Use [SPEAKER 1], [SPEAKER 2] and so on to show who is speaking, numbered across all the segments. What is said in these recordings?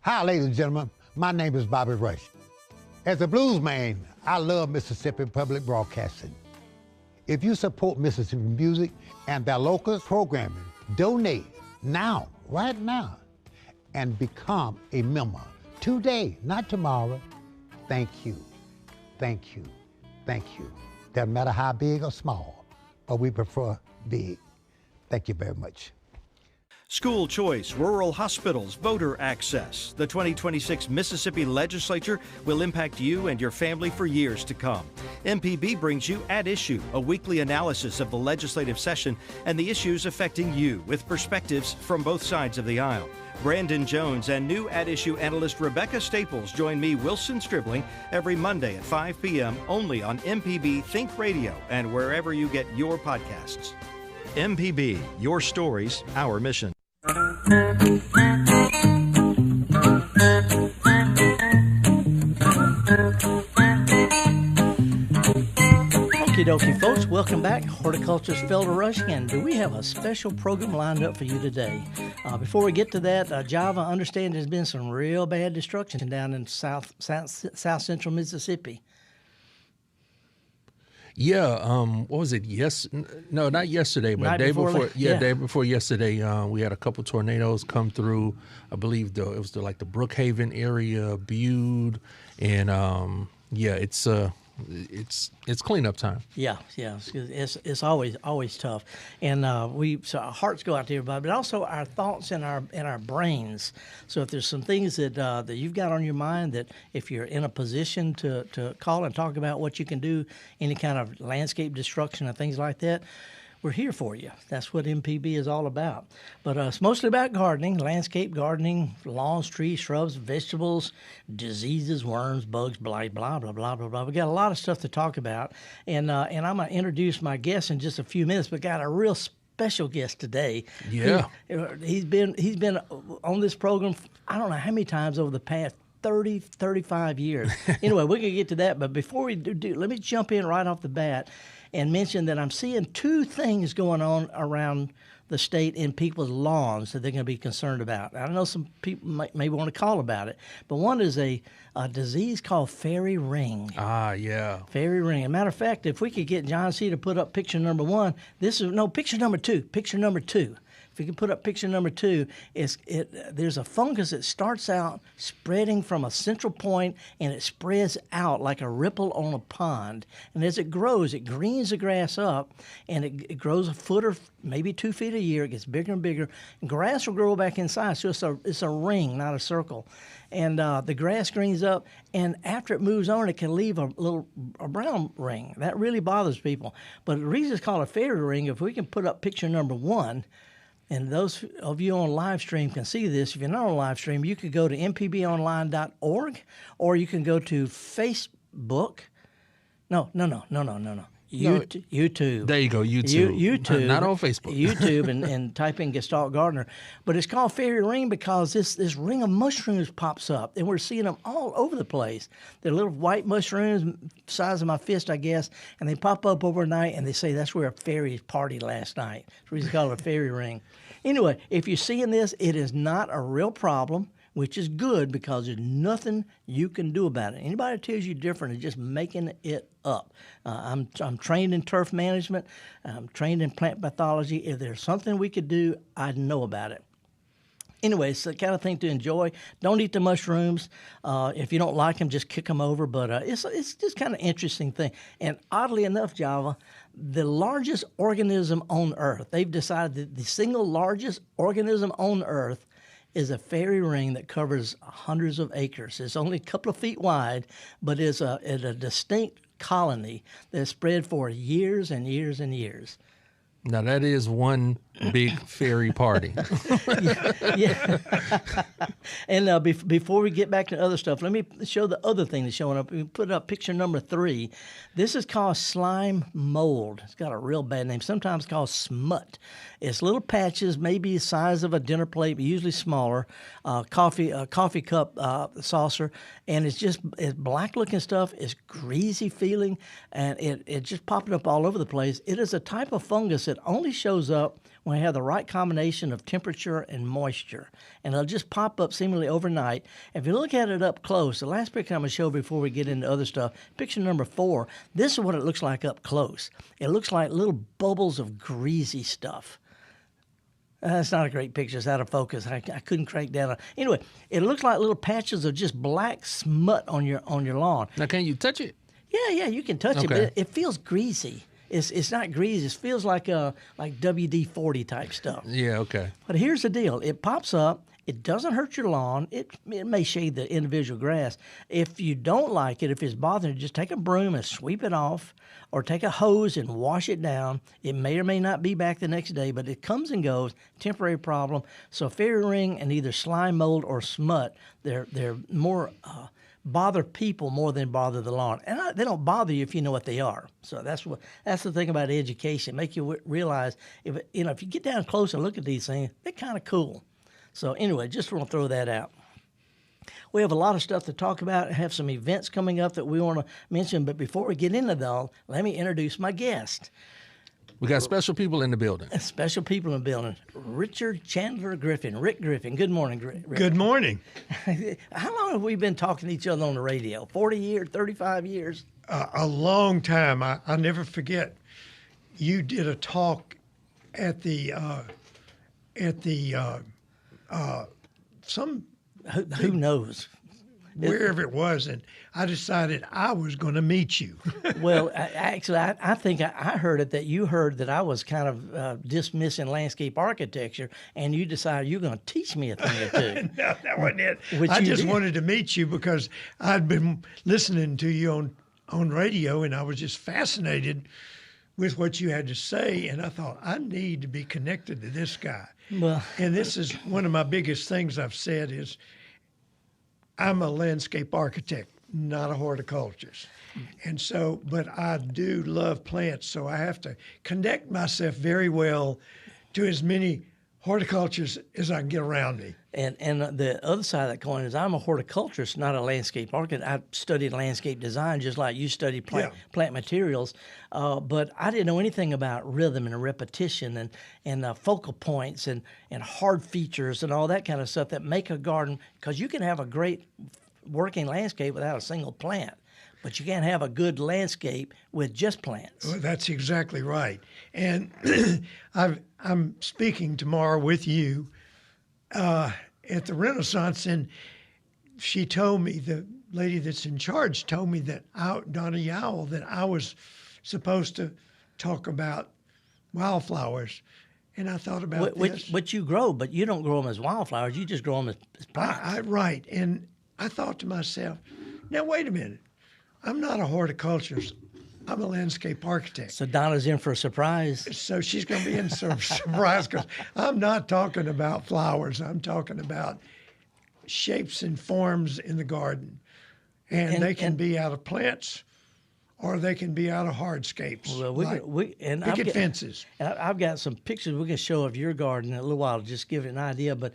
[SPEAKER 1] Hi, ladies and gentlemen. My name is Bobby Rush. As a blues man, I love Mississippi Public Broadcasting. If you support Mississippi music and their local programming, donate now, right now, and become a member today, not tomorrow. Thank you, thank you, thank you. Doesn't matter how big or small, but we prefer big. Thank you very much.
[SPEAKER 2] School choice, rural hospitals, voter access. The 2026 Mississippi Legislature will impact you and your family for years to come. MPB brings you At Issue, a weekly analysis of the legislative session and the issues affecting you with perspectives from both sides of the aisle. Brandon Jones and new At Issue analyst Rebecca Staples join me, Wilson Stribling, every Monday at 5 p.m. only on MPB Think Radio and wherever you get your podcasts. MPB, your stories, our mission.
[SPEAKER 3] Okie dokie, folks. Welcome back. Horticulturalist Felder Rushing, and do we have a special program lined up for you today? Before we get to that, Java, I understand there's been some real bad destruction down in south central Mississippi.
[SPEAKER 4] Yeah, what was it? No, not yesterday, but day before yesterday, we had a couple tornadoes come through. I believe it was the Brookhaven area, Bude, and it's cleanup time. Yeah,
[SPEAKER 3] it's always tough, and so our hearts go out to everybody, but also our thoughts and our brains. So if there's some things that you've got on your mind, that if you're in a position to call and talk about what you can do, any kind of landscape destruction and things like that, we're here for you. That's what MPB is all about. But it's mostly about gardening, landscape gardening, lawns, trees, shrubs, vegetables, diseases, worms, bugs, blah, blah, blah, blah, blah, blah. We got a lot of stuff to talk about. And I'm going to introduce my guest in just a few minutes, but got a real special guest today.
[SPEAKER 4] Yeah.
[SPEAKER 3] He's been on this program, I don't know how many times over the past 30, 35 years. Anyway, we're going to get to that. But before we do, let me jump in right off the bat and mention that I'm seeing two things going on around the state in people's lawns that they're going to be concerned about. I know some people may want to call about it, but one is a disease called fairy ring.
[SPEAKER 4] Ah, yeah.
[SPEAKER 3] Fairy ring. As a matter of fact, if we could get John C. to put up picture number one, picture number two. Picture number two. If you can put up picture number two, there's a fungus that starts out spreading from a central point, and it spreads out like a ripple on a pond. And as it grows, it greens the grass up, and it grows a foot or maybe 2 feet a year. It gets bigger and bigger. And grass will grow back inside, so it's a ring, not a circle. And the grass greens up, and after it moves on, it can leave a brown ring. That really bothers people. But the reason it's called a fairy ring, if we can put up picture number one, and those of you on live stream can see this. If you're not on live stream, you could go to mpbonline.org, or you can go to Facebook. No. YouTube.
[SPEAKER 4] There you go, YouTube.
[SPEAKER 3] YouTube.
[SPEAKER 4] Not on Facebook.
[SPEAKER 3] YouTube and type in Gestalt Gardener. But it's called fairy ring because this ring of mushrooms pops up, and we're seeing them all over the place. They're little white mushrooms, size of my fist, I guess, and they pop up overnight, and they say that's where a fairy partied last night. That's the reason it's called a fairy ring. Anyway, if you're seeing this, it is not a real problem, which is good because there's nothing you can do about it. Anybody that tells you different is just making it up. I'm trained in turf management. I'm trained in plant pathology. If there's something we could do, I'd know about it. Anyway, it's the kind of thing to enjoy. Don't eat the mushrooms. If you don't like them, just kick them over. But it's just kind of interesting thing. And oddly enough, Java, the largest organism on Earth, they've decided that the single largest organism on Earth is a fairy ring that covers hundreds of acres. It's only a couple of feet wide, but it's a distinct colony that's spread for years and years and years.
[SPEAKER 4] Now, that is one big fairy party.
[SPEAKER 3] Yeah. And before we get back to other stuff, let me show the other thing that's showing up. We put up picture number 3. This is called slime mold. It's got a real bad name, sometimes called smut. It's little patches, maybe the size of a dinner plate, but usually smaller, coffee cup saucer, and it's black-looking stuff. It's greasy feeling, and it just popping up all over the place. It is a type of fungus it only shows up when we have the right combination of temperature and moisture. And it'll just pop up seemingly overnight. If you look at it up close, the last picture I'm going to show before we get into other stuff, picture number 4, this is what it looks like up close. It looks like little bubbles of greasy stuff. That's not a great picture. It's out of focus. I couldn't crank down. Anyway, it looks like little patches of just black smut on your lawn.
[SPEAKER 4] Now, can you touch it?
[SPEAKER 3] Yeah, you can touch it, but it feels greasy. It's not greasy. It feels like WD-40 type stuff.
[SPEAKER 4] Yeah, okay.
[SPEAKER 3] But here's the deal. It pops up. It doesn't hurt your lawn. It may shade the individual grass. If you don't like it, if it's bothering you, just take a broom and sweep it off, or take a hose and wash it down. It may or may not be back the next day, but it comes and goes, temporary problem. So fairy ring and either slime mold or smut, they're more bother people more than bother the lawn. And they don't bother you if you know what they are. So that's the thing about education. Make you realize if you get down close and look at these things, they're kind of cool. So anyway, just want to throw that out. We have a lot of stuff to talk about. I have some events coming up that we want to mention. But before we get into that, let me introduce my guest.
[SPEAKER 4] We got special people in the building.
[SPEAKER 3] Special people in the building. Richard Chandler Griffin. Rick Griffin. Good morning, Rick.
[SPEAKER 5] Good morning.
[SPEAKER 3] How long have we been talking to each other on the radio? 40 years, 35 years?
[SPEAKER 5] A long time. I'll never forget. You did a talk at the some
[SPEAKER 3] who knows?
[SPEAKER 5] Wherever it was, and I decided I was going to meet you.
[SPEAKER 3] Well, actually, I think I heard it that you heard that I was kind of dismissing landscape architecture, and you decided you're going to teach me a thing or two.
[SPEAKER 5] No, that wasn't it. I just wanted to meet you because I'd been listening to you on radio, and I was just fascinated with what you had to say, and I thought, I need to be connected to this guy.
[SPEAKER 3] Well,
[SPEAKER 5] and this is one of my biggest things I've said is, I'm a landscape architect, not a horticulturist. And so, but I do love plants, so I have to connect myself very well to as many horticulturists as I can get around me.
[SPEAKER 3] And the other side of that coin is I'm a horticulturist, not a landscape architect. I studied landscape design just like you studied plant materials, but I didn't know anything about rhythm and repetition and focal points and hard features and all that kind of stuff that make a garden, because you can have a great working landscape without a single plant, but you can't have a good landscape with just plants.
[SPEAKER 5] Well, that's exactly right. And I'm speaking tomorrow with you at the Renaissance, and she told me, the lady that's in charge told me that Donna Yowell, that I was supposed to talk about wildflowers. And I thought about this.
[SPEAKER 3] Which you grow, but you don't grow them as wildflowers. You just grow them as plants.
[SPEAKER 5] Right. And I thought to myself, now, wait a minute. I'm not a horticulturist. I'm a landscape architect.
[SPEAKER 3] So Donna's in for a surprise.
[SPEAKER 5] So she's going to be in for a surprise, because I'm not talking about flowers. I'm talking about shapes and forms in the garden. And they can be out of plants, or they can be out of hardscapes.
[SPEAKER 3] Well,
[SPEAKER 5] picket fences.
[SPEAKER 3] And I've got some pictures we can show of your garden in a little while to just give it an idea. But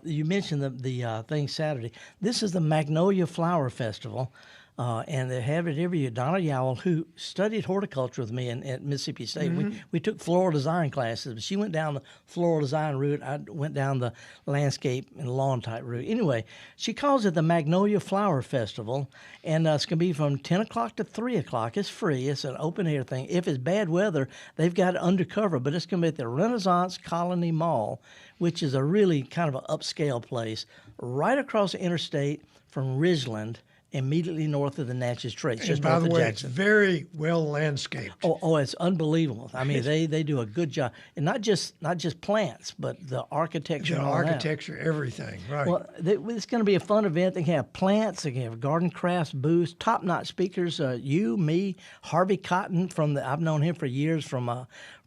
[SPEAKER 3] you mentioned the thing Saturday. This is the Magnolia Flower Festival. And they have it every year. Donna Yowell, who studied horticulture with me at Mississippi State, we took floral design classes. She went down the floral design route. I went down the landscape and lawn type route. Anyway, she calls it the Magnolia Flower Festival, and it's going to be from 10 o'clock to 3 o'clock. It's free. It's an open air thing. If it's bad weather, they've got it undercover, but it's going to be at the Renaissance Colony Mall, which is a really kind of an upscale place right across the interstate from Ridgeland, immediately north of the Natchez Trace.
[SPEAKER 5] And by the way, it's very well landscaped.
[SPEAKER 3] Oh, it's unbelievable. I mean, they do a good job, and not just plants, but the architecture.
[SPEAKER 5] The architecture, everything, right?
[SPEAKER 3] Well, it's going to be a fun event. They can have plants, they can have garden crafts booths, top-notch speakers. You, me, Harvey Cotton I've known him for years from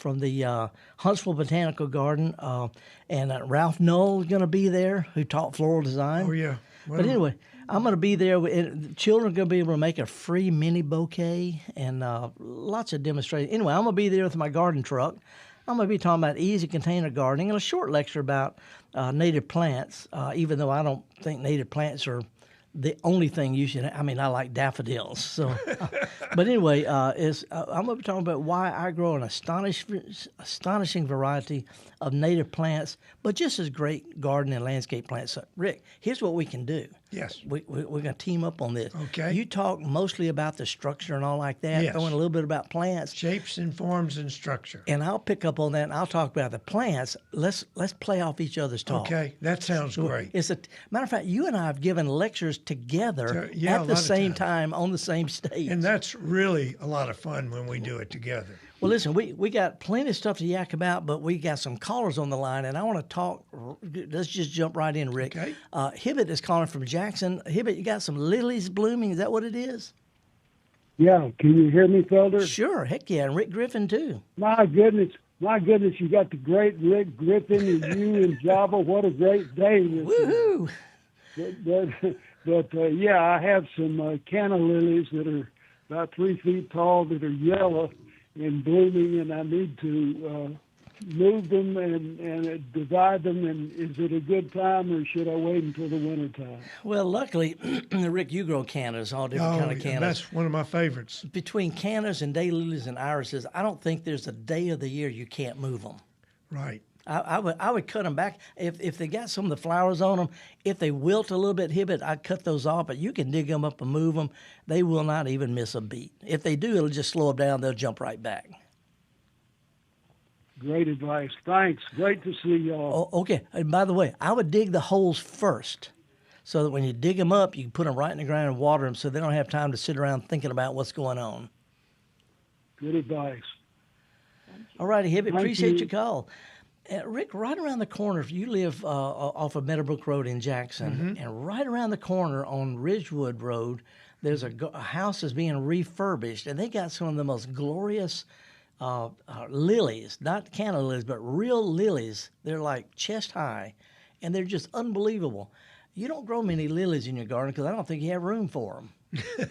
[SPEAKER 3] the Huntsville Botanical Garden, and Ralph Knoll is going to be there, who taught floral design.
[SPEAKER 5] Oh yeah. Well,
[SPEAKER 3] but anyway, I'm going to be there. The children are going to be able to make a free mini bouquet and lots of demonstrations. Anyway, I'm going to be there with my garden truck. I'm going to be talking about easy container gardening and a short lecture about native plants, even though I don't think native plants are the only thing you should. I mean, I like daffodils. So, but anyway, I'm going to be talking about why I grow an astonishing variety of native plants, but just as great garden and landscape plants. So, Rick, here's what we can do.
[SPEAKER 5] Yes.
[SPEAKER 3] We're going to team up on this.
[SPEAKER 5] Okay.
[SPEAKER 3] You talk mostly about the structure and all like that,
[SPEAKER 5] Yes.
[SPEAKER 3] throwing a little bit about plants.
[SPEAKER 5] Shapes and forms and structure.
[SPEAKER 3] And I'll pick up on that, and I'll talk about the plants. Let's play off each other's talk.
[SPEAKER 5] Okay, that sounds great.
[SPEAKER 3] It's matter of fact, you and I have given lectures together
[SPEAKER 5] Yeah,
[SPEAKER 3] at the same time on the same stage.
[SPEAKER 5] And that's really a lot of fun when we do it together.
[SPEAKER 3] Well, listen, we got plenty of stuff to yak about, but we got some callers on the line, and I want to talk. Let's just jump right in, Rick.
[SPEAKER 5] Okay.
[SPEAKER 3] Hibbett is calling from Jackson. Hibbett, you got some lilies blooming. Is that what it is?
[SPEAKER 6] Yeah, can you hear me, Felder?
[SPEAKER 3] Sure, heck yeah, and Rick Griffin too.
[SPEAKER 6] My goodness, you got the great Rick Griffin and you and Java. What a great day!
[SPEAKER 3] Woohoo!
[SPEAKER 6] But yeah, I have some canna lilies that are about 3 feet tall that are yellow and blooming, and I need to move them and divide them. And is it a good time, or should I wait until the winter time?
[SPEAKER 3] Well, luckily, Rick, you grow cannas, all different kind of cannas.
[SPEAKER 5] That's one of my favorites.
[SPEAKER 3] Between cannas and daylilies and irises, I don't think there's a day of the year you can't move them.
[SPEAKER 5] Right.
[SPEAKER 3] I would cut them back if they got some of the flowers on them. If they wilt a little bit, Hibbett, I'd cut those off. But you can dig them up and move them. They will not even miss a beat. If they do, it'll just slow them down. They'll jump right back.
[SPEAKER 6] Great advice. Thanks. Great to see y'all.
[SPEAKER 3] Oh, okay. And by the way, I would dig the holes first, so that when you dig them up, you can put them right in the ground and water them, so they don't have time to sit around thinking about what's going on.
[SPEAKER 6] Good advice.
[SPEAKER 3] All righty, Hibbett.
[SPEAKER 6] Thank
[SPEAKER 3] Appreciate
[SPEAKER 6] you.
[SPEAKER 3] your call. Rick, right around the corner, if you live off of Meadowbrook Road in Jackson, and right around the corner on Ridgewood Road, there's a house that's being refurbished, and they got some of the most glorious lilies, not canna lilies, but real lilies. They're like chest high, and they're just unbelievable. You don't grow many lilies in your garden because I don't think you have room for them.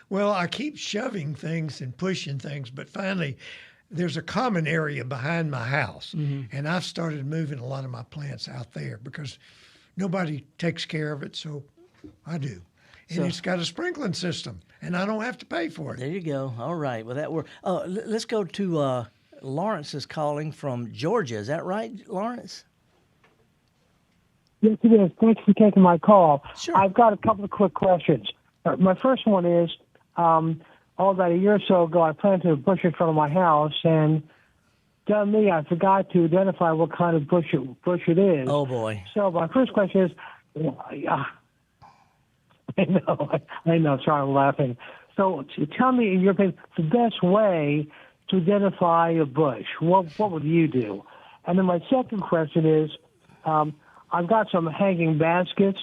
[SPEAKER 5] Well, I keep shoving things and pushing things, but finally there's a common area behind my house, and I've started moving a lot of my plants out there because nobody takes care of it, so I do. And it's got a sprinkling system, and I don't have to pay for it.
[SPEAKER 3] There you go. All right. Well, that works. Let's go to Lawrence is calling from Georgia. Is that right, Lawrence?
[SPEAKER 7] Yes, it is. Thanks for taking my call.
[SPEAKER 3] Sure.
[SPEAKER 7] I've got a couple of quick questions. My first one is, about a year or so ago, I planted a bush in front of my house, and done me, I forgot to identify what kind of bush it is.
[SPEAKER 3] Oh, boy.
[SPEAKER 7] So my first question is, I know, sorry, I'm laughing. So tell me, in your opinion, the best way to identify a bush. What would you do? And then my second question is, I've got some hanging baskets,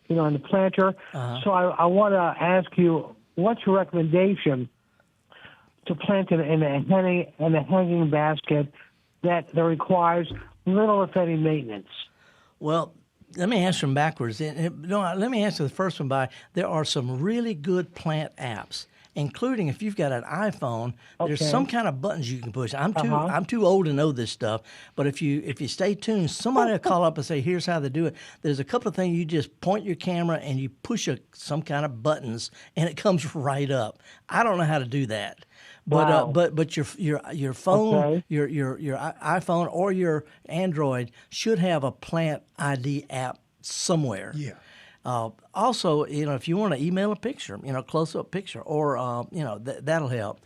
[SPEAKER 7] in the planter. So I want to ask you, what's your recommendation to plant in a hanging basket that requires little, if any, maintenance?
[SPEAKER 3] Well, let me answer them backwards. Let me answer the first one by, there are some really good plant apps, including if you've got an iPhone, there's some kind of buttons you can push. I'm too old to know this stuff, but if you stay tuned, somebody will call up and say, here's how they do it. There's a couple of things. You just point your camera and you push some kind of buttons, and it comes right up. I don't know how to do that.
[SPEAKER 7] Wow.
[SPEAKER 3] But your phone, your iPhone or your Android should have a plant ID app somewhere.
[SPEAKER 5] Yeah.
[SPEAKER 3] Also, if you want to email a picture, close-up picture, or that'll help.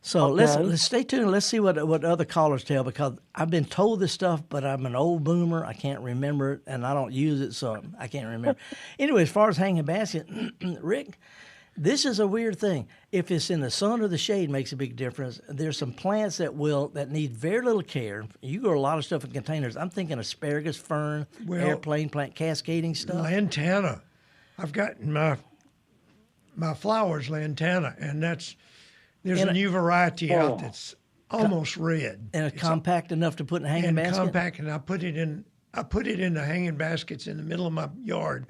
[SPEAKER 3] So let's stay tuned. Let's see what other callers tell, because I've been told this stuff, but I'm an old boomer. I can't remember it, and I don't use it, so I can't remember. Anyway, as far as hanging basket, Rick, this is a weird thing. If it's in the sun or the shade, makes a big difference. There's some plants that need very little care. You grow a lot of stuff in containers. I'm thinking asparagus, fern, airplane plant, cascading stuff.
[SPEAKER 5] Lantana. I've got my flowers lantana, and there's a new variety out that's almost red.
[SPEAKER 3] And it's compact enough to put in a hanging basket?
[SPEAKER 5] Compact, and I put it in the hanging baskets in the middle of my yard,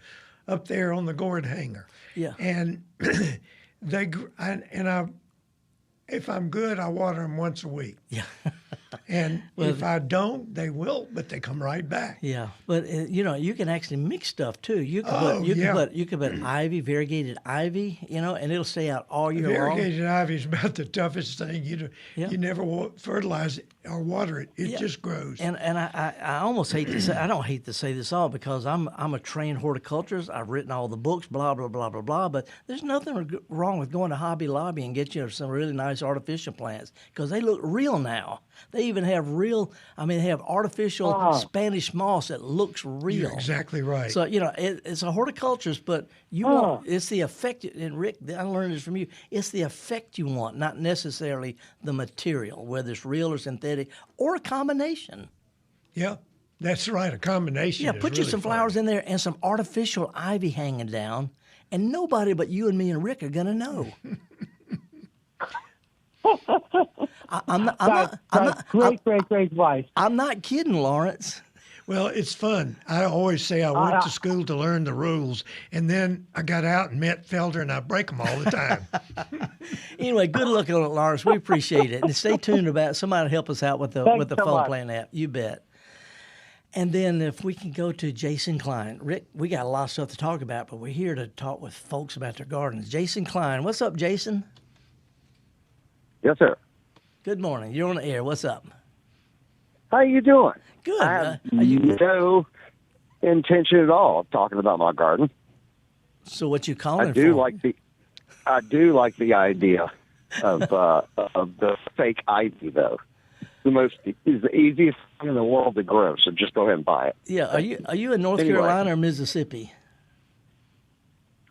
[SPEAKER 5] up there on the gourd hanger.
[SPEAKER 3] Yeah.
[SPEAKER 5] And if I'm good, I water them once a week.
[SPEAKER 3] Yeah.
[SPEAKER 5] And if I don't, they will, but they come right back.
[SPEAKER 3] Yeah, but you can actually mix stuff too. You can put ivy, variegated ivy, and it'll stay out all year long.
[SPEAKER 5] Variegated ivy is about the toughest thing. You never fertilize it or water it; it just grows.
[SPEAKER 3] And I almost hate to say, I don't hate to say this all because I'm a trained horticulturist. I've written all the books, blah blah blah blah blah. But there's nothing wrong with going to Hobby Lobby and get you some really nice artificial plants because they look real now. They even have they have artificial Spanish moss that looks real.
[SPEAKER 5] You're exactly right.
[SPEAKER 3] So, it's a horticulturist, but it's the effect, and Rick, I learned this from you, it's the effect you want, not necessarily the material, whether it's real or synthetic, or a combination.
[SPEAKER 5] Yeah, that's right, a combination.
[SPEAKER 3] Yeah, put you some flowers in there and some artificial ivy hanging down, and nobody but you and me and Rick are going to know.
[SPEAKER 7] Great advice.
[SPEAKER 3] I'm not kidding, Lawrence.
[SPEAKER 5] Well, it's fun. I always say I went to school to learn the rules, and then I got out and met Felder, and I break them all the time.
[SPEAKER 3] Anyway, good luck on it, Lawrence. We appreciate it. And stay tuned about somebody to help us out with the phone plan app. You bet. And then if we can go to Jason Klein. Rick, we got a lot of stuff to talk about, but we're here to talk with folks about their gardens. Jason Klein. What's up, Jason?
[SPEAKER 8] Yes, sir.
[SPEAKER 3] Good morning. You're on the air. What's up?
[SPEAKER 8] How you doing?
[SPEAKER 3] Good.
[SPEAKER 8] I have no intention at all of talking about my garden.
[SPEAKER 3] So what you calling
[SPEAKER 8] I do
[SPEAKER 3] for?
[SPEAKER 8] I do like the idea of the fake ivy, though. Is the easiest thing in the world to grow. So just go ahead and buy it.
[SPEAKER 3] Yeah. Are you in North Carolina or Mississippi?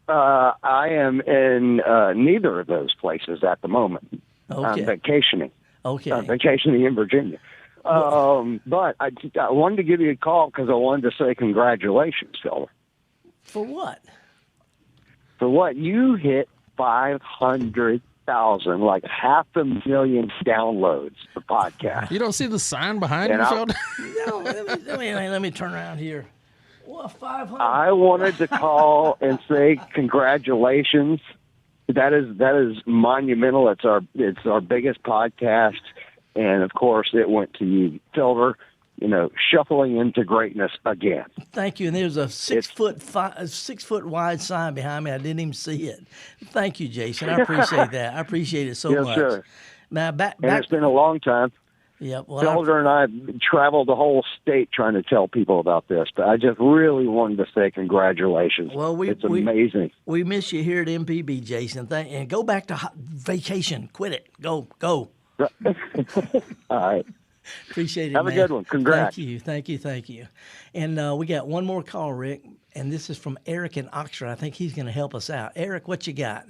[SPEAKER 8] I am in neither of those places at the moment.
[SPEAKER 3] Okay.
[SPEAKER 8] I'm vacationing.
[SPEAKER 3] Okay.
[SPEAKER 8] I'm vacationing in Virginia. But I wanted to give you a call because I wanted to say congratulations, Felder.
[SPEAKER 3] For what?
[SPEAKER 8] For what? You hit 500,000, like 500,000 downloads for podcast.
[SPEAKER 4] You don't see the sign behind you, Felder?
[SPEAKER 3] No, let me turn around here. Well, 500.
[SPEAKER 8] I wanted to call and say congratulations. That is monumental. It's our biggest podcast. And, of course, it went to you, Felder, shuffling into greatness again.
[SPEAKER 3] Thank you. And there's a 6 foot wide sign behind me. I didn't even see it. Thank you, Jason. I appreciate that. I appreciate it so much.
[SPEAKER 8] Yes, sir.
[SPEAKER 3] Now, back.
[SPEAKER 8] It's been a long time.
[SPEAKER 3] Yeah, well,
[SPEAKER 8] Felder and I traveled the whole state trying to tell people about this, but I just really wanted to say congratulations.
[SPEAKER 3] Well,
[SPEAKER 8] it's amazing.
[SPEAKER 3] We miss you here at MPB, Jason. And go back to vacation. Quit it. Go.
[SPEAKER 8] All right.
[SPEAKER 3] Appreciate it,
[SPEAKER 8] Have
[SPEAKER 3] man.
[SPEAKER 8] a good one. Congrats.
[SPEAKER 3] Thank you. And we got one more call, Rick, and this is from Eric in Oxford. I think he's going to help us out. Eric, what you got?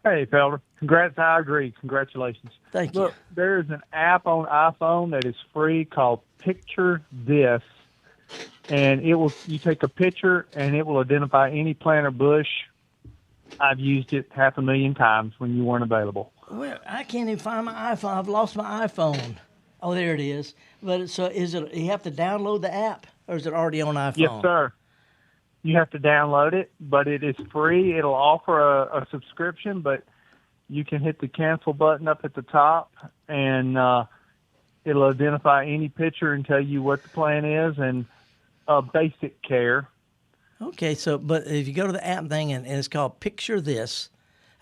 [SPEAKER 9] Hey, Felder. Congrats. I agree. Congratulations.
[SPEAKER 3] Thank you.
[SPEAKER 9] Look, there's an app on iPhone that is free called Picture This, and you take a picture, and it will identify any plant or bush. I've used it 500,000 times when you weren't available.
[SPEAKER 3] Well, I can't even find my iPhone. I've lost my iPhone. Oh, there it is. But is it? You have to download the app, or is it already on iPhone?
[SPEAKER 9] Yes, sir. You have to download it, but it is free. It'll offer a subscription, but you can hit the cancel button up at the top, and it'll identify any picture and tell you what the plant is and basic care.
[SPEAKER 3] Okay, but if you go to the app thing and it's called Picture This,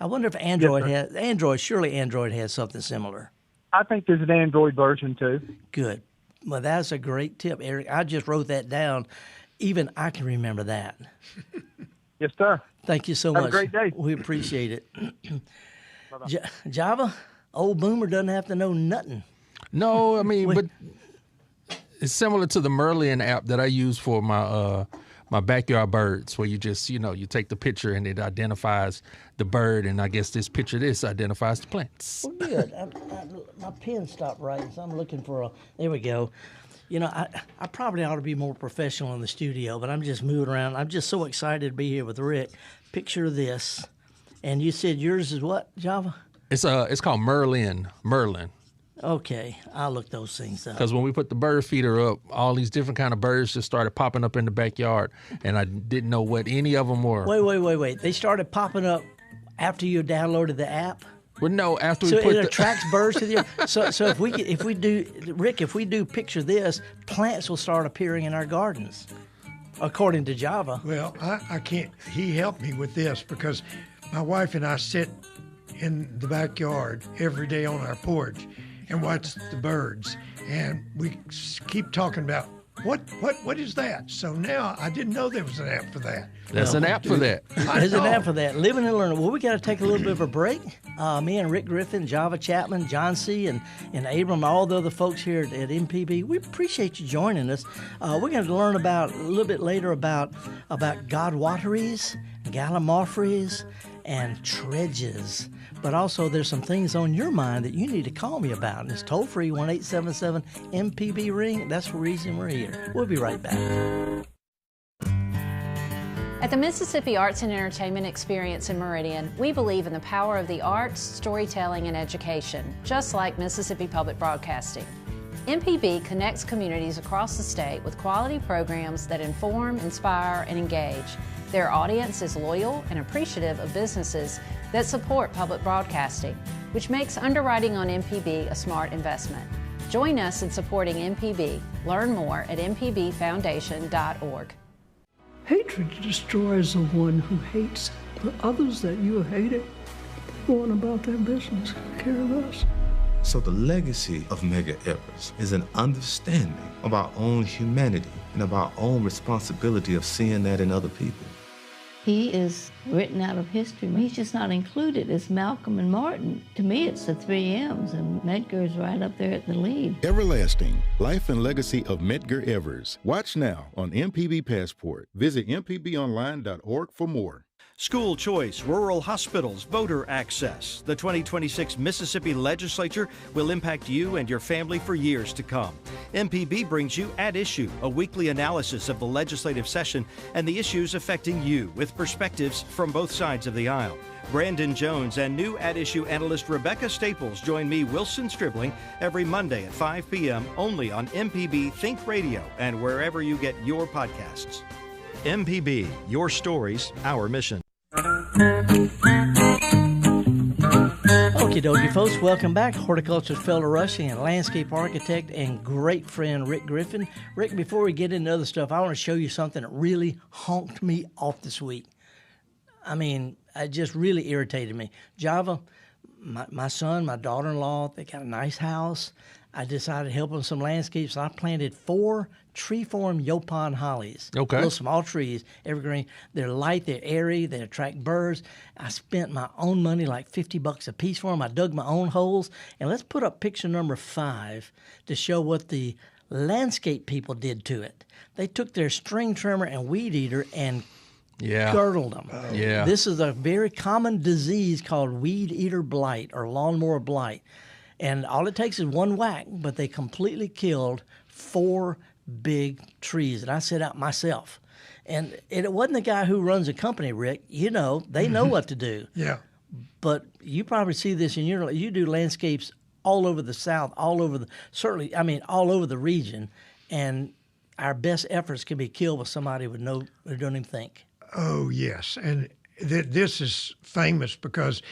[SPEAKER 3] I wonder if Android surely Android has something similar.
[SPEAKER 9] I think there's an Android version too.
[SPEAKER 3] Good. Well, that's a great tip, Eric. I just wrote that down. Even I can remember that.
[SPEAKER 9] Yes, sir.
[SPEAKER 3] Thank you so much.
[SPEAKER 9] Have a great day.
[SPEAKER 3] We appreciate it. Java, old Boomer doesn't have to know nothing.
[SPEAKER 4] No, I mean, but it's similar to the Merlin app that I use for my my backyard birds, where you just, you take the picture and it identifies the bird, and I guess this picture identifies the plants.
[SPEAKER 3] Well, good. My pen stopped writing, so I'm looking for there we go. I probably ought to be more professional in the studio, but I'm just moving around. I'm just so excited to be here with Rick. Picture this. And you said yours is what, Java?
[SPEAKER 4] It's called Merlin.
[SPEAKER 3] Okay, I'll look those things up.
[SPEAKER 4] Because when we put the bird feeder up, all these different kind of birds just started popping up in the backyard, and I didn't know what any of them were.
[SPEAKER 3] Wait. They started popping up after you downloaded the app?
[SPEAKER 4] Well, no, after we
[SPEAKER 3] so
[SPEAKER 4] put
[SPEAKER 3] it attracts birds to the earth. So if we do picture this, plants will start appearing in our gardens, according to Java.
[SPEAKER 5] Well, I can't. He helped me with this because my wife and I sit in the backyard every day on our porch and watch the birds, and we keep talking about what is that? So now I didn't know there was an app for that.
[SPEAKER 4] There's an app for that.
[SPEAKER 3] There's an app for that. Living and learning. Well, we got to take a little bit of a break. Me and Rick Griffin, Java Chapman, John C., and Abram, all the other folks here at MPB, we appreciate you joining us. We're going to learn about a little bit later about godwateries, gallimaufries, and treges. But also, there's some things on your mind that you need to call me about. And it's toll-free, 1-877-MPB-RING. That's the reason we're here. We'll be right back.
[SPEAKER 10] At the Mississippi Arts and Entertainment Experience in Meridian, we believe in the power of the arts, storytelling, and education, just like Mississippi Public Broadcasting. MPB connects communities across the state with quality programs that inform, inspire, and engage. Their audience is loyal and appreciative of businesses that support public broadcasting, which makes underwriting on MPB a smart investment. Join us in supporting MPB. Learn more at mpbfoundation.org.
[SPEAKER 11] Hatred destroys the one who hates. The others that you have hated go on about their business. Care of us.
[SPEAKER 12] So the legacy of Medgar Evers is an understanding of our own humanity and of our own responsibility of seeing that in other people.
[SPEAKER 13] He is written out of history. He's just not included as Malcolm and Martin. To me, it's the 3 M's, and Medgar's right up there at the lead.
[SPEAKER 14] Everlasting, Life and Legacy of Medgar Evers. Watch now on MPB Passport. Visit mpbonline.org for more.
[SPEAKER 2] School choice, rural hospitals, voter access. The 2026 Mississippi Legislature will impact you and your family for years to come. MPB brings you At Issue, a weekly analysis of the legislative session and the issues affecting you with perspectives from both sides of the aisle. Brandon Jones and new At Issue analyst Rebecca Staples join me, Wilson Stribling, every Monday at 5 p.m. only on MPB Think Radio and wherever you get your podcasts. MPB, your stories, our mission.
[SPEAKER 3] Okie dokie, folks. Welcome back. Horticulturalist Felder Rushing and landscape architect and great friend Rick Griffin. Rick, before we get into other stuff, I want to show you something that really honked me off this week. I mean, it just really irritated me. Java, my son, my daughter-in-law, they got a nice house. I decided to help them some landscapes. So I planted 4 tree-form Yopon hollies.
[SPEAKER 4] Okay.
[SPEAKER 3] Little small trees, evergreen. They're light, they're airy, they attract birds. I spent my own money, like $50 a piece for them. I dug my own holes. And let's put up picture number 5 to show what the landscape people did to it. They took their string trimmer and weed eater and girdled them.
[SPEAKER 4] Yeah.
[SPEAKER 3] This is a very common disease called weed eater blight or lawnmower blight. And all it takes is one whack, but they completely killed 4 big trees. And I set out myself. And it wasn't the guy who runs the company, Rick. You know, they know what to do.
[SPEAKER 5] Yeah.
[SPEAKER 3] But you probably see this in you do landscapes all over the South, all over all over the region. And our best efforts can be killed with somebody who don't even think.
[SPEAKER 5] Oh, yes. And this is famous because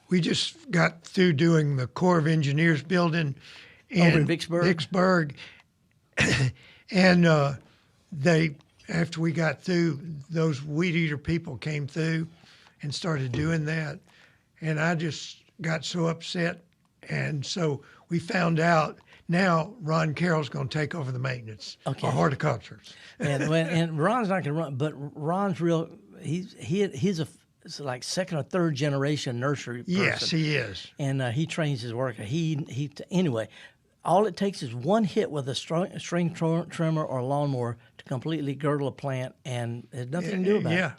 [SPEAKER 5] we just got through doing the Corps of Engineers building
[SPEAKER 3] over in Vicksburg.
[SPEAKER 5] And after we got through, those weed eater people came through and started doing that. And I just got so upset. And so we found out now Ron Carroll's going to take over the maintenance of horticultures.
[SPEAKER 3] and Ron's not going to run, but Ron's he's a like second or third generation nursery person.
[SPEAKER 5] Yes, he is.
[SPEAKER 3] And he trains his worker. Anyway, all it takes is one hit with a string trimmer or lawnmower to completely girdle a plant, and there's nothing to do about it.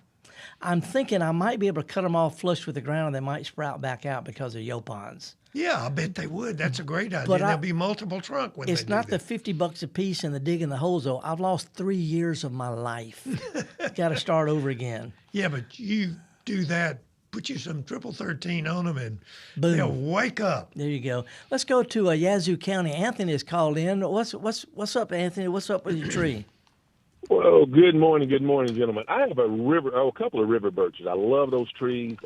[SPEAKER 3] I'm thinking I might be able to cut them off flush with the ground, and they might sprout back out because of Yopons.
[SPEAKER 5] Yeah, I bet they would. That's a great idea. There'll be multiple trunk when
[SPEAKER 3] it's not the $50 a piece and the digging the holes, though. I've lost 3 years of my life. Got to start over again.
[SPEAKER 5] Yeah, but you do that, put you some 13 on them, and
[SPEAKER 3] boom,
[SPEAKER 5] they'll wake up.
[SPEAKER 3] There you go. Let's go to Yazoo County. Anthony is called in. What's up, Anthony? What's up with your tree?
[SPEAKER 15] Well, good morning, gentlemen. I have a couple of river birches. I love those trees.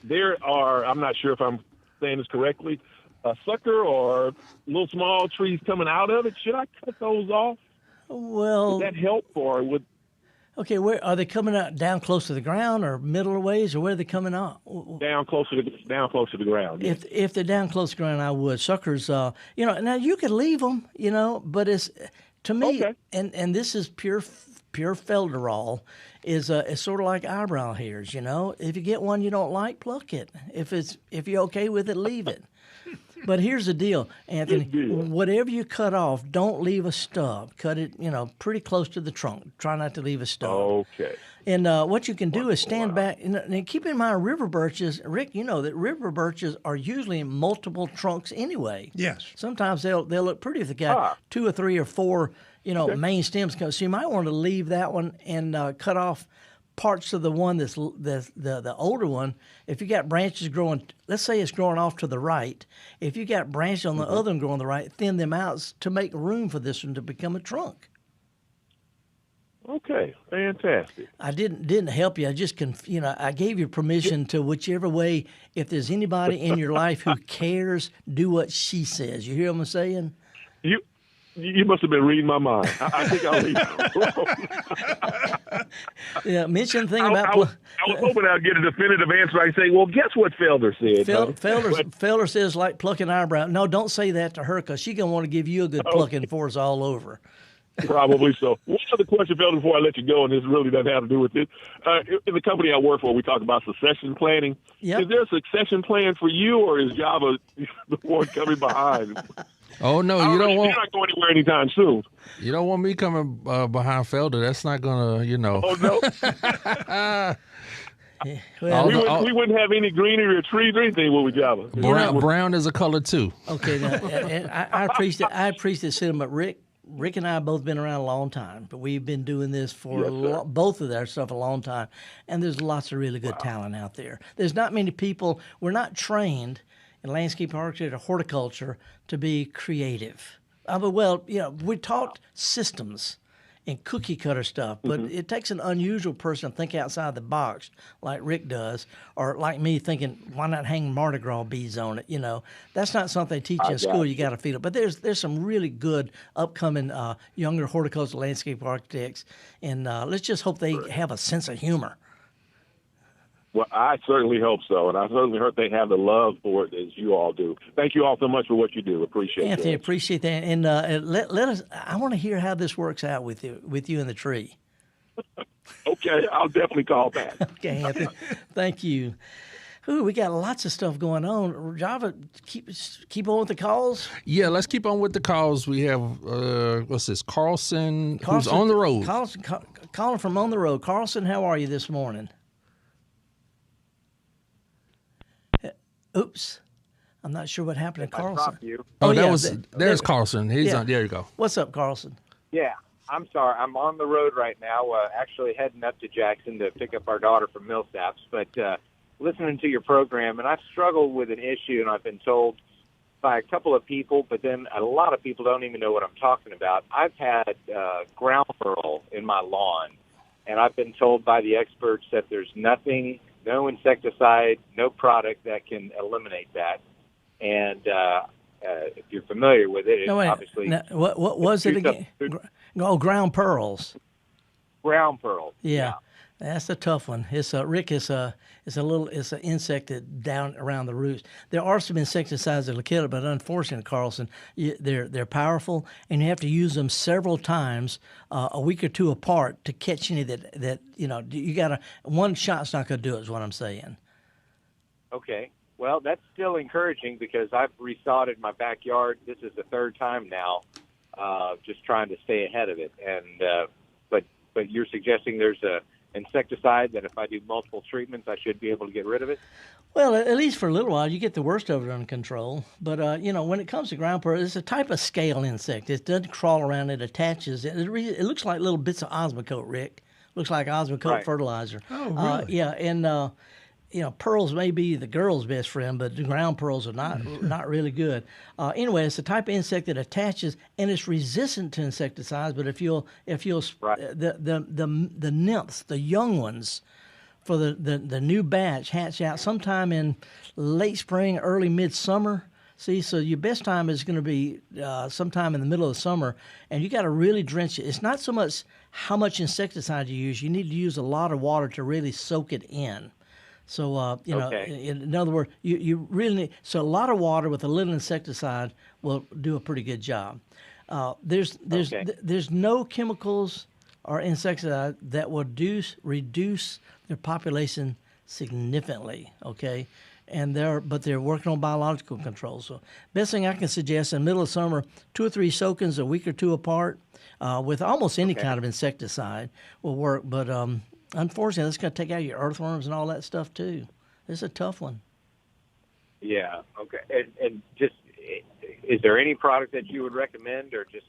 [SPEAKER 15] there are, I'm not sure if I'm saying this correctly, a sucker or little small trees coming out of it. Should I cut those off?
[SPEAKER 3] Well,
[SPEAKER 15] would that help, or would?
[SPEAKER 3] Okay, where are they coming out? Down close to the ground, or middle of ways, or where are they coming out?
[SPEAKER 15] Down close to the ground.
[SPEAKER 3] If they're down close to the ground, I would. Suckers, now you could leave them, but it's to me,
[SPEAKER 15] okay.
[SPEAKER 3] and this is pure Felderall, is sort of like eyebrow hairs. If you get one you don't like, pluck it. If you're okay with it, leave it. But here's the deal, Anthony. Whatever you cut off, don't leave a stub. Cut it, pretty close to the trunk. Try not to leave a stub.
[SPEAKER 15] Okay.
[SPEAKER 3] And what you can do is stand back. And keep in mind, river birches, Rick, you know that river birches are usually multiple trunks anyway.
[SPEAKER 5] Yes.
[SPEAKER 3] Sometimes they'll look pretty if they got 2 or 3 or 4, main stems. So you might want to leave that one and cut off parts of the one that's the older one. If you got branches growing, let's say it's growing off to the right. If you got branches on the other one growing on the right, thin them out to make room for this one to become a trunk.
[SPEAKER 15] Okay, fantastic.
[SPEAKER 3] I didn't help you. I just I gave you permission to whichever way. If there's anybody in your life who cares, do what she says. You hear what I'm saying?
[SPEAKER 15] You must have been reading my mind. I think I'll leave it alone.
[SPEAKER 3] Yeah, mention the thing
[SPEAKER 15] about... I was hoping I'd get a definitive answer. I say, well, guess what Felder said.
[SPEAKER 3] Felder says like plucking eyebrow. No, don't say that to her because she's going to want to give you a good plucking before it's all over.
[SPEAKER 15] Probably so. One other question, Felder, before I let you go, and this really doesn't have to do with it. In the company I work for, we talk about succession planning. Yep. Is there a succession plan for you, or is Java the one coming behind?
[SPEAKER 4] Oh, no, you don't want...
[SPEAKER 15] You're not going anywhere anytime soon.
[SPEAKER 4] You don't want me coming behind Felder. That's not going to,
[SPEAKER 15] Oh, no. Well, we wouldn't have any greenery or trees or anything, would we, Java?
[SPEAKER 4] Brown is a color, too.
[SPEAKER 3] Okay, now, I appreciate the sentiment. Rick and I have both been around a long time, but we've been doing this for both of our stuff a long time, and there's lots of really good talent out there. There's not many people. We're not trained in landscape architecture or horticulture to be creative. We taught systems and cookie cutter stuff, but it takes an unusual person to think outside the box like Rick does, or like me thinking, why not hang Mardi Gras beads on it? That's not something they teach you in school. You got to feel it. But there's some really good upcoming younger horticultural landscape architects, and let's just hope they have a sense of humor.
[SPEAKER 15] Well, I certainly hope so, and I certainly hope they have the love for it as you all do. Thank you all so much for what you do. Appreciate it.
[SPEAKER 3] Anthony, appreciate that. And let us. I want to hear how this works out with you in the tree.
[SPEAKER 15] Okay, I'll definitely call back.
[SPEAKER 3] Okay, Anthony. Thank you. Ooh, we got lots of stuff going on. Java, keep on with the calls?
[SPEAKER 4] Yeah, let's keep on with the calls. We have, what's this, Carlson, who's on the road.
[SPEAKER 3] Calling from on the road. Carlson, how are you this morning? Oops. I'm not sure what happened to Carlson.
[SPEAKER 4] There's Carlson. He's on. There you go.
[SPEAKER 3] What's up, Carlson?
[SPEAKER 16] Yeah, I'm sorry. I'm on the road right now, actually heading up to Jackson to pick up our daughter from Millsaps, but listening to your program, and I've struggled with an issue, and I've been told by a couple of people, but then a lot of people don't even know what I'm talking about. I've had ground pearl in my lawn, and I've been told by the experts that there's nothing, no insecticide, no product that can eliminate that. And if you're familiar with it, obviously...
[SPEAKER 3] Now, what was it again? Ground pearls.
[SPEAKER 16] Ground pearls.
[SPEAKER 3] Yeah. That's a tough one. Rick, it's an insect that down around the roots. There are some insecticides that will kill it, but unfortunately, Carlson, they're powerful, and you have to use them several times, a week or two apart, to catch any that you got one shot's not going to do it. Is what I'm saying.
[SPEAKER 16] Okay. Well, that's still encouraging because I've resodded my backyard. This is the third time now, just trying to stay ahead of it. And but you're suggesting there's a insecticide that if I do multiple treatments, I should be able to get rid of it?
[SPEAKER 3] Well, at least for a little while, you get the worst of it under control. But, when it comes to ground pearl, it's a type of scale insect. It doesn't crawl around. It attaches. It looks like little bits of Osmocote, Rick. Looks like Osmocote fertilizer.
[SPEAKER 5] Oh, really?
[SPEAKER 3] Yeah, and... pearls may be the girl's best friend, but the ground pearls are not really good. Anyway, it's a type of insect that attaches, and it's resistant to insecticides. But if you'll the nymphs, the young ones, for the new batch hatch out sometime in late spring, early midsummer. See, so your best time is going to be sometime in the middle of the summer, and you got to really drench it. It's not so much how much insecticide you use. You need to use a lot of water to really soak it in. So, in other words, you really need, so a lot of water with a little insecticide will do a pretty good job. There's no chemicals or insecticide that will reduce their population significantly, okay? But they're working on biological control. So best thing I can suggest in the middle of summer, 2 or 3 soakings a week or two apart with almost any kind of insecticide will work. But unfortunately, that's going to take out your earthworms and all that stuff too. It's a tough one.
[SPEAKER 16] Yeah. Okay. And just, is there any product that you would recommend, or just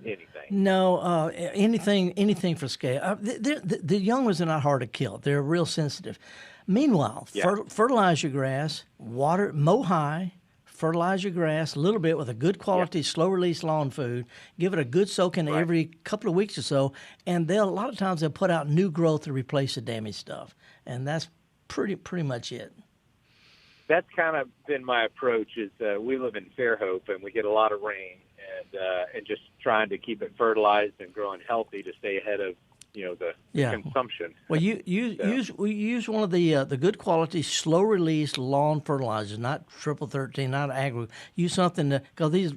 [SPEAKER 16] anything?
[SPEAKER 3] No, anything for scale. The young ones are not hard to kill. They're real sensitive. Meanwhile, fertilize your grass, water, mow high, fertilize your grass a little bit with a good quality, slow-release lawn food. Give it a good soaking every couple of weeks or so, and a lot of times they'll put out new growth to replace the damaged stuff, and that's pretty much it.
[SPEAKER 16] That's kind of been my approach. Is we live in Fairhope, and we get a lot of rain, and just trying to keep it fertilized and growing healthy to stay ahead of the consumption.
[SPEAKER 3] Well, we use one of the good quality slow release lawn fertilizers, not 13, not agro. Use something because these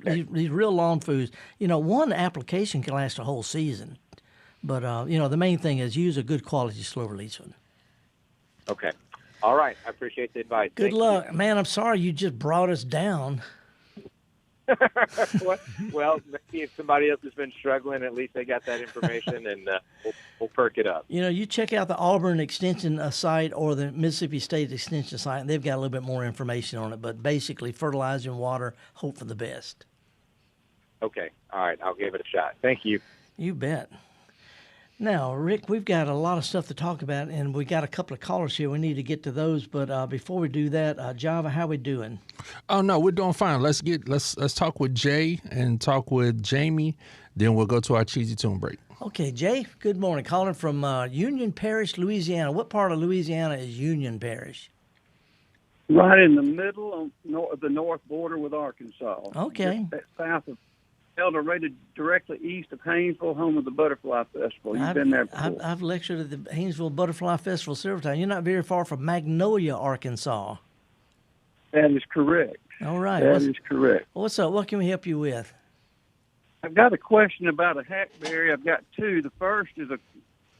[SPEAKER 3] real lawn foods, one application can last a whole season, but the main thing is use a good quality slow release one.
[SPEAKER 16] Okay, all right. I appreciate the advice.
[SPEAKER 3] Good luck, man. I'm sorry you just brought us down.
[SPEAKER 16] Well, maybe if somebody else has been struggling, at least they got that information, and we'll perk it up.
[SPEAKER 3] You check out the Auburn Extension site or the Mississippi State Extension site, and they've got a little bit more information on it. But basically, fertilizer and water, hope for the best.
[SPEAKER 16] Okay. All right. I'll give it a shot. Thank you.
[SPEAKER 3] You bet. Now, Rick, we've got a lot of stuff to talk about, and we got a couple of callers here. We need to get to those, but before we do that, Java, how we doing?
[SPEAKER 4] Oh no, we're doing fine. Let's talk with Jay and talk with Jamie. Then we'll go to our cheesy tune break.
[SPEAKER 3] Okay, Jay. Good morning. Calling from Union Parish, Louisiana. What part of Louisiana is Union Parish?
[SPEAKER 17] Right in the middle of the north border with Arkansas.
[SPEAKER 3] Okay.
[SPEAKER 17] Just south of Felder, rated directly east of Haynesville, home of the Butterfly Festival. You've been there before.
[SPEAKER 3] I've lectured at the Haynesville Butterfly Festival several times. You're not very far from Magnolia, Arkansas.
[SPEAKER 17] That is correct.
[SPEAKER 3] All right.
[SPEAKER 17] That is correct.
[SPEAKER 3] What's up? What can we help you with?
[SPEAKER 17] I've got a question about a hackberry. I've got two. The first is a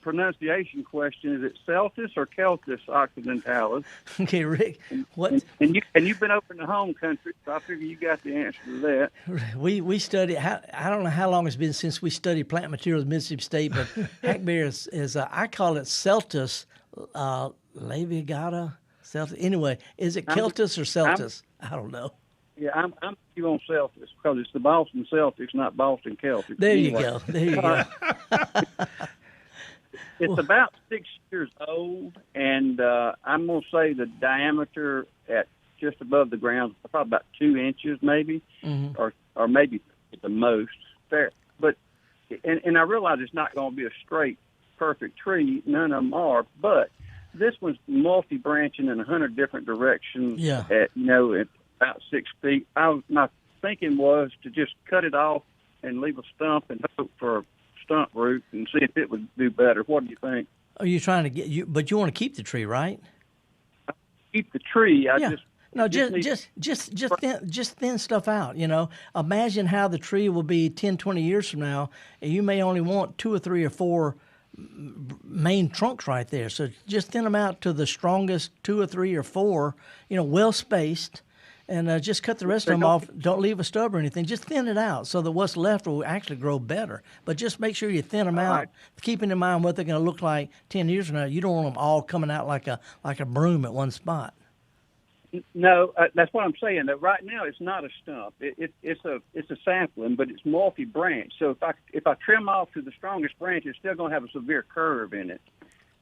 [SPEAKER 17] pronunciation question. Is it Celtis or Celtis occidentalis?
[SPEAKER 3] Okay, Rick. What?
[SPEAKER 17] And you've been over in the home country, so I figure you got the answer to that.
[SPEAKER 3] We study. I don't know how long it's been since we studied plant materials at Mississippi State, but hackberry is I call it Celtis labiata. Celtis. Anyway, is it Celtis or Celtis? I don't know.
[SPEAKER 17] Yeah, I'm you on Celtics because it's the Boston Celtics, not Boston Celtics.
[SPEAKER 3] There you go. There you go.
[SPEAKER 17] It's about 6 years old, and I'm going to say the diameter at just above the ground is probably about 2 inches, maybe, or maybe at the most. Fair, but and I realize it's not going to be a straight, perfect tree. None of them are, but this one's multi-branching in 100 different directions.
[SPEAKER 3] Yeah.
[SPEAKER 17] At about 6 feet. My thinking was to just cut it off and leave a stump and hope for stump root and see if it would do better. What do you think?
[SPEAKER 3] Are you trying to but you want to keep the tree, right?
[SPEAKER 17] Keep the tree.
[SPEAKER 3] Just thin stuff out. Imagine how the tree will be 10, 20 years from now, and you may only want 2 or 3 or 4 main trunks right there. So just thin them out to the strongest 2 or 3 or 4, well spaced. And just cut the rest of them off. Don't leave a stub or anything. Just thin it out so that what's left will actually grow better. But just make sure you thin them out, keeping in mind what they're going to look like 10 years from now. You don't want them all coming out like a broom at one spot.
[SPEAKER 17] No, that's what I'm saying. That right now it's not a stump. It's a sapling, but it's multi-branch. So if I trim off to the strongest branch, it's still going to have a severe curve in it.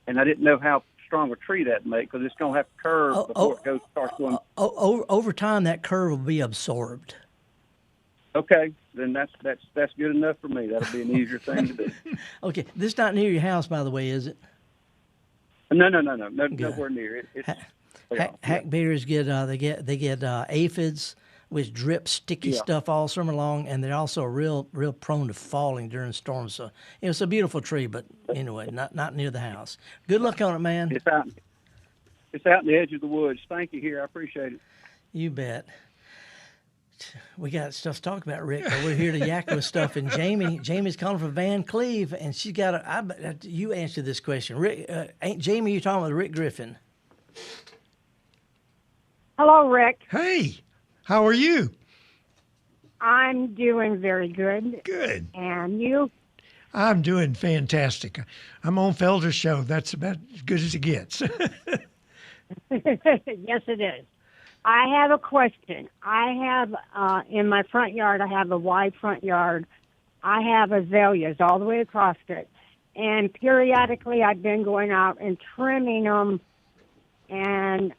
[SPEAKER 17] And I didn't know how strong a tree that make because it's going to have to curve before it starts going.
[SPEAKER 3] Over time, that curve will be absorbed.
[SPEAKER 17] Okay, then that's good enough for me. That'll be an easier thing to do.
[SPEAKER 3] Okay, this is not near your house, by the way, is it?
[SPEAKER 17] No, nowhere near.
[SPEAKER 3] Hackberries get aphids, which drip sticky stuff all summer long, and they're also real prone to falling during storms. So it's a beautiful tree, but anyway, not near the house. Good luck on it, man.
[SPEAKER 17] It's out in the edge of the woods. Thank you. Here, I appreciate it.
[SPEAKER 3] You bet. We got stuff to talk about, Rick, but we're here to yak with stuff. And Jamie's calling from Van Cleve, and she's got you answer this question. Rick, Jamie, you're talking with Rick Griffin.
[SPEAKER 18] Hello, Rick.
[SPEAKER 5] Hey, how are you?
[SPEAKER 18] I'm doing very good.
[SPEAKER 5] Good.
[SPEAKER 18] And you?
[SPEAKER 5] I'm doing fantastic. I'm on Felder's show. That's about as good as it gets.
[SPEAKER 18] Yes, it is. I have a question. I have, in my front yard, I have a wide front yard. I have azaleas all the way across it. And periodically I've been going out and trimming them. And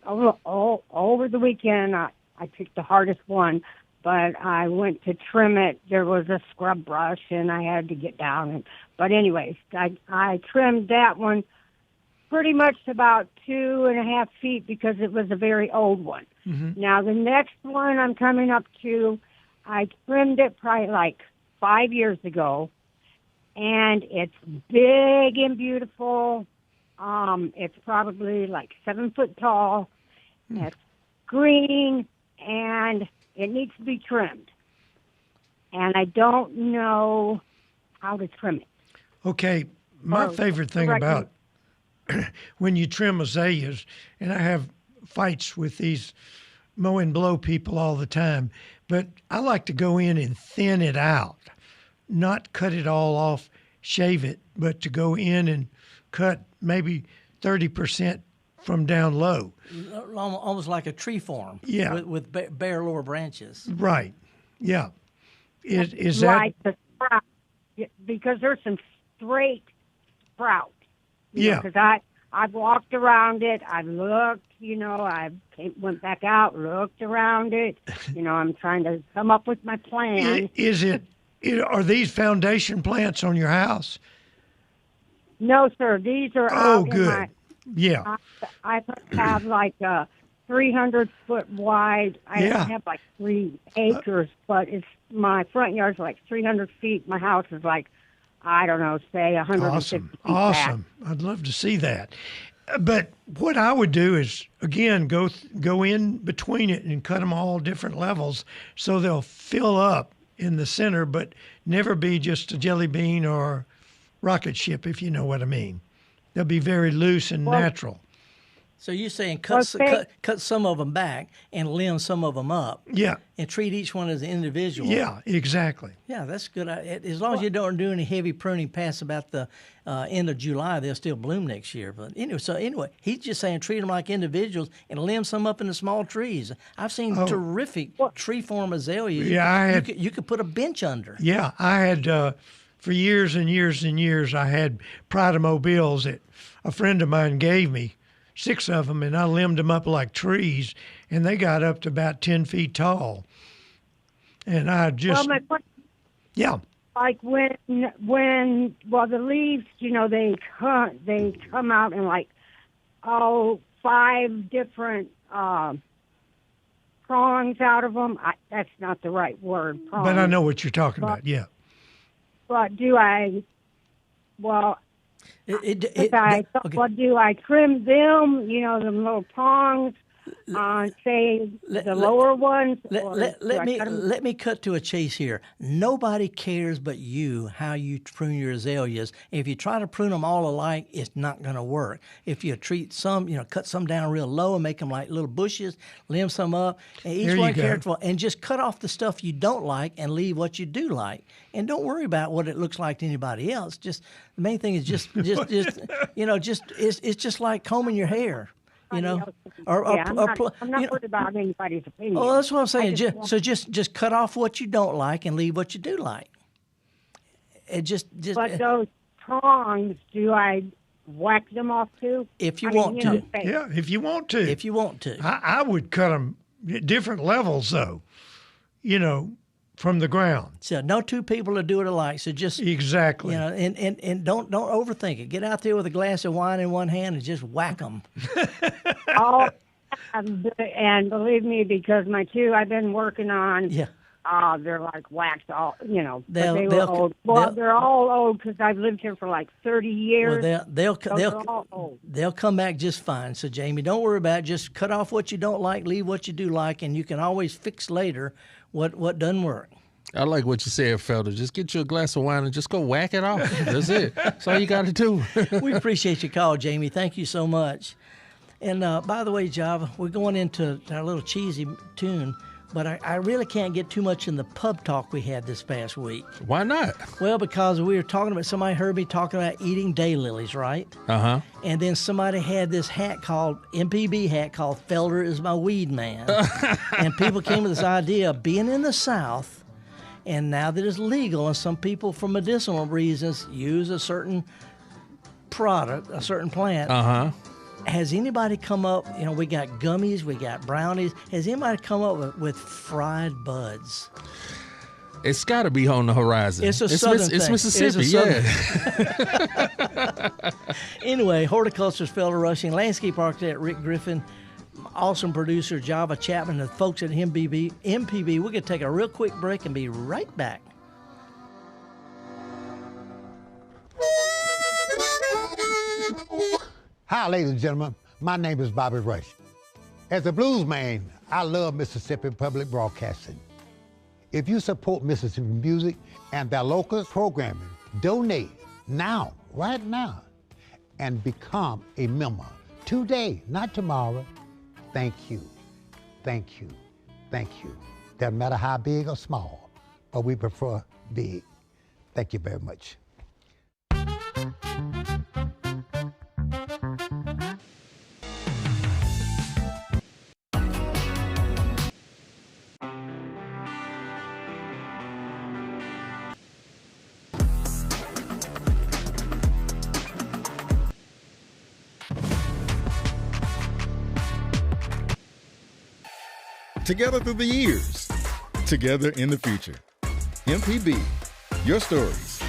[SPEAKER 18] over the weekend, I picked the hardest one. But I went to trim it. There was a scrub brush, and I had to get down. But anyways, I trimmed that one pretty much about 2.5 feet because it was a very old one. Mm-hmm. Now, the next one I'm coming up to, I trimmed it probably like 5 years ago, and it's big and beautiful. It's probably like 7 foot tall. It's green, and it needs to be trimmed. And I don't know how to trim it.
[SPEAKER 5] Okay, my favorite thing about when you trim azaleas, and I have fights with these mow and blow people all the time, but I like to go in and thin it out, not cut it all off, shave it, but to go in and cut maybe 30% from down low.
[SPEAKER 3] Almost like a tree form.
[SPEAKER 5] Yeah.
[SPEAKER 3] With bare lower branches.
[SPEAKER 5] Right. Yeah. Is
[SPEAKER 18] like
[SPEAKER 5] that...
[SPEAKER 18] the sprout, because there's some straight sprout.
[SPEAKER 5] Yeah.
[SPEAKER 18] Because I've walked around it. I've looked, I went back out, looked around it. I'm trying to come up with my plan.
[SPEAKER 5] Are these foundation plants on your house?
[SPEAKER 18] No, sir. These are out
[SPEAKER 5] good.
[SPEAKER 18] in my...
[SPEAKER 5] Yeah.
[SPEAKER 18] I have like 300 foot wide. I have like 3 acres, but my front yard's like 300 feet. My house is like, I don't know, say 150 feet
[SPEAKER 5] Awesome.
[SPEAKER 18] back.
[SPEAKER 5] I'd love to see that. But what I would do is, again, go in between it and cut them all different levels so they'll fill up in the center, but never be just a jelly bean or rocket ship, if you know what I mean. They'll be very loose and natural.
[SPEAKER 3] So you're saying cut some of them back and limb some of them up.
[SPEAKER 5] Yeah.
[SPEAKER 3] And treat each one as an individual.
[SPEAKER 5] Yeah, exactly.
[SPEAKER 3] Yeah, that's good. As long as you don't do any heavy pruning past about the end of July, they'll still bloom next year. But anyway, he's just saying treat them like individuals and limb some up into small trees. I've seen terrific tree form azaleas.
[SPEAKER 5] Yeah,
[SPEAKER 3] you could put a bench under.
[SPEAKER 5] Yeah, I had for years and years and years, I had Pride-O-Mobiles that a friend of mine gave me, 6 of them, and I limbed them up like trees, and they got up to about 10 feet tall. And I just...
[SPEAKER 18] Well, my question,
[SPEAKER 5] yeah.
[SPEAKER 18] Like when the leaves, they come out in like, 5 different prongs out of them. That's not the right word, prongs.
[SPEAKER 5] But I know what you're talking about, yeah.
[SPEAKER 18] But do I... Well... do I trim them, the little prongs, say the lower ones?
[SPEAKER 3] Let me cut to a chase here. Nobody cares but you how you prune your azaleas. If you try to prune them all alike, it's not going to work. If you treat some, cut some down real low and make them like little bushes, limb some up, and each one careful, and just cut off the stuff you don't like and leave what you do like. And don't worry about what it looks like to anybody else. Just the main thing is just it's just like combing your hair.
[SPEAKER 18] I'm not worried about anybody's opinion.
[SPEAKER 3] Oh, that's what I'm saying. Just cut off what you don't like and leave what you do like.
[SPEAKER 18] But those prongs, do I whack them off too?
[SPEAKER 3] If you want to.
[SPEAKER 5] Yeah, if you want to.
[SPEAKER 3] If you want to.
[SPEAKER 5] I would cut them at different levels, though. from the ground.
[SPEAKER 3] So no two people to do it alike. So just
[SPEAKER 5] exactly,
[SPEAKER 3] and don't overthink it. Get out there with a glass of wine in one hand and just whack them.
[SPEAKER 18] Oh, and believe me, because my two I've been working on.
[SPEAKER 3] Yeah.
[SPEAKER 18] They're like waxed all, but they were old. Well, they're all old because I've lived here for like 30 years.
[SPEAKER 3] Well, they'll come back just fine. So, Jamie, don't worry about it. Just cut off what you don't like, leave what you do like, and you can always fix later what doesn't work.
[SPEAKER 4] I like what you said, Felder. Just get you a glass of wine and just go whack it off. That's it. That's all you got to do.
[SPEAKER 3] We appreciate your call, Jamie. Thank you so much. And by the way, Java, we're going into our little cheesy tune. But I really can't get too much in the pub talk we had this past week.
[SPEAKER 4] Why not?
[SPEAKER 3] Well, because we were talking about, somebody heard me talking about eating daylilies, right?
[SPEAKER 4] Uh-huh.
[SPEAKER 3] And then somebody had this hat called, MPB hat called Felder is my weed man. And people came with this idea of being in the South, and now that it's legal, and some people for medicinal reasons use a certain product, a certain plant.
[SPEAKER 4] Uh-huh.
[SPEAKER 3] Has anybody come up, we got gummies, we got brownies. Has anybody come up with fried buds?
[SPEAKER 4] It's got to be on the horizon.
[SPEAKER 3] It's a southern thing.
[SPEAKER 4] It's Mississippi, yeah.
[SPEAKER 3] Anyway, horticulturalist Felder Rushing, landscape architect Rick Griffin, awesome producer Java Chapman, and the folks at MPB. We're going to take a real quick break and be right back.
[SPEAKER 1] Hi, ladies and gentlemen. My name is Bobby Rush. As a blues man, I love Mississippi Public Broadcasting. If you support Mississippi music and their local programming, donate now, right now, and become a member today, not tomorrow. Thank you. Thank you. Thank you. Doesn't matter how big or small, but we prefer big. Thank you very much.
[SPEAKER 14] Together through the years, together in the future. MPB, your stories,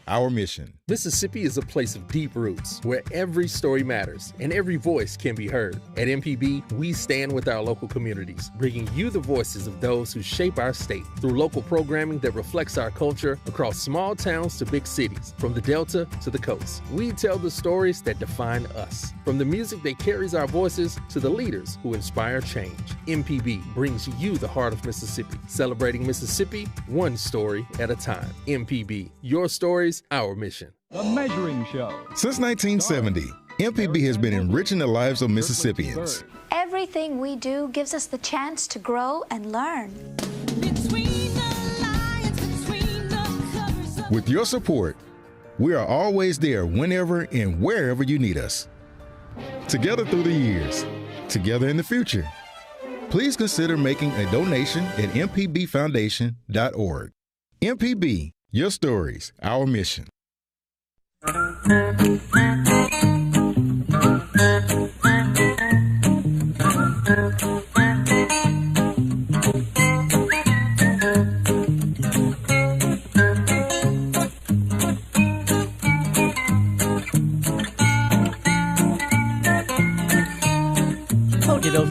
[SPEAKER 14] our mission.
[SPEAKER 4] Mississippi is a place of deep roots where every story matters and every voice can be heard. At MPB, we stand with our local communities, bringing you the voices of those who shape our state through local programming that reflects our culture across small towns to big cities, from the Delta to the coast. We tell the stories that define us, from the music that carries our voices to the leaders who inspire change. MPB brings you the heart of Mississippi, celebrating Mississippi one story at a time. MPB, your stories, our mission.
[SPEAKER 19] The Measuring Show.
[SPEAKER 14] Since 1970, MPB has been enriching the lives of Mississippians.
[SPEAKER 20] Everything we do gives us the chance to grow and learn.
[SPEAKER 14] With your support, we are always there whenever and wherever you need us. Together through the years, together in the future. Please consider making a donation at mpbfoundation.org. MPB, your stories, our mission.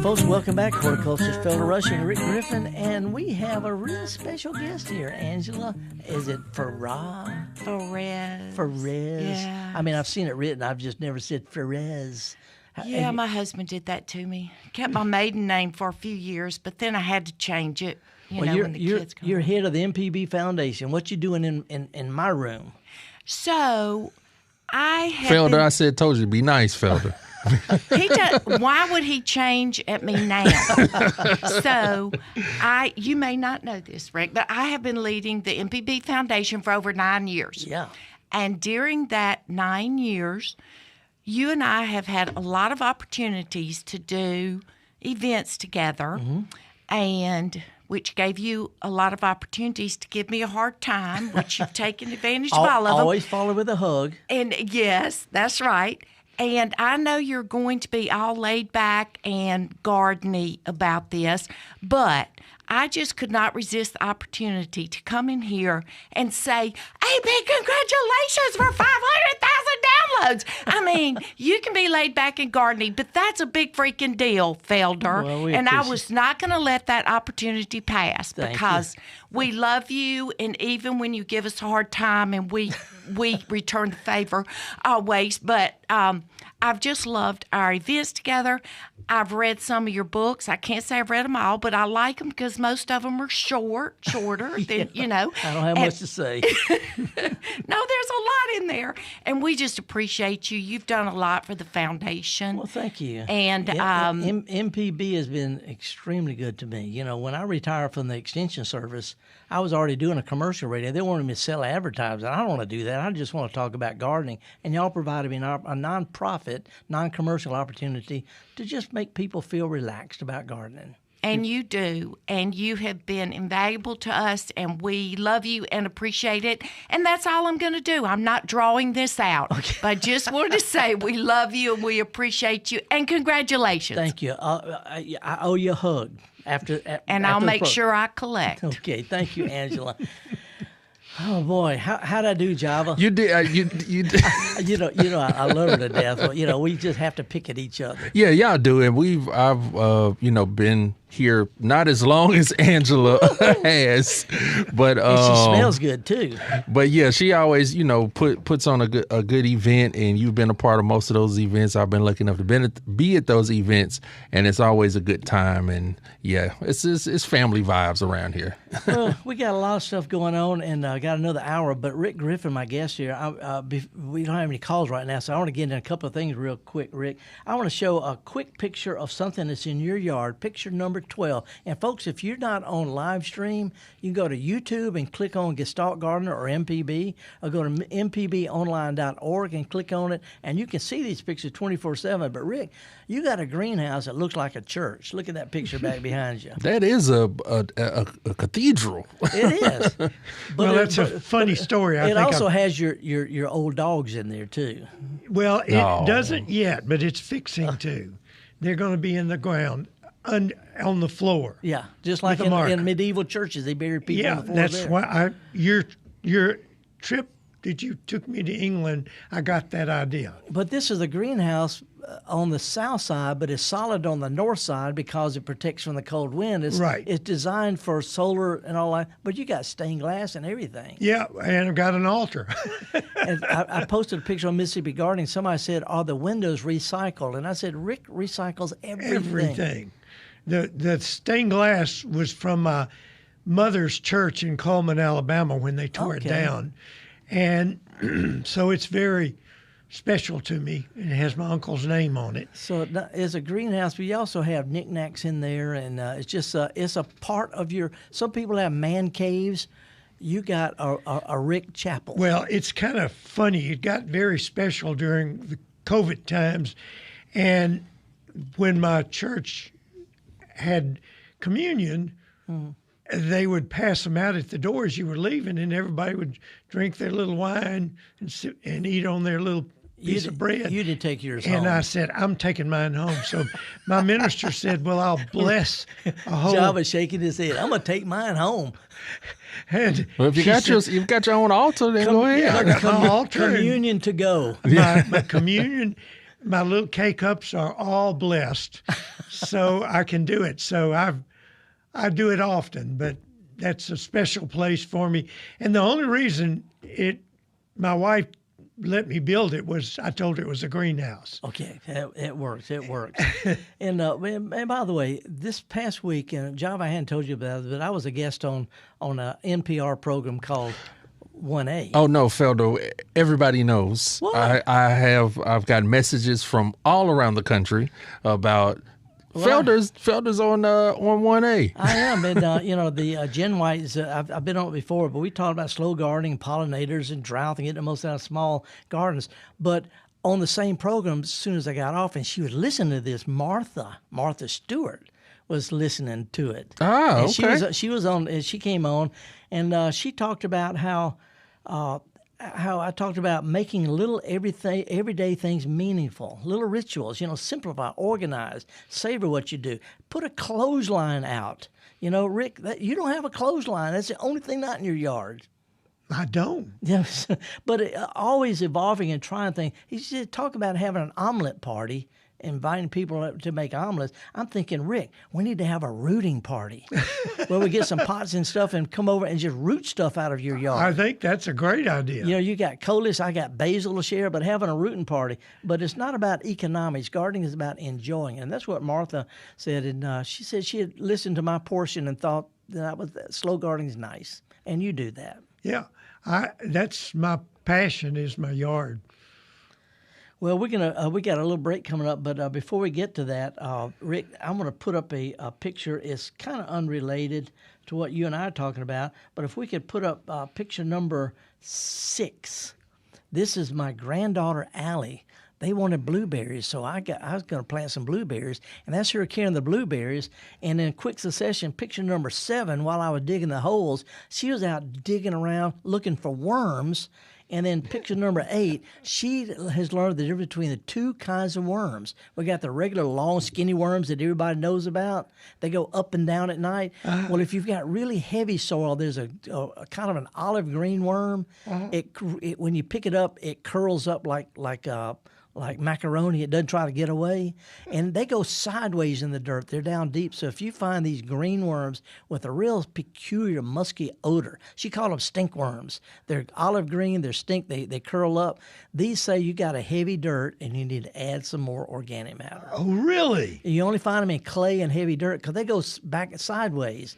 [SPEAKER 3] Folks, welcome back. Horticulturalist Felder Rushing, Rick Griffin, and we have a really special guest here. Angela, is it Ferrez?
[SPEAKER 21] Yeah.
[SPEAKER 3] I mean, I've seen it written. I've just never said Ferrez.
[SPEAKER 21] Yeah, my husband did that to me. Kept my maiden name for a few years, but then I had to change it. When the kids come
[SPEAKER 3] you're
[SPEAKER 21] home.
[SPEAKER 3] head of the MPB Foundation. What you doing in my room?
[SPEAKER 21] So, I have
[SPEAKER 4] Felder, told you, be nice, Felder.
[SPEAKER 21] Why would he change at me now? So, you may not know this, Rick, but I have been leading the MPB Foundation for over 9 years.
[SPEAKER 3] Yeah.
[SPEAKER 21] And during that 9 years, you and I have had a lot of opportunities to do events together, and which gave you a lot of opportunities to give me a hard time, which you've taken advantage of all of them.
[SPEAKER 3] Always follow with a hug.
[SPEAKER 21] And yes, that's right. And I know you're going to be all laid back and gardening about this, but I just could not resist the opportunity to come in here and say, hey, big congratulations for 500,000 downloads. I mean, you can be laid back and gardening, but that's a big freaking deal, Felder.
[SPEAKER 3] Well,
[SPEAKER 21] and I was not going to let that opportunity pass because we love you, and even when you give us a hard time and we return the favor always, but I've just loved our events together. I've read some of your books. I can't say I've read them all, but I like them because most of them are shorter than, you know.
[SPEAKER 3] I don't have much to say.
[SPEAKER 21] No, there's a lot in there. And we just appreciate you. You've done a lot for the foundation.
[SPEAKER 3] Well, thank you.
[SPEAKER 21] And
[SPEAKER 3] MPB has been extremely good to me. You know, when I retired from the Extension Service, I was already doing a commercial radio. They wanted me to sell advertising. I don't want to do that. I just want to talk about gardening. And y'all provided me a non-profit, non-commercial opportunity to just make people feel relaxed about gardening.
[SPEAKER 21] And you do. And you have been invaluable to us, and we love you and appreciate it. And that's all I'm going to do. I'm not drawing this out. Okay. But I just wanted to say we love you and we appreciate you. And congratulations.
[SPEAKER 3] Thank you. I owe you a hug. After
[SPEAKER 21] I'll make sure I collect.
[SPEAKER 3] Okay. Thank you, Angela. Oh boy, how'd I do, Java?
[SPEAKER 4] You did. You did.
[SPEAKER 3] I love her to death. But, we just have to pick at each other.
[SPEAKER 4] Yeah, y'all do, and I've been here not as long as Angela has, but
[SPEAKER 3] and she smells good too.
[SPEAKER 4] But yeah, she always puts on a good event, and you've been a part of most of those events. I've been lucky enough to be at those events, and it's always a good time. And yeah, it's family vibes around here.
[SPEAKER 3] Well, we got a lot of stuff going on, and got another hour. But Rick Griffin, my guest here, we don't have any calls right now, so I want to get into a couple of things real quick, Rick. I want to show a quick picture of something that's in your yard. Picture number 12. And folks, if you're not on live stream, you can go to YouTube and click on Gestalt Gardener or MPB, or go to mpbonline.org and click on it, and you can see these pictures 24/7. But Rick, you got a greenhouse that looks like a church. Look at that picture back behind you.
[SPEAKER 4] That is a cathedral.
[SPEAKER 3] It is.
[SPEAKER 5] Well, that's a funny story.
[SPEAKER 3] It also has your old dogs in there too.
[SPEAKER 5] Well, it doesn't yet, but it's fixing to. They're going to be in the ground. On the floor.
[SPEAKER 3] Yeah, just like in medieval churches, they buried people on the floor.
[SPEAKER 5] Yeah, that's why your trip that you took me to England, I got that idea.
[SPEAKER 3] But this is a greenhouse on the south side, but it's solid on the north side because it protects from the cold wind. It's designed for solar and all that, but you got stained glass and everything.
[SPEAKER 5] Yeah, and I've got an altar.
[SPEAKER 3] And I posted a picture on Mississippi Gardening. Somebody said, are the windows recycled? And I said, Rick recycles everything.
[SPEAKER 5] Everything. The stained glass was from my mother's church in Coleman, Alabama, when they tore it down. And so it's very special to me, and it has my uncle's name on it.
[SPEAKER 3] So it's a greenhouse, but you also have knickknacks in there, and it's just it's a part of your. Some people have man caves. You got a Rick chapel.
[SPEAKER 5] Well, it's kind of funny. It got very special during the COVID times, and when my church had communion, they would pass them out at the door as you were leaving, and everybody would drink their little wine and sit and eat on their little piece of bread.
[SPEAKER 3] You did take yours home.
[SPEAKER 5] And I said, I'm taking mine home. So my minister said, well, I'll bless a whole...
[SPEAKER 3] Java's shaking his head. I'm going to take mine home.
[SPEAKER 5] And
[SPEAKER 4] well, if you've got your own altar, then go ahead.
[SPEAKER 5] Yeah, I got my altar.
[SPEAKER 3] Communion to go.
[SPEAKER 5] My communion... My little K-cups are all blessed, so I can do it. So I do it often, but that's a special place for me. And the only reason my wife let me build it was I told her it was a greenhouse.
[SPEAKER 3] Okay, it works. It works. and by the way, this past week, and Java, I hadn't told you about it, but I was a guest on a NPR program called 1A.
[SPEAKER 4] Oh no, Felder! Everybody knows.
[SPEAKER 3] What?
[SPEAKER 4] I've got messages from all around the country about Felder's on 1A.
[SPEAKER 3] I am, and the Gen Whites. I've been on it before, but we talked about slow gardening, pollinators, and drought, and getting the most out of small gardens. But on the same program, as soon as I got off, and she was listening to this, Martha Stewart was listening to it.
[SPEAKER 4] Oh,
[SPEAKER 3] and
[SPEAKER 4] okay.
[SPEAKER 3] She was on. She came on, and she talked about how how I talked about making little everyday things meaningful, little rituals, simplify, organize, savor what you do. Put a clothesline out. Rick, you don't have a clothesline. That's the only thing not in your yard.
[SPEAKER 5] I don't.
[SPEAKER 3] Yes, but always evolving and trying things. He said, talk about having an omelet party, inviting people to make omelets. I'm thinking, Rick, we need to have a rooting party where we get some pots and stuff and come over and just root stuff out of your yard.
[SPEAKER 5] I think that's a great idea.
[SPEAKER 3] You got coleus, I got basil to share, but having a rooting party. But it's not about economics. Gardening is about enjoying. And that's what Martha said. And she said she had listened to my portion and thought that slow gardening is nice. And you do that.
[SPEAKER 5] Yeah, that's my passion is my yard.
[SPEAKER 3] Well, we got a little break coming up, but before we get to that, Rick, I'm going to put up a picture. It's kind of unrelated to what you and I are talking about, but if we could put up picture number 6. This is my granddaughter, Allie. They wanted blueberries, so I was going to plant some blueberries, and that's her carrying the blueberries. And in quick succession, picture number 7, while I was digging the holes, she was out digging around looking for worms. And then picture number 8, she has learned the difference between the 2 kinds of worms. We got the regular long, skinny worms that everybody knows about. They go up and down at night. Well, if you've got really heavy soil, there's a kind of an olive green worm. It when you pick it up, it curls up like macaroni. It doesn't try to get away. And they go sideways in the dirt. They're down deep. So if you find these green worms with a real peculiar musky odor, she called them stink worms. They're olive green. They're stink. They curl up. These say you got a heavy dirt and you need to add some more organic matter.
[SPEAKER 5] Oh, really?
[SPEAKER 3] You only find them in clay and heavy dirt because they go back sideways.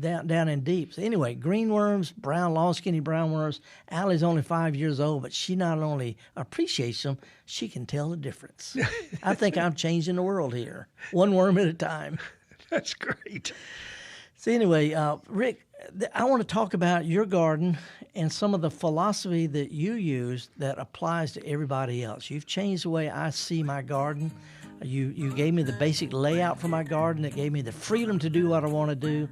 [SPEAKER 3] Down in deep. So anyway, green worms, long, skinny brown worms. Allie's only 5 years old, but she not only appreciates them, she can tell the difference. I think I'm changing the world here, one worm at a time.
[SPEAKER 5] That's great.
[SPEAKER 3] So anyway, Rick, I want to talk about your garden and some of the philosophy that you use that applies to everybody else. You've changed the way I see my garden. You gave me the basic layout for my garden. It gave me the freedom to do what I want to do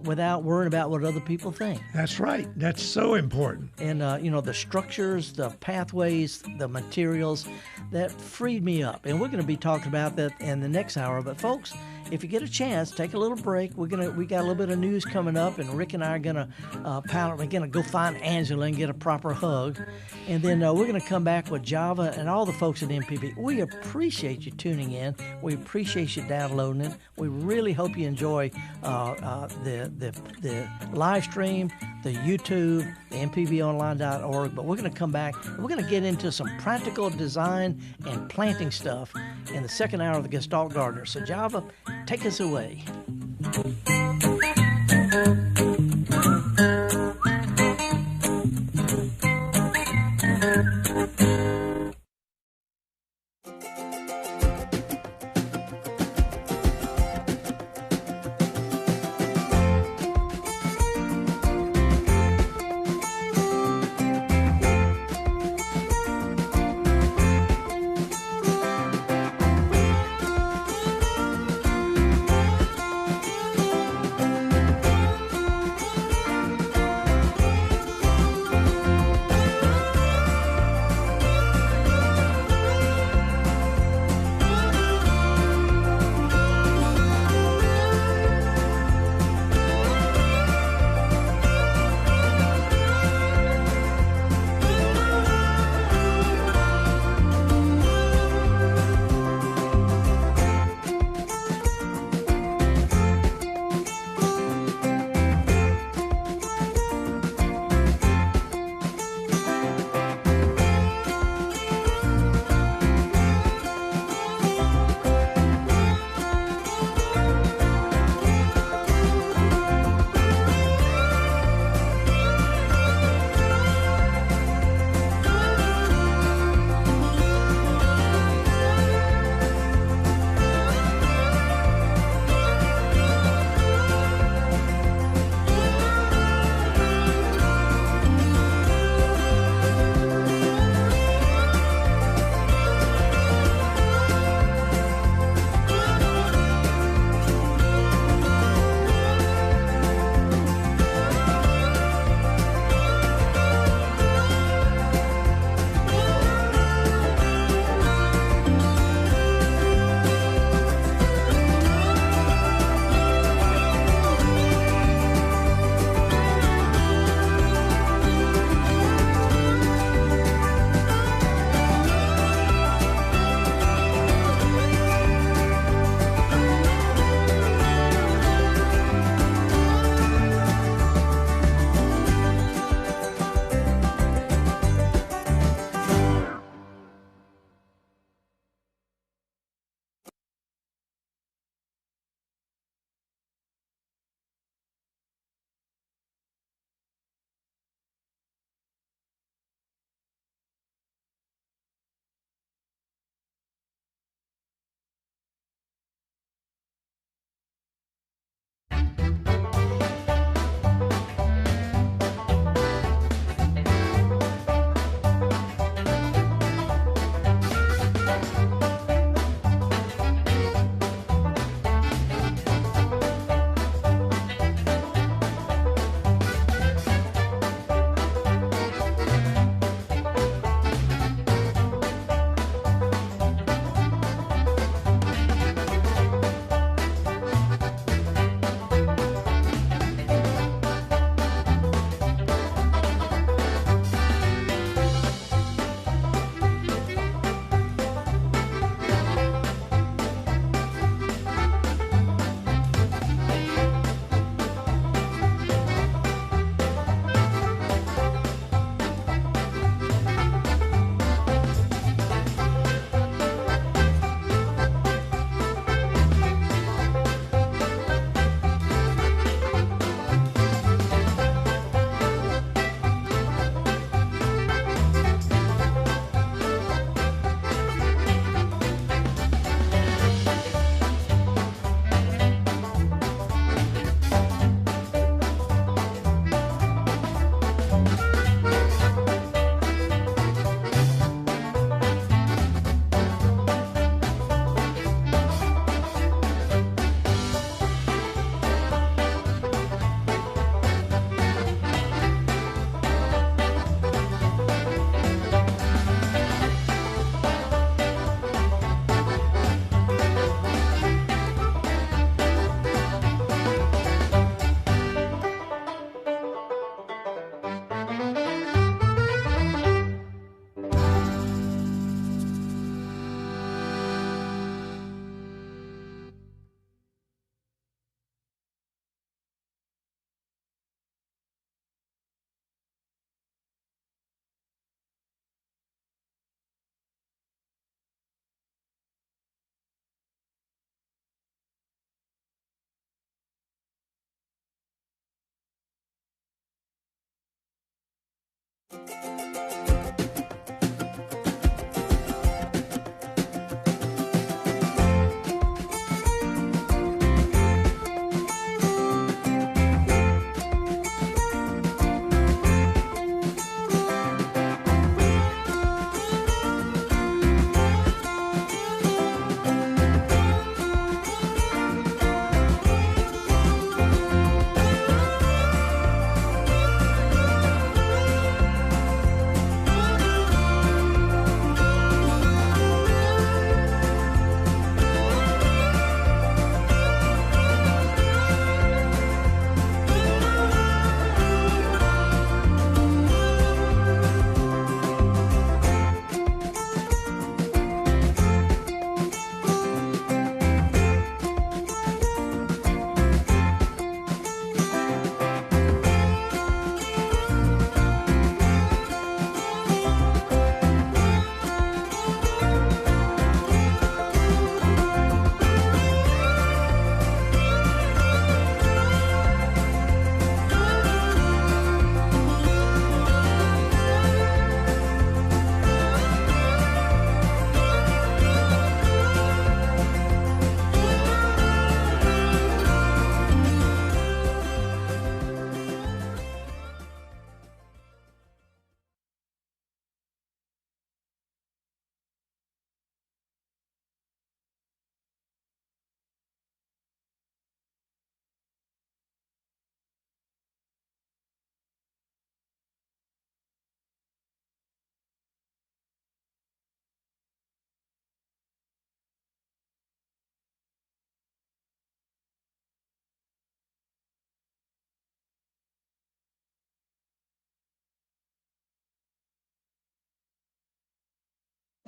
[SPEAKER 3] without worrying about what other people think.
[SPEAKER 5] That's right. That's so important.
[SPEAKER 3] And, the structures, the pathways, the materials, that freed me up. And we're going to be talking about that in the next hour. But, folks, if you get a chance, take a little break. We got a little bit of news coming up, and Rick and I are going to we're going to go find Angela and get a proper hug. And then we're going to come back with Java and all the folks at MPB. We appreciate you tuning in. We appreciate you downloading it. We really hope you enjoy the live stream, the YouTube, the mpbonline.org. But we're going to come back and we're going to get into some practical design and planting stuff in the second hour of the Gestalt Gardener. So Java, take us away.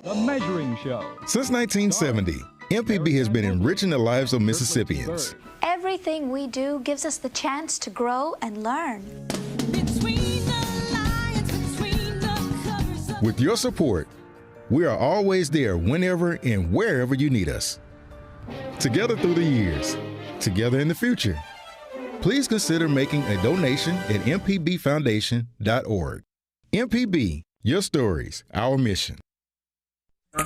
[SPEAKER 19] The Measuring Show.
[SPEAKER 14] Since 1970, MPB has been enriching the lives of Mississippians.
[SPEAKER 20] Everything we do gives us the chance to grow and learn.
[SPEAKER 14] With your support, we are always there whenever and wherever you need us. Together through the years, together in the future. Please consider making a donation at mpbfoundation.org. MPB, your stories, our mission.
[SPEAKER 3] All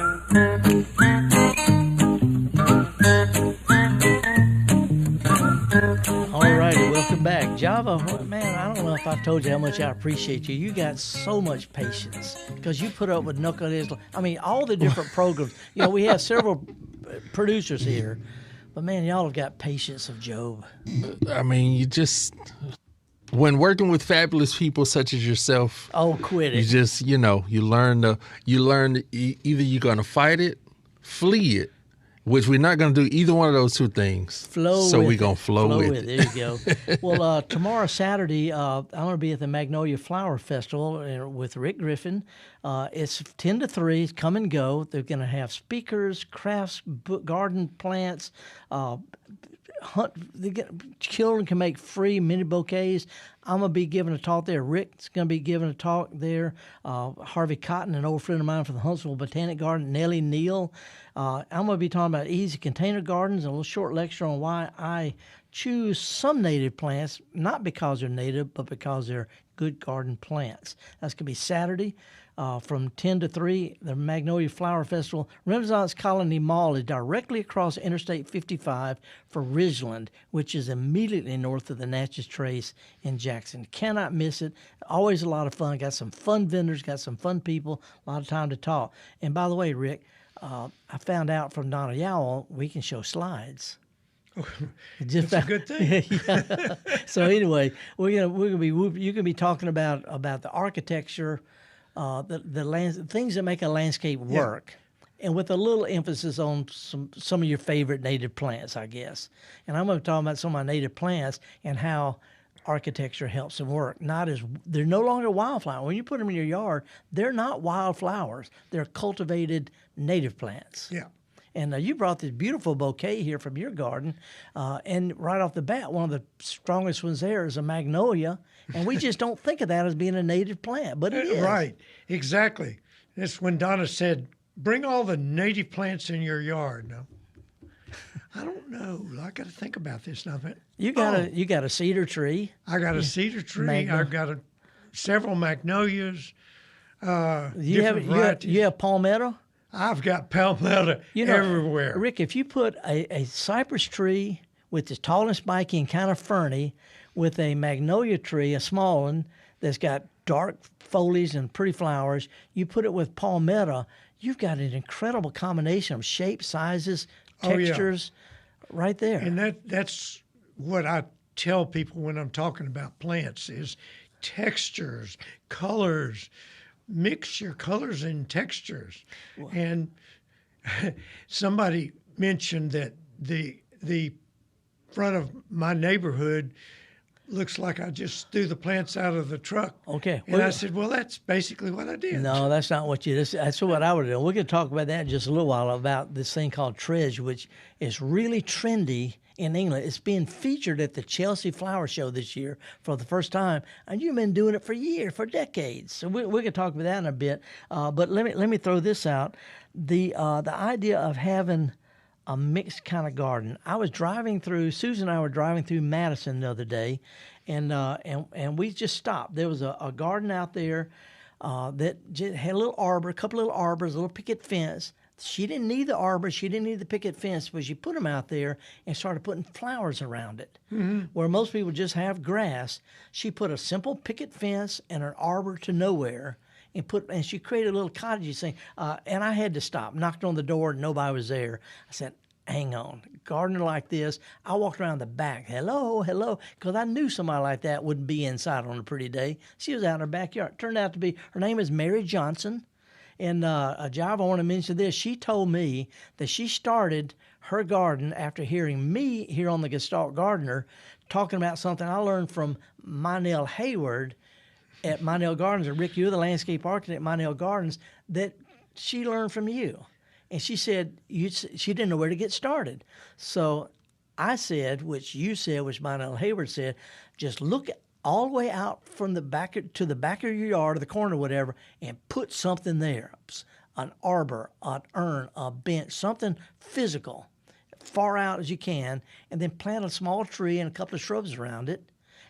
[SPEAKER 3] righty, welcome back. Java, man, I don't know if I've told you how much I appreciate you. You got so much patience because you put up with knuckleheads. I mean, all the different programs. You know, we have several producers here, but man, y'all have got patience of Job.
[SPEAKER 4] I mean, you just... When working with fabulous people such as yourself,
[SPEAKER 3] quit it.
[SPEAKER 4] You just, you learn either you're going to fight it, flee it, which we're not going to do either one of those two things. So we're going to flow with it.
[SPEAKER 3] There you go. Well, tomorrow, Saturday, I'm going to be at the Magnolia Flower Festival with Rick Griffin. It's 10 to 3. Come and go. They're going to have speakers, crafts, garden plants, children can make free mini bouquets. I'm going to be giving a talk there. Rick's going to be giving a talk there. Harvey Cotton, an old friend of mine from the Huntsville Botanic Garden, Nellie Neal. I'm going to be talking about easy container gardens and a little short lecture on why I choose some native plants, not because they're native, but because they're good garden plants. That's going to be Saturday. From 10 to 3, the Magnolia Flower Festival. Renaissance Colony Mall is directly across Interstate 55 for Ridgeland, which is immediately north of the Natchez Trace in Jackson. Cannot miss it. Always a lot of fun. Got some fun vendors, got some fun people, a lot of time to talk. And by the way, Rick, I found out from Donna Yowell we can show slides.
[SPEAKER 5] That's a good thing.
[SPEAKER 3] Yeah. So anyway, you're gonna be talking about the architecture. The things that make a landscape work, and with a little emphasis on some of your favorite native plants, I guess. And I'm going to talk about some of my native plants and how architecture helps them work. They're no longer wildflowers. When you put them in your yard, they're not wildflowers. They're cultivated native plants.
[SPEAKER 5] Yeah.
[SPEAKER 3] And you brought this beautiful bouquet here from your garden, and right off the bat, one of the strongest ones there is a magnolia, and we just don't think of that as being a native plant, but it is.
[SPEAKER 5] Right, exactly. That's when Donna said, bring all the native plants in your yard. No, I don't know. I got to think about this now.
[SPEAKER 3] You got a cedar tree.
[SPEAKER 5] I got a cedar tree. I've got a several magnolias.
[SPEAKER 3] You have palmetto?
[SPEAKER 5] I've got palmetto everywhere.
[SPEAKER 3] Rick, if you put a cypress tree with the tall and spiky and kind of ferny with a magnolia tree, a small one, that's got dark foliage and pretty flowers, you put it with palmetto, you've got an incredible combination of shapes, sizes, textures right there.
[SPEAKER 5] And that's what I tell people when I'm talking about plants is textures, colors. Mix your colors and textures. Wow. And somebody mentioned that the front of my neighborhood looks like I just threw the plants out of the truck.
[SPEAKER 3] Okay.
[SPEAKER 5] And I said, well, that's basically what I did.
[SPEAKER 3] No, that's not what you did. That's what I would do. We're going to talk about that in just a little while, about this thing called Tredge, which is really trendy in England. It's being featured at the Chelsea Flower Show this year for the first time, and you've been doing it for decades. So we're going to talk about that in a bit. But let me throw this out: the idea of having a mixed kind of garden. I was driving through. Susan and I were driving through Madison the other day, and we just stopped. There was a garden out there that just had a little arbor, a couple little arbors, a little picket fence. She didn't need the arbor, she didn't need the picket fence, but she put them out there and started putting flowers around it. Mm-hmm. Where most people just have grass, she put a simple picket fence and an arbor to nowhere, and she created a little cottage thing. And I had to stop, knocked on the door, and nobody was there. I said, hang on, gardener like this. I walked around the back, hello, because I knew somebody like that wouldn't be inside on a pretty day. She was out in her backyard. Turned out to be, her name is Mary Johnson. And Jive, I want to mention this. She told me that she started her garden after hearing me here on the Gestalt Gardener talking about something I learned from Mynell Hayward at Mynell Gardens. And Rick, you're the landscape architect at Mynell Gardens, that she learned from you. And she said she didn't know where to get started. So I said, which you said, which Mynell Hayward said, just look all the way out from the back to the back of your yard or the corner or whatever, and put something there, an arbor, an urn, a bench, something physical, far out as you can, and then plant a small tree and a couple of shrubs around it,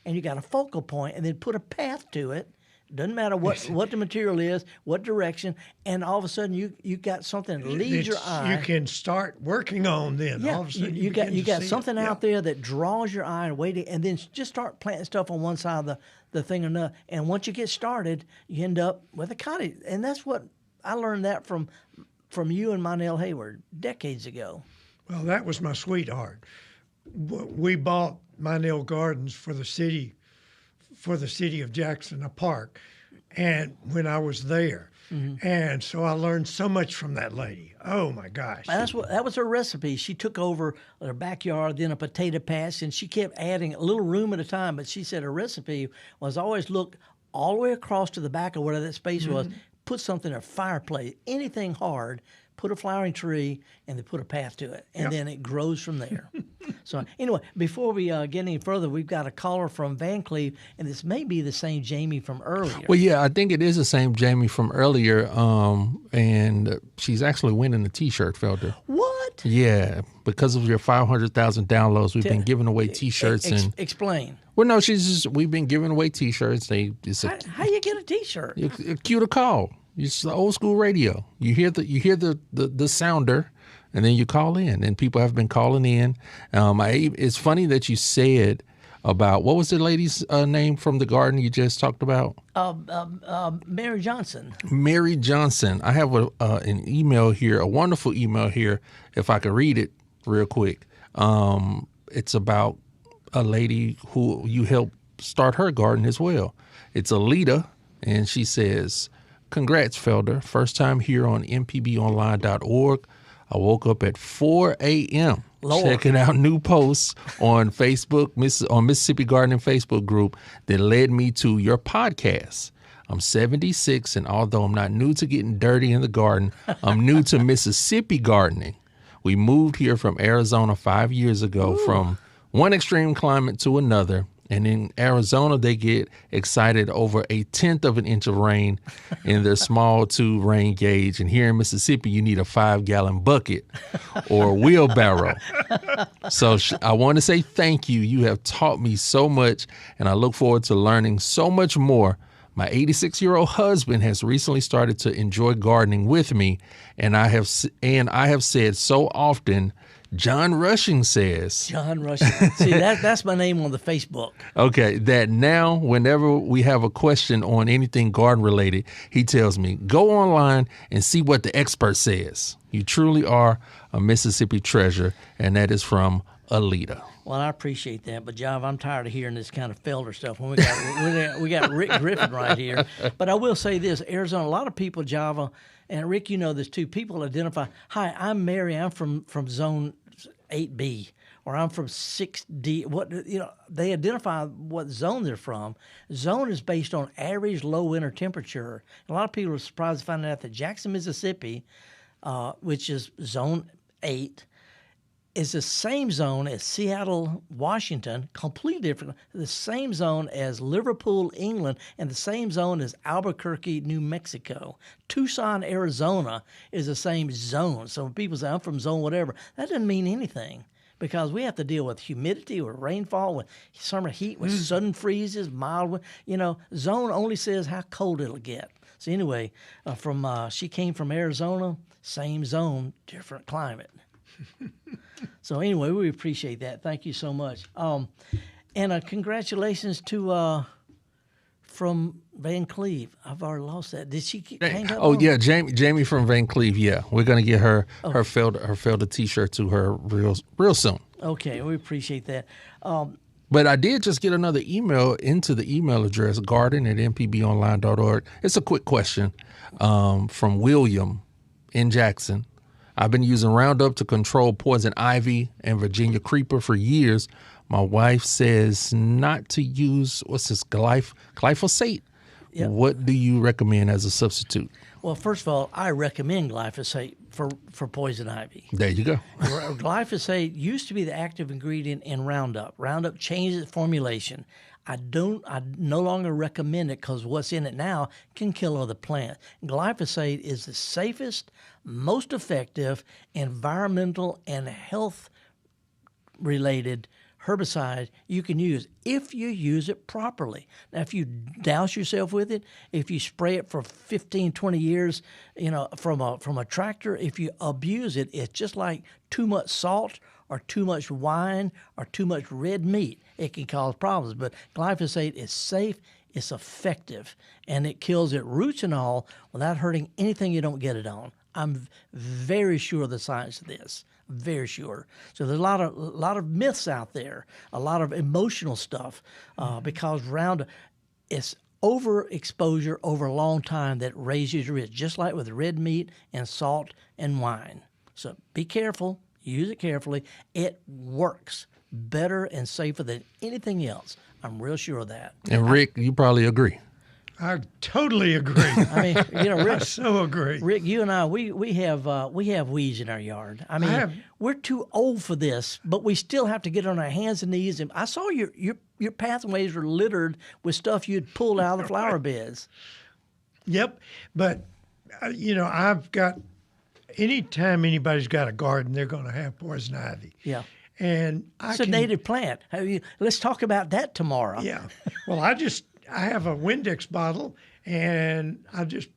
[SPEAKER 3] and you got a focal point, and then put a path to it. Doesn't matter what the material is, what direction, and all of a sudden you got something that leads your eye.
[SPEAKER 5] You can start working on then.
[SPEAKER 3] Yeah,
[SPEAKER 5] all of a sudden
[SPEAKER 3] you got something out
[SPEAKER 5] there.
[SPEAKER 3] there that draws your eye and waiting, and then just start planting stuff on one side of the thing or another. And once you get started, you end up with a cottage, and that's what I learned that from you and Mynell Hayward decades ago.
[SPEAKER 5] Well, that was my sweetheart. We bought Mynell Gardens for the city of Jackson, a park, and when I was there. Mm-hmm. And so I learned so much from that lady. Oh my gosh.
[SPEAKER 3] That was her recipe. She took over her backyard, then a potato patch, and she kept adding a little room at a time. But she said her recipe was always look all the way across to the back of whatever that space was, put something in a fireplace, anything hard, put a flowering tree, and then put a path to it. And then it grows from there. So anyway, before we get any further, we've got a caller from Van Cleve, and this may be the same Jamie from earlier.
[SPEAKER 4] Well, yeah, I think it is the same Jamie from earlier, and she's actually winning a T-shirt, Felder.
[SPEAKER 3] What?
[SPEAKER 4] Yeah, because of your 500,000 downloads, we've been giving away T-shirts.
[SPEAKER 3] Explain.
[SPEAKER 4] Well, no, we've been giving away T-shirts.
[SPEAKER 3] How you get a T-shirt?
[SPEAKER 4] Cue the call. It's the old school radio. You hear the sounder, and then you call in. And people have been calling in. It's funny that you said about, what was the lady's name from the garden you just talked about?
[SPEAKER 3] Mary Johnson.
[SPEAKER 4] Mary Johnson. I have an email here, a wonderful email here, if I could read it real quick. It's about a lady who you helped start her garden as well. It's Alita, and she says, "Congrats, Felder. First time here on mpbonline.org. I woke up at 4 a.m. checking out new posts on Facebook, on Mississippi Gardening Facebook group that led me to your podcast. I'm 76, and although I'm not new to getting dirty in the garden, I'm new to Mississippi gardening. We moved here from Arizona 5 years ago from one extreme climate to another. And in Arizona, they get excited over 1/10 of an inch of rain in their small tube rain gauge. And here in Mississippi, you need a 5-gallon bucket or wheelbarrow. So I want to say thank you. You have taught me so much, and I look forward to learning so much more. My 86-year-old husband has recently started to enjoy gardening with me, and I have said so often, John Rushing says.
[SPEAKER 3] John Rushing. See, that's my name on the Facebook.
[SPEAKER 4] Okay, that now whenever we have a question on anything garden related, he tells me, go online and see what the expert says. You truly are a Mississippi treasure, and that is from Alita.
[SPEAKER 3] Well, I appreciate that, but Java, I'm tired of hearing this kind of Felder stuff. When we got Rick Griffin right here. But I will say this: Arizona, a lot of people, Java, and Rick, you know this too. People identify, "Hi, I'm Mary. I'm from Zone 8B, or I'm from 6D." What they identify what zone they're from. Zone is based on average low winter temperature. A lot of people are surprised to find out that Jackson, Mississippi, which is Zone 8. Is the same zone as Seattle, Washington, completely different. The same zone as Liverpool, England, and the same zone as Albuquerque, New Mexico. Tucson, Arizona is the same zone. So when people say, I'm from zone whatever, that doesn't mean anything because we have to deal with humidity, with rainfall, with summer heat, with sudden freezes, mild. Zone only says how cold it'll get. So anyway, she came from Arizona, same zone, different climate. So anyway, we appreciate that. Thank you so much. And congratulations to from Van Cleve. I've already lost that. Did she hang up?
[SPEAKER 4] Oh yeah, Jamie from Van Cleve. Yeah, we're gonna get her Felder T-shirt to her real soon.
[SPEAKER 3] Okay, we appreciate that.
[SPEAKER 4] But I did just get another email into the email address garden@mpbonline.org. It's a quick question from William in Jackson. I've been using Roundup to control poison ivy and Virginia creeper for years. My wife says not to use, glyphosate. Yep. What do you recommend as a substitute?
[SPEAKER 3] Well, first of all, I recommend glyphosate for poison ivy.
[SPEAKER 4] There you go.
[SPEAKER 3] Glyphosate used to be the active ingredient in Roundup. Roundup changed its formulation. I no longer recommend it because what's in it now can kill other plants. Glyphosate is the safest, most effective environmental and health-related herbicide you can use if you use it properly. Now, if you douse yourself with it, if you spray it for 15, 20 years, from a tractor, if you abuse it, it's just like too much salt or too much wine or too much red meat. It can cause problems. But glyphosate is safe, it's effective, and it kills at roots and all without hurting anything you don't get it on. I'm very sure of the science of this. Very sure. So there's a lot of myths out there, a lot of emotional stuff, because Roundup, it's overexposure over a long time that raises your risk, just like with red meat and salt and wine. So be careful. Use it carefully. It works better and safer than anything else. I'm real sure of that.
[SPEAKER 4] And Rick, you probably agree.
[SPEAKER 5] I totally agree.
[SPEAKER 3] I mean, Rick,
[SPEAKER 5] I so agree.
[SPEAKER 3] Rick, you and I, we have weeds in our yard. I mean, we're too old for this, but we still have to get on our hands and knees. And I saw your pathways were littered with stuff you'd pulled out of the flower beds.
[SPEAKER 5] Yep, but I've got. Anytime anybody's got a garden, they're going to have poison ivy.
[SPEAKER 3] Yeah.
[SPEAKER 5] And
[SPEAKER 3] it's a native plant. Let's talk about that tomorrow.
[SPEAKER 5] Yeah. Well, I have a Windex bottle, and I just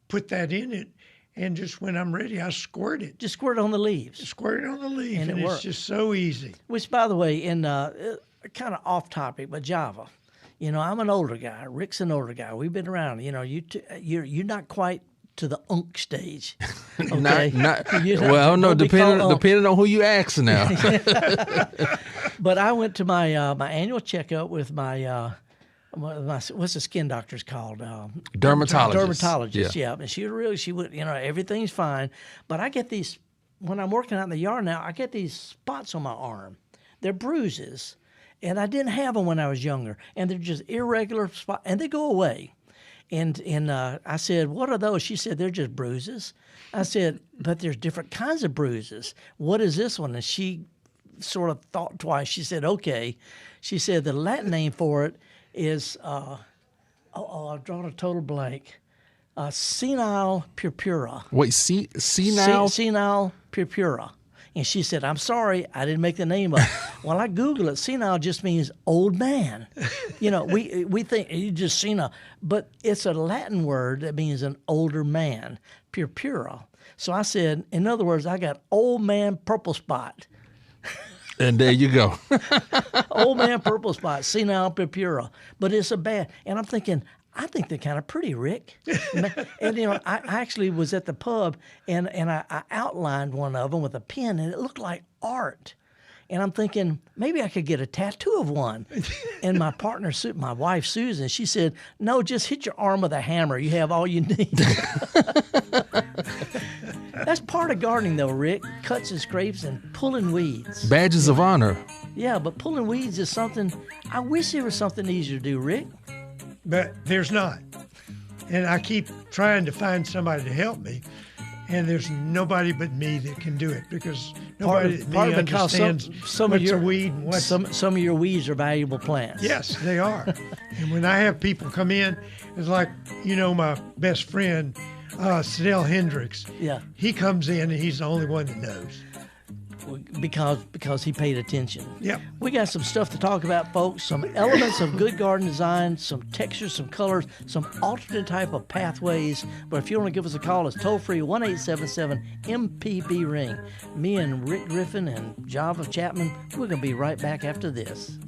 [SPEAKER 5] put that in it, and just when I'm ready, I squirt it.
[SPEAKER 3] Just squirt it on the leaves.
[SPEAKER 5] Squirt it on the leaf, and
[SPEAKER 3] it works.
[SPEAKER 5] It's just so easy.
[SPEAKER 3] Which, by the way, in kind of off topic, but Java, I'm an older guy. Rick's an older guy. We've been around. You're not quite to the unk stage. Okay?
[SPEAKER 4] Depending on who you ask now.
[SPEAKER 3] But I went to my annual checkup with my what's the skin doctor's called? Dermatologist. Yeah. And she went, everything's fine. But I get these, when I'm working out in the yard now, I get these spots on my arm. They're bruises. And I didn't have them when I was younger. And they're just irregular spots, and they go away. And I said, what are those? She said, they're just bruises. I said, but there's different kinds of bruises. What is this one? And she sort of thought twice. She said, okay. She said, the Latin name for it is, I've drawn a total blank, senile purpura.
[SPEAKER 4] Wait, senile?
[SPEAKER 3] Senile purpura. And she said, I'm sorry, I didn't make the name up. Well, I Googled it. Senile just means old man. We think you just senile, but it's a Latin word that means an older man, purpura. So I said, in other words, I got old man purple spot.
[SPEAKER 4] And there you go.
[SPEAKER 3] Old man purple spot, senile purpura. But it's a bad, and I'm thinking, I think they're kind of pretty, Rick. And, I actually was at the pub, and I outlined one of them with a pen, and it looked like art. And I'm thinking, maybe I could get a tattoo of one. And my partner, my wife, Susan, she said, no, just hit your arm with a hammer. You have all you need. That's part of gardening, though, Rick. Cuts and scrapes and pulling weeds.
[SPEAKER 4] Badges of honor.
[SPEAKER 3] Yeah, but pulling weeds is something, I wish there was something easier to do, Rick.
[SPEAKER 5] But there's not. And I keep trying to find somebody to help me, and there's nobody but me that can do it, because nobody but me understands what's a weed and what's...
[SPEAKER 3] Some of your weeds are valuable plants.
[SPEAKER 5] Yes, they are. And when I have people come in, it's like, my best friend, Sidell Hendricks.
[SPEAKER 3] Yeah.
[SPEAKER 5] He comes in, and he's the only one that knows.
[SPEAKER 3] Because he paid attention.
[SPEAKER 5] Yeah.
[SPEAKER 3] We got some stuff to talk about, folks. Some elements of good garden design, some textures, some colors, some alternate type of pathways. But if you want to give us a call, it's toll-free 1-877-MPB-RING. Me and Rick Griffin and Java Chapman, we're going to be right back after this.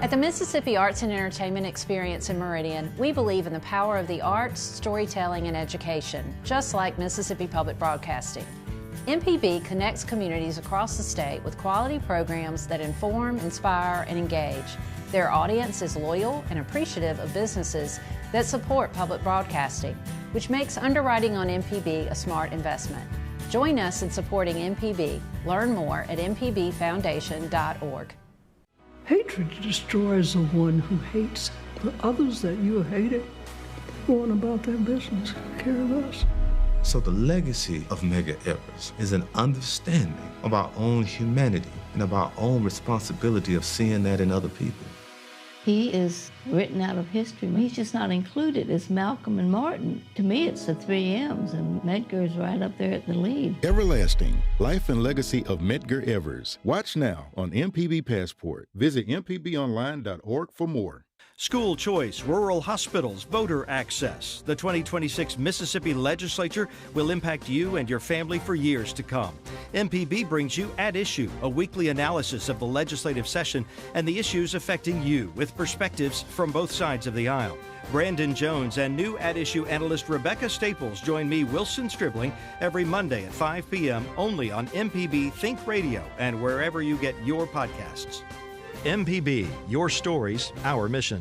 [SPEAKER 10] At the Mississippi Arts and Entertainment Experience in Meridian, we believe in the power of the arts, storytelling, and education, just like Mississippi Public Broadcasting. MPB connects communities across the state with quality programs that inform, inspire, and engage. Their audience is loyal and appreciative of businesses that support public broadcasting, which makes underwriting on MPB a smart investment. Join us in supporting MPB. Learn more at mpbfoundation.org.
[SPEAKER 11] Hatred destroys the one who hates. The others that you hated, go on about their business. Care of us.
[SPEAKER 12] So the legacy of Medgar Evers is an understanding of our own humanity and of our own responsibility of seeing that in other people.
[SPEAKER 13] He is written out of history. He's just not included as Malcolm and Martin. To me, it's the 3 M's, and Medgar's right up there at the lead.
[SPEAKER 14] Everlasting, Life and Legacy of Medgar Evers. Watch now on MPB Passport. Visit mpbonline.org for more.
[SPEAKER 2] School choice, rural hospitals, voter access. The 2026 Mississippi Legislature will impact you and your family for years to come. MPB brings you At Issue, a weekly analysis of the legislative session and the issues affecting you with perspectives from both sides of the aisle. Brandon Jones and new At Issue analyst Rebecca Staples join me, Wilson Stribling, every Monday at 5 p.m. only on MPB Think Radio and wherever you get your podcasts. MPB, your stories, our mission.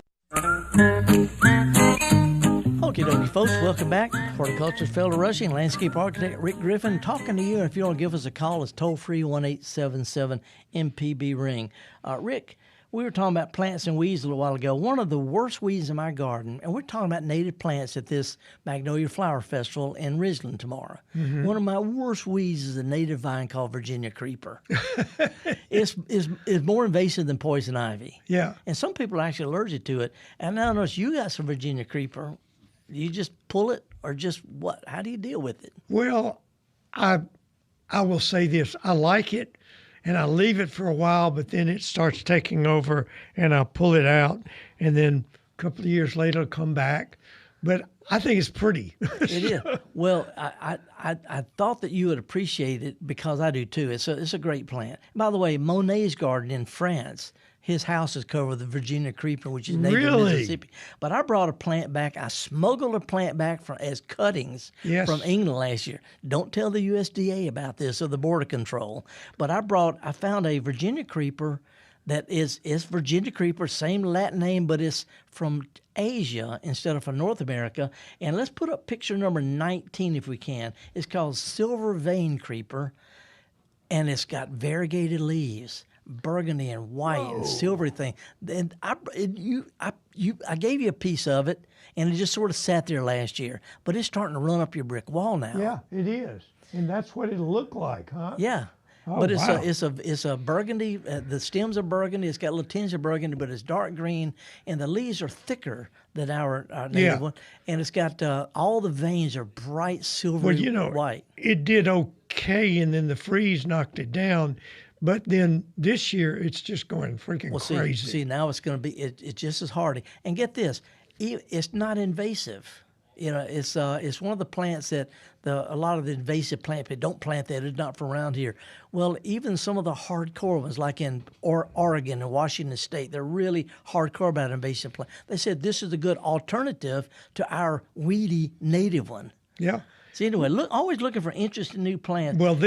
[SPEAKER 3] Okie dokie, folks, welcome back. Horticulturalist Felder Rushing, landscape architect Rick Griffin talking to you. If you want to give us a call, it's toll-free 1-877-MPB-RING. Rick, we were talking about plants and weeds a little while ago. One of the worst weeds in my garden, and we're talking about native plants at this Magnolia Flower Festival in Ridgeland tomorrow. Mm-hmm. One of my worst weeds is a native vine called Virginia creeper. It's more invasive than poison ivy.
[SPEAKER 5] Yeah.
[SPEAKER 3] And some people are actually allergic to it. And I notice you got some Virginia creeper. You just pull it or just what? How do you deal with it?
[SPEAKER 5] Well, I will say this. I like it. And I leave it for a while, but then it starts taking over, and I'll pull it out, and then a couple of years later, it'll come back. But I think it's pretty.
[SPEAKER 3] It is. Well, I thought that you would appreciate it because I do too. It's a great plant. By the way, Monet's garden in France, his house is covered with the Virginia creeper, which is native to Mississippi. But I brought a plant back. I smuggled a plant back as cuttings from England last year. Don't tell the USDA about this or the Border Control. But I found a Virginia creeper that is Virginia creeper, same Latin name, but it's from Asia instead of from North America. And let's put up picture number 19 if we can. It's called silver vein creeper, and it's got variegated leaves. Burgundy and white and silvery thing. And I gave you a piece of it, and it just sort of sat there last year. But it's starting to run up your brick wall now.
[SPEAKER 5] Yeah, it is. And that's what it'll look like, huh?
[SPEAKER 3] Yeah. But
[SPEAKER 5] wow.
[SPEAKER 3] it's a burgundy. The stems are burgundy. It's got a little tinge of burgundy, but it's dark green, and the leaves are thicker than our native one. And it's got all the veins are bright silvery white.
[SPEAKER 5] It did okay, and then the freeze knocked it down. But then this year, it's just going freaking crazy.
[SPEAKER 3] See, now it's going to be it's just as hardy. And get this, it's not invasive. It's one of the plants that a lot of the invasive plant people don't plant that. It's not from around here. Well, even some of the hardcore ones, like in Oregon and Washington State, they're really hardcore about invasive plant. They said this is a good alternative to our weedy native one.
[SPEAKER 5] Yeah.
[SPEAKER 3] So anyway, always looking for interesting new plants.
[SPEAKER 5] Well,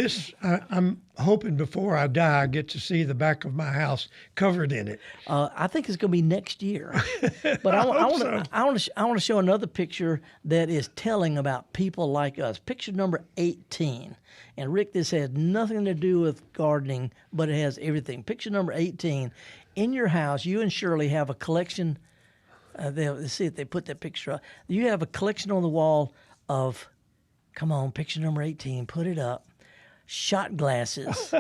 [SPEAKER 5] I'm hoping before I die, I get to see the back of my house covered in it.
[SPEAKER 3] I think it's going to be next year. But I want to show another picture that is telling about people like us. Picture number 18. And Rick, this has nothing to do with gardening, but it has everything. Picture number 18. In your house, you and Shirley have a collection. Let's see if they put that picture up. You have a collection on the wall of... Come on, picture number 18. Put it up. Shot glasses.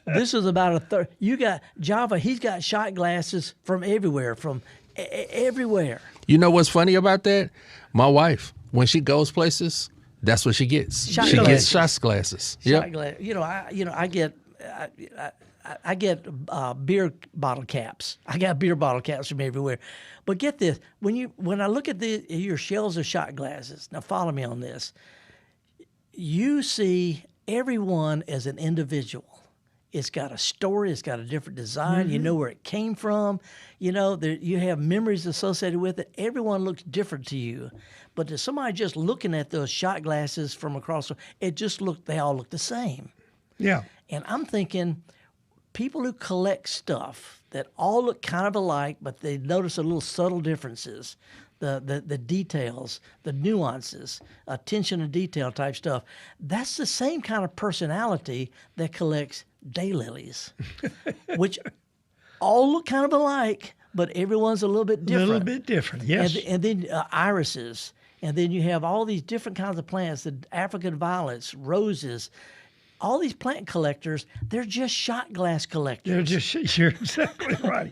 [SPEAKER 3] This is about a third. You got Java. He's got shot glasses from everywhere. Everywhere.
[SPEAKER 4] You know what's funny about that? My wife, when she goes places, that's what she gets. She gets shot glasses.
[SPEAKER 3] Shot glass. I get beer bottle caps. I got beer bottle caps from everywhere. But get this: when I look at your shelves of shot glasses. Now follow me on this. You see everyone as an individual. It's got a story. It's got a different design. Mm-hmm. You know where it came from. You have memories associated with it. Everyone looks different to you. But to somebody just looking at those shot glasses from across, they all look the same.
[SPEAKER 5] Yeah.
[SPEAKER 3] And I'm thinking people who collect stuff that all look kind of alike, but they notice a little subtle differences. The details, the nuances, attention to detail type stuff. That's the same kind of personality that collects daylilies, which all look kind of alike, but everyone's a little bit different.
[SPEAKER 5] A little bit different, yes.
[SPEAKER 3] And then irises. And then you have all these different kinds of plants, the African violets, roses. All these plant collectors, they're just shot glass collectors.
[SPEAKER 5] You're exactly right.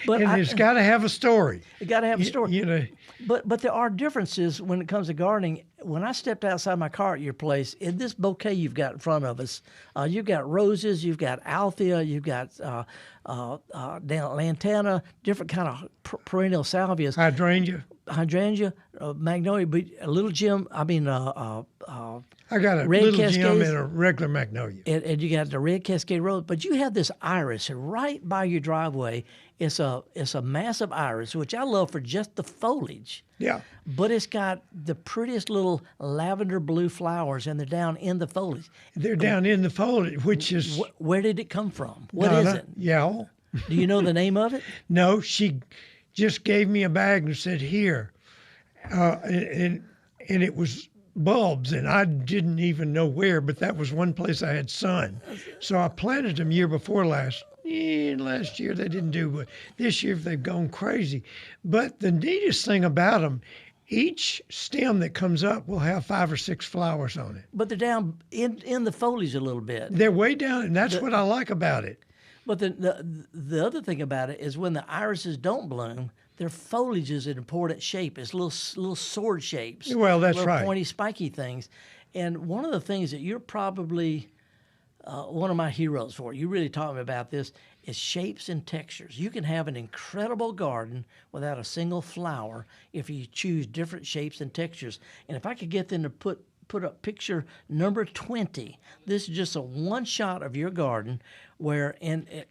[SPEAKER 5] And it's got to have a story.
[SPEAKER 3] It got to have a story. But there are differences when it comes to gardening. When I stepped outside my car at your place, in this bouquet you've got in front of us, you've got roses, you've got althea, you've got lantana, different kind of perennial salvias. Hydrangea, magnolia, but a little gem.
[SPEAKER 5] I got a
[SPEAKER 3] red
[SPEAKER 5] little
[SPEAKER 3] cascades,
[SPEAKER 5] gem and a regular magnolia.
[SPEAKER 3] And you got the red cascade rose. But you have this iris right by your driveway. It's a massive iris, which I love for just the foliage.
[SPEAKER 5] Yeah.
[SPEAKER 3] But it's got the prettiest little lavender blue flowers, and they're down in the foliage.
[SPEAKER 5] They're down in the foliage, which is...
[SPEAKER 3] Where did it come from? What is it?
[SPEAKER 5] Yeah.
[SPEAKER 3] Do you know the name of it?
[SPEAKER 5] No, she just gave me a bag and said, here. And it was bulbs, and I didn't even know where, but that was one place I had sun. So I planted them year before last. Last year they didn't do, but this year they've gone crazy. But the neatest thing about them, each stem that comes up will have 5 or 6 flowers on it.
[SPEAKER 3] But they're down in the foliage a little bit.
[SPEAKER 5] They're way down, and that's what I like about it.
[SPEAKER 3] But the other thing about it is when the irises don't bloom, their foliage is an important shape. It's little sword shapes.
[SPEAKER 5] Well, that's
[SPEAKER 3] little
[SPEAKER 5] right.
[SPEAKER 3] Pointy, spiky things. And one of the things that you're probably one of my heroes for, you really taught me about this, is shapes and textures. You can have an incredible garden without a single flower if you choose different shapes and textures. And if I could get them to put up picture number 20, this is just a one shot of your garden where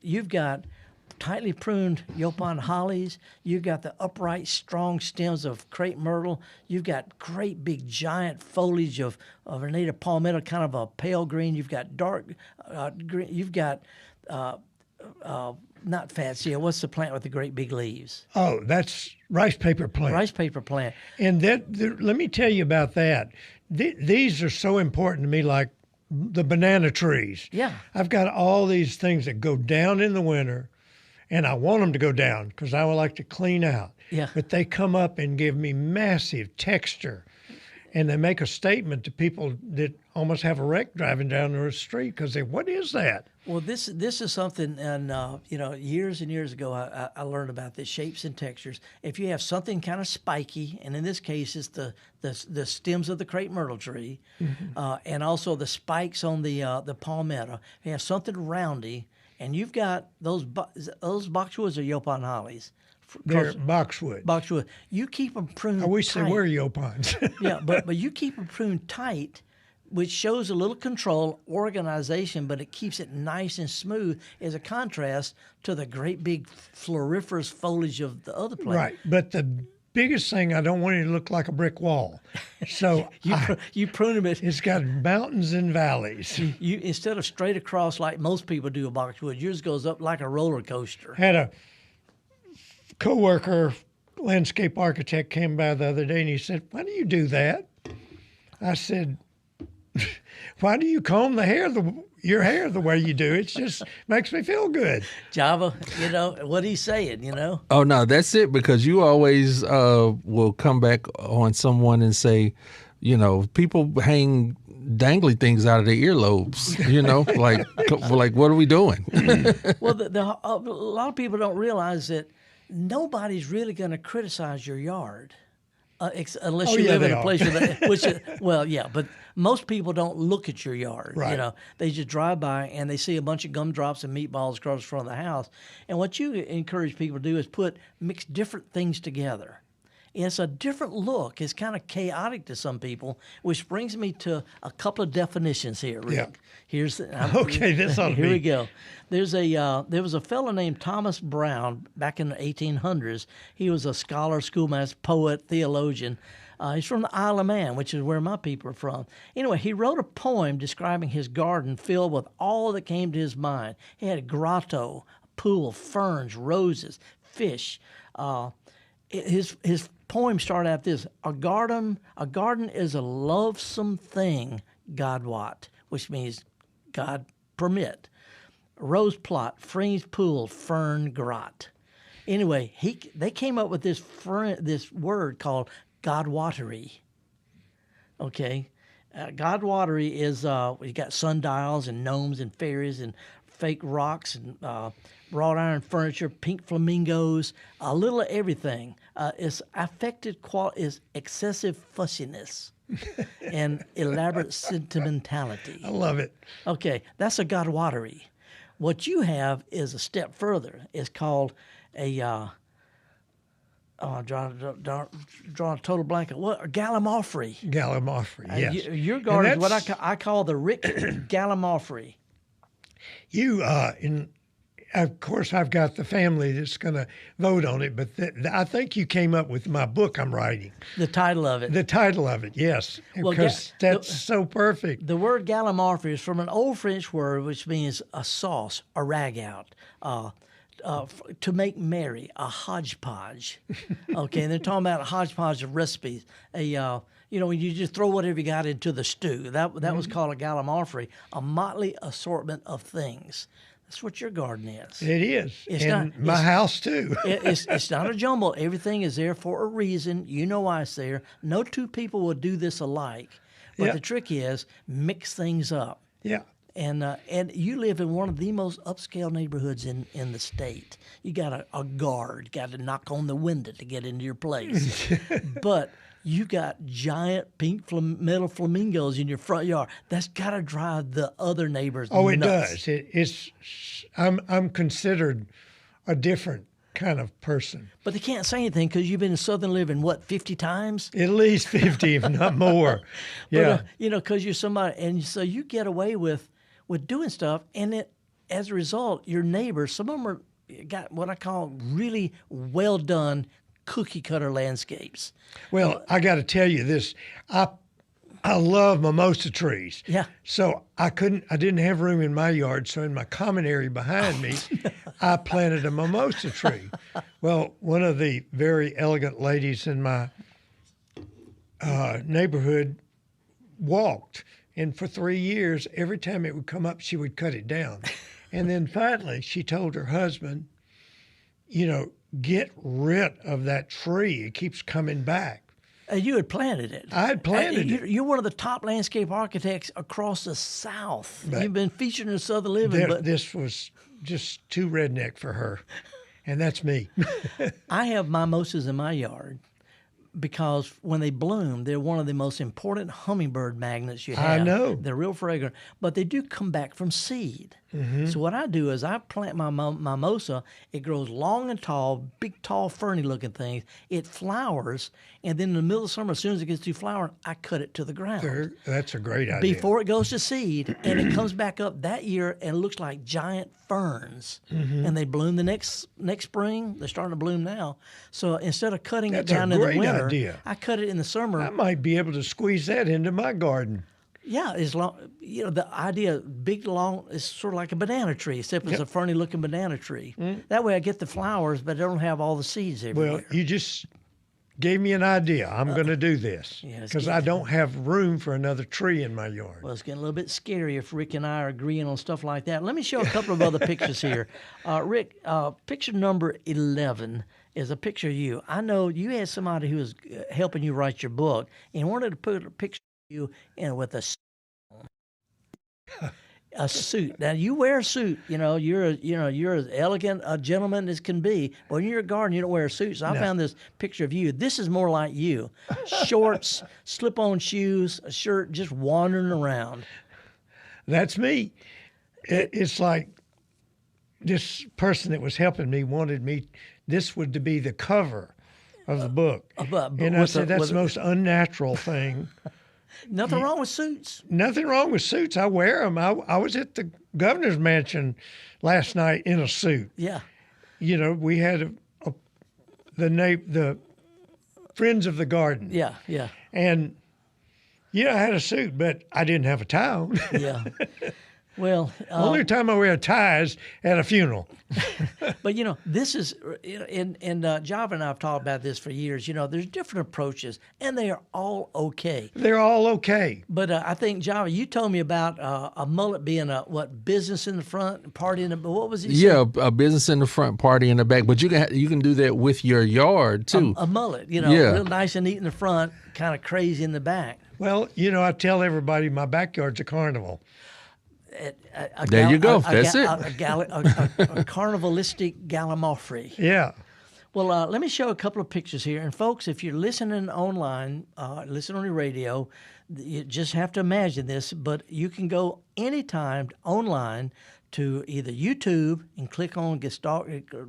[SPEAKER 3] you've got tightly pruned Yopon hollies, you've got the upright, strong stems of crepe myrtle, you've got great big giant foliage of a native palmetto, kind of a pale green, you've got dark green, you've got not fatsia, what's the plant with the great big leaves?
[SPEAKER 5] Oh, that's rice paper plant.
[SPEAKER 3] Rice paper plant.
[SPEAKER 5] And let me tell you about that. These are so important to me, like the banana trees.
[SPEAKER 3] Yeah.
[SPEAKER 5] I've got all these things that go down in the winter, and I want them to go down because I would like to clean out.
[SPEAKER 3] Yeah.
[SPEAKER 5] But they come up and give me massive texture. and they make a statement to people that almost have a wreck driving down the street because they, what is that?
[SPEAKER 3] Well, this is something, and years and years ago, I learned about this, shapes and textures. If you have something kind of spiky, and in this case, it's the stems of the crepe myrtle tree, and also the spikes on the palmetto. If you have something roundy, and you've got those boxwoods or Yopon hollies.
[SPEAKER 5] They're boxwood.
[SPEAKER 3] Boxwood. You keep them pruned.
[SPEAKER 5] I wish
[SPEAKER 3] tight.
[SPEAKER 5] they were Yopons.
[SPEAKER 3] Yeah, but you keep them pruned tight, which shows a little control, organization, but it keeps it nice and smooth as a contrast to the great big floriferous foliage of the other plant.
[SPEAKER 5] Right, but the biggest thing, I don't want it to look like a brick wall. So
[SPEAKER 3] you prune them.
[SPEAKER 5] It's got mountains and valleys.
[SPEAKER 3] You instead of straight across like most people do a boxwood, yours goes up like a roller coaster.
[SPEAKER 5] Had a coworker, landscape architect, came by the other day and he said, "Why do you do that?" I said, "Why do you comb your hair the way you do? It just makes me feel good."
[SPEAKER 3] Java, what he's saying,
[SPEAKER 4] Oh, no, that's it, because you always will come back on someone and say, people hang dangly things out of their earlobes, like what are we doing?
[SPEAKER 3] Well, a lot of people don't realize that nobody's really going to criticize your yard. Unless you live in a place but most people don't look at your yard.
[SPEAKER 5] Right.
[SPEAKER 3] They just drive by and they see a bunch of gumdrops and meatballs across the front of the house. And what you encourage people to do is mix different things together. It's a different look. It's kind of chaotic to some people, which brings me to a couple of definitions here, Rick.
[SPEAKER 5] Yeah.
[SPEAKER 3] Here's
[SPEAKER 5] okay. This ought to
[SPEAKER 3] Here we go. There was a fellow named Thomas Brown back in the 1800s. He was a scholar, schoolmaster, poet, theologian. He's from the Isle of Man, which is where my people are from. Anyway, he wrote a poem describing his garden filled with all that came to his mind. He had a grotto, a pool, ferns, roses, fish. His poem started out this: a garden is a lovesome thing, God wot, which means God permit. Rose plot, fringed pool, fern grot. Anyway, they came up with this word called Godwatery. Okay, Godwatery is we got sundials and gnomes and fairies and fake rocks and wrought iron furniture, pink flamingos, a little of everything. Its affected is excessive fussiness and elaborate sentimentality.
[SPEAKER 5] I love it.
[SPEAKER 3] Okay, that's a Godwatery. What you have is a step further. It's called a I'm drawing a total blank. What? Gallimaufry.
[SPEAKER 5] Gallimaufry, yes.
[SPEAKER 3] Your garden is what I call the Rick Gallimaufry.
[SPEAKER 5] You, of course, I've got the family that's going to vote on it, but I think you came up with my book I'm writing.
[SPEAKER 3] The title of it.
[SPEAKER 5] The title of it, yes, because that's so perfect.
[SPEAKER 3] The word Gallimaufry is from an old French word which means a sauce, a ragout, to make merry, a hodgepodge. Okay, and they're talking about a hodgepodge of recipes. When you just throw whatever you got into the stew. That was called a Gallimaufry, a motley assortment of things. That's what your garden is.
[SPEAKER 5] It is. My house, too.
[SPEAKER 3] It's not a jumble. Everything is there for a reason. You know why it's there. No two people will do this alike. But the trick is mix things up.
[SPEAKER 5] Yeah.
[SPEAKER 3] And you live in one of the most upscale neighborhoods in the state. You got a guard, got to knock on the window to get into your place. But you got giant pink metal flamingos in your front yard. That's got to drive the other neighbors nuts.
[SPEAKER 5] Oh, it does. I'm considered a different kind of person.
[SPEAKER 3] But they can't say anything because you've been in Southern Living, 50 times?
[SPEAKER 5] At least 50, if not more. Yeah.
[SPEAKER 3] But, because you're somebody, and so you get away with doing stuff, and as a result, your neighbors, some of them got what I call really well done cookie cutter landscapes.
[SPEAKER 5] Well, I got to tell you this. I love mimosa trees.
[SPEAKER 3] Yeah.
[SPEAKER 5] So I didn't have room in my yard, so in my common area behind me, I planted a mimosa tree. Well, one of the very elegant ladies in my neighborhood walked, and for 3 years, every time it would come up, she would cut it down. And then finally, she told her husband, get rid of that tree. It keeps coming back.
[SPEAKER 3] You had planted it.
[SPEAKER 5] I had planted it.
[SPEAKER 3] You're one of the top landscape architects across the South. You've been featured in Southern Living. But
[SPEAKER 5] this was just too redneck for her, and that's me.
[SPEAKER 3] I have mimosas in my yard because when they bloom, they're one of the most important hummingbird magnets you have.
[SPEAKER 5] I know.
[SPEAKER 3] They're real fragrant, but they do come back from seed.
[SPEAKER 5] Mm-hmm.
[SPEAKER 3] So what I do is I plant my mimosa. It grows long and tall, big, tall, ferny-looking things. It flowers, and then in the middle of summer, as soon as it gets to flowering, I cut it to the ground.
[SPEAKER 5] That's a great idea.
[SPEAKER 3] Before it goes to seed, and it comes back up that year and looks like giant ferns.
[SPEAKER 5] Mm-hmm.
[SPEAKER 3] And they bloom the next spring. They're starting to bloom now. So instead of cutting it down in the winter, I cut it in the summer.
[SPEAKER 5] I might be able to squeeze that into my garden.
[SPEAKER 3] Yeah, as long the idea big long is sort of like a banana tree, except it's a ferny looking banana tree. Mm. That way I get the flowers, but I don't have all the seeds everywhere.
[SPEAKER 5] Well, you just gave me an idea. I'm going to do this because I don't have room for another tree in my yard.
[SPEAKER 3] Well, it's getting a little bit scary if Rick and I are agreeing on stuff like that. Let me show a couple of other pictures here. Rick, picture number 11 is a picture of you. I know you had somebody who was helping you write your book and wanted to put a picture of you in with a suit. Now you wear a suit. You're as elegant a gentleman as can be. But when you're in your garden, you don't wear a suit. So I found this picture of you. This is more like you: shorts, slip-on shoes, a shirt, just wandering around.
[SPEAKER 5] That's me. It's like this person that was helping me wanted me. This would to be the cover of the book, and I said that's the most unnatural thing.
[SPEAKER 3] Nothing wrong with suits.
[SPEAKER 5] Nothing wrong with suits. I wear them. I was at the governor's mansion last night in a suit.
[SPEAKER 3] Yeah.
[SPEAKER 5] We had the Friends of the Garden.
[SPEAKER 3] Yeah, yeah.
[SPEAKER 5] And, I had a suit, but I didn't have a tie on.
[SPEAKER 3] Yeah. Well,
[SPEAKER 5] only time I wear a tie is at a funeral.
[SPEAKER 3] But this is, and Java and I have talked about this for years. There's different approaches, and they are all okay.
[SPEAKER 5] They're all okay.
[SPEAKER 3] But I think Java, you told me about a mullet being business in the front, party in the. What was it?
[SPEAKER 4] Yeah, a business in the front, party in the back. But you can do that with your yard too.
[SPEAKER 3] A mullet, real nice and neat in the front, kind of crazy in the back.
[SPEAKER 5] Well, I tell everybody my backyard's a carnival.
[SPEAKER 4] There you go. That's it.
[SPEAKER 3] A carnivalistic gallimaufry.
[SPEAKER 5] Yeah.
[SPEAKER 3] Well, let me show a couple of pictures here. And folks, if you're listening online, listen on the radio, you just have to imagine this, but you can go anytime online to either YouTube and click on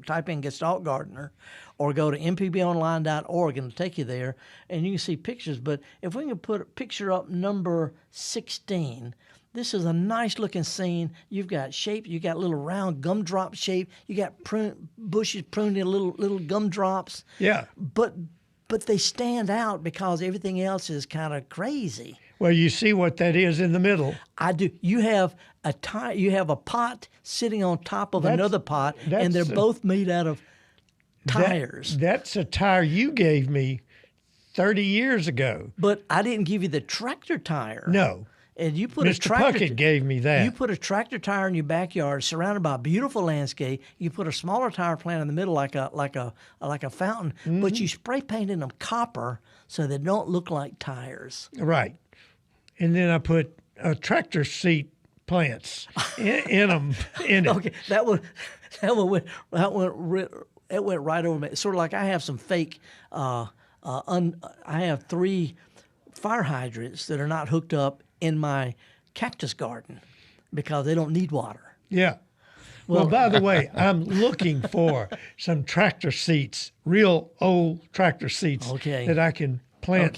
[SPEAKER 3] type in Gestalt Gardener, or go to mpbonline.org and it'll take you there, and you can see pictures. But if we can put a picture up number 16, this is a nice looking scene. You've got shape. You got little round gumdrop shape. You got bushes pruned in little gumdrops.
[SPEAKER 5] Yeah.
[SPEAKER 3] But they stand out because everything else is kind of crazy.
[SPEAKER 5] Well, you see what that is in the middle.
[SPEAKER 3] I do. You have a pot sitting on top of another pot, and they're both made out of tires.
[SPEAKER 5] That's a tire you gave me 30 years ago.
[SPEAKER 3] But I didn't give you the tractor tire.
[SPEAKER 5] No.
[SPEAKER 3] And you put
[SPEAKER 5] Mr.
[SPEAKER 3] a tractor.
[SPEAKER 5] Puckett gave me that.
[SPEAKER 3] You put a tractor tire in your backyard, surrounded by a beautiful landscape. You put a smaller tire plant in the middle, like a fountain,
[SPEAKER 5] Mm-hmm.
[SPEAKER 3] but you spray painted them copper so they don't look like tires.
[SPEAKER 5] Right. And then I put tractor seat plants in them.
[SPEAKER 3] Okay, that went right over me. It's sort of like I have some fake. I have 3 fire hydrants that are not hooked up in my cactus garden because they don't need water.
[SPEAKER 5] Yeah. Well, by the way, I'm looking for some tractor seats, real old tractor seats that I can plant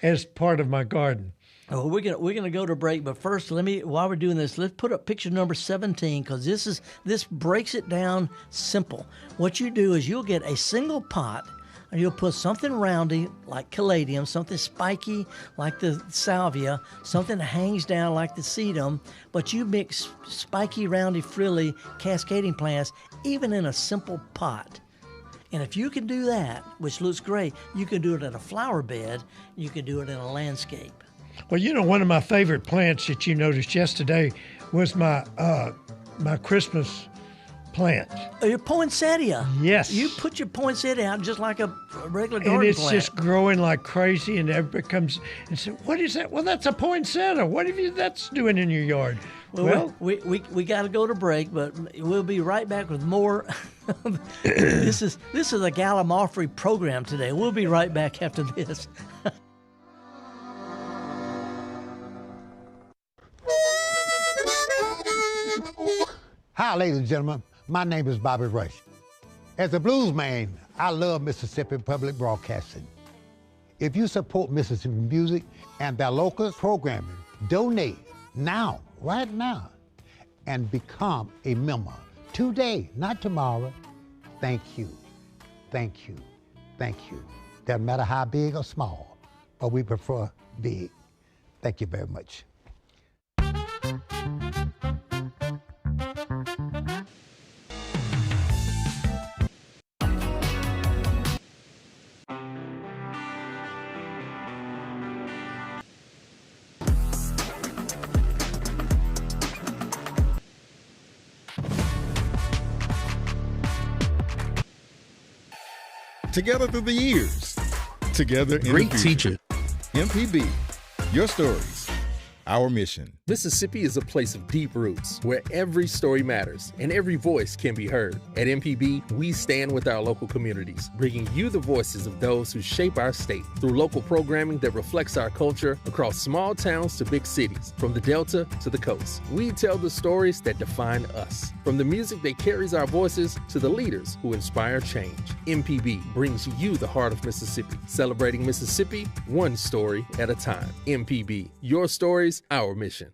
[SPEAKER 5] as part of my garden.
[SPEAKER 3] Oh, we're gonna go to break, but first, while we're doing this, let's put up picture number 17 because this breaks it down simple. What you do is you'll get a single pot. And you'll put something roundy like caladium, something spiky like the salvia, something that hangs down like the sedum, but you mix spiky, roundy, frilly, cascading plants even in a simple pot. And if you can do that, which looks great, you can do it in a flower bed, you can do it in a landscape.
[SPEAKER 5] Well, one of my favorite plants that you noticed yesterday was my Christmas plant.
[SPEAKER 3] Your poinsettia.
[SPEAKER 5] Yes.
[SPEAKER 3] You put your poinsettia out just like a regular garden
[SPEAKER 5] and it's
[SPEAKER 3] plant.
[SPEAKER 5] just growing like crazy, and everybody comes and says, "What is that?" Well, that's a poinsettia. What have you that's doing in your yard?
[SPEAKER 3] Well, we got to go to break, but we'll be right back with more. This is a Gallimaufry program today. We'll be right back after this.
[SPEAKER 1] Hi, ladies and gentlemen. My name is Bobby Rush. As a blues man, I love Mississippi Public Broadcasting. If you support Mississippi music and their local programming, donate now, right now, and become a member today, not tomorrow. Thank you, thank you, thank you. Doesn't matter how big or small, but we prefer big. Thank you very much.
[SPEAKER 14] Together through the years. Together in
[SPEAKER 4] Great
[SPEAKER 14] the future.
[SPEAKER 4] teacher.
[SPEAKER 14] MPB, your stories, our mission.
[SPEAKER 19] Mississippi is a place of deep roots where every story matters and every voice can be heard. At MPB, we stand with our local communities, bringing you the voices of those who shape our state through local programming that reflects our culture across small towns to big cities, from the Delta to the coast. We tell the stories that define us, from the music that carries our voices to the leaders who inspire change. MPB brings you the heart of Mississippi, celebrating Mississippi one story at a time. MPB, your stories, our mission.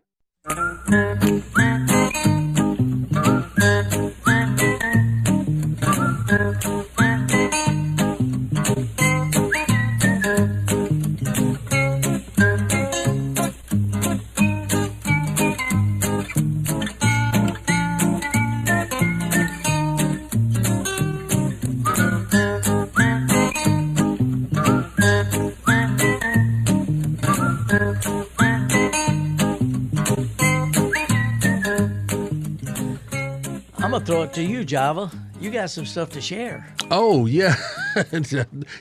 [SPEAKER 3] I'm going to throw it to you, Java. You got some stuff to share.
[SPEAKER 4] Oh, yeah.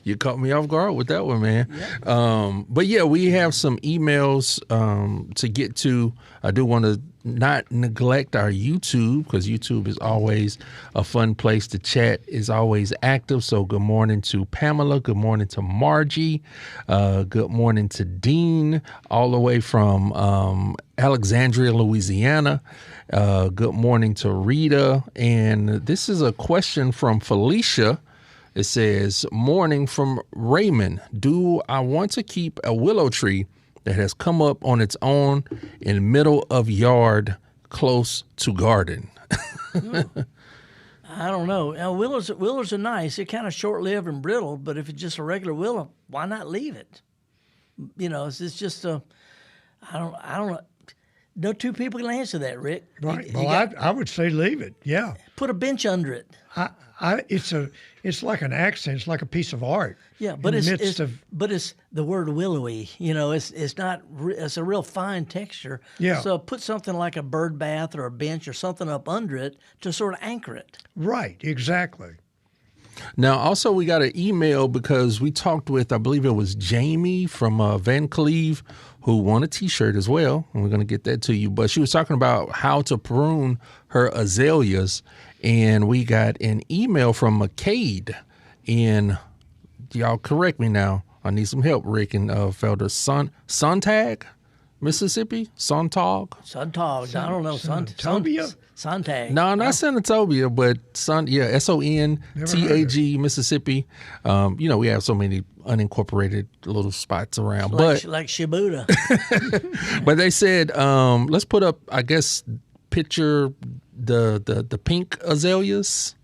[SPEAKER 4] You caught me off guard with that one, man. Yeah. But yeah, we have some emails to get to. I do want to not neglect our YouTube, because YouTube is always a fun place to chat, is always active. So good morning to Pamela. Good morning to Margie. Good morning to Dean, all the way from Alexandria, Louisiana. Good morning to Rita. And this is a question from Felicia. It says, morning from Raymond. Do I want to keep a willow tree that has come up on its own in middle of yard close to garden?
[SPEAKER 3] I don't know. Now, willows are nice. They're kind of short-lived and brittle, but if it's just a regular willow, why not leave it? You know, it's just a, I don't know. No two people can answer that, Rick.
[SPEAKER 5] Right. I would say leave it. Yeah.
[SPEAKER 3] Put a bench under it.
[SPEAKER 5] It's like an accent. It's like a piece of art.
[SPEAKER 3] Yeah, but it's the word willowy. You know, it's not. It's a real fine texture.
[SPEAKER 5] Yeah.
[SPEAKER 3] So put something like a bird bath or a bench or something up under it to sort of anchor it.
[SPEAKER 5] Right. Exactly.
[SPEAKER 4] Now, also, we got an email because we talked with, I believe it was Jamie from Van Cleve, who won a T-shirt as well, and we're going to get that to you. But she was talking about how to prune her azaleas, and we got an email from McCade. And y'all correct me now. I need some help, Rick, in Felder. Sontag, Mississippi? Sontag?
[SPEAKER 3] I don't know. Sontag.
[SPEAKER 4] No, not Senatobia, but Sontag, Mississippi. You know, we have so many unincorporated little spots around.
[SPEAKER 3] Like Shibuya.
[SPEAKER 4] But they said, let's put up, I guess, picture the pink azaleas.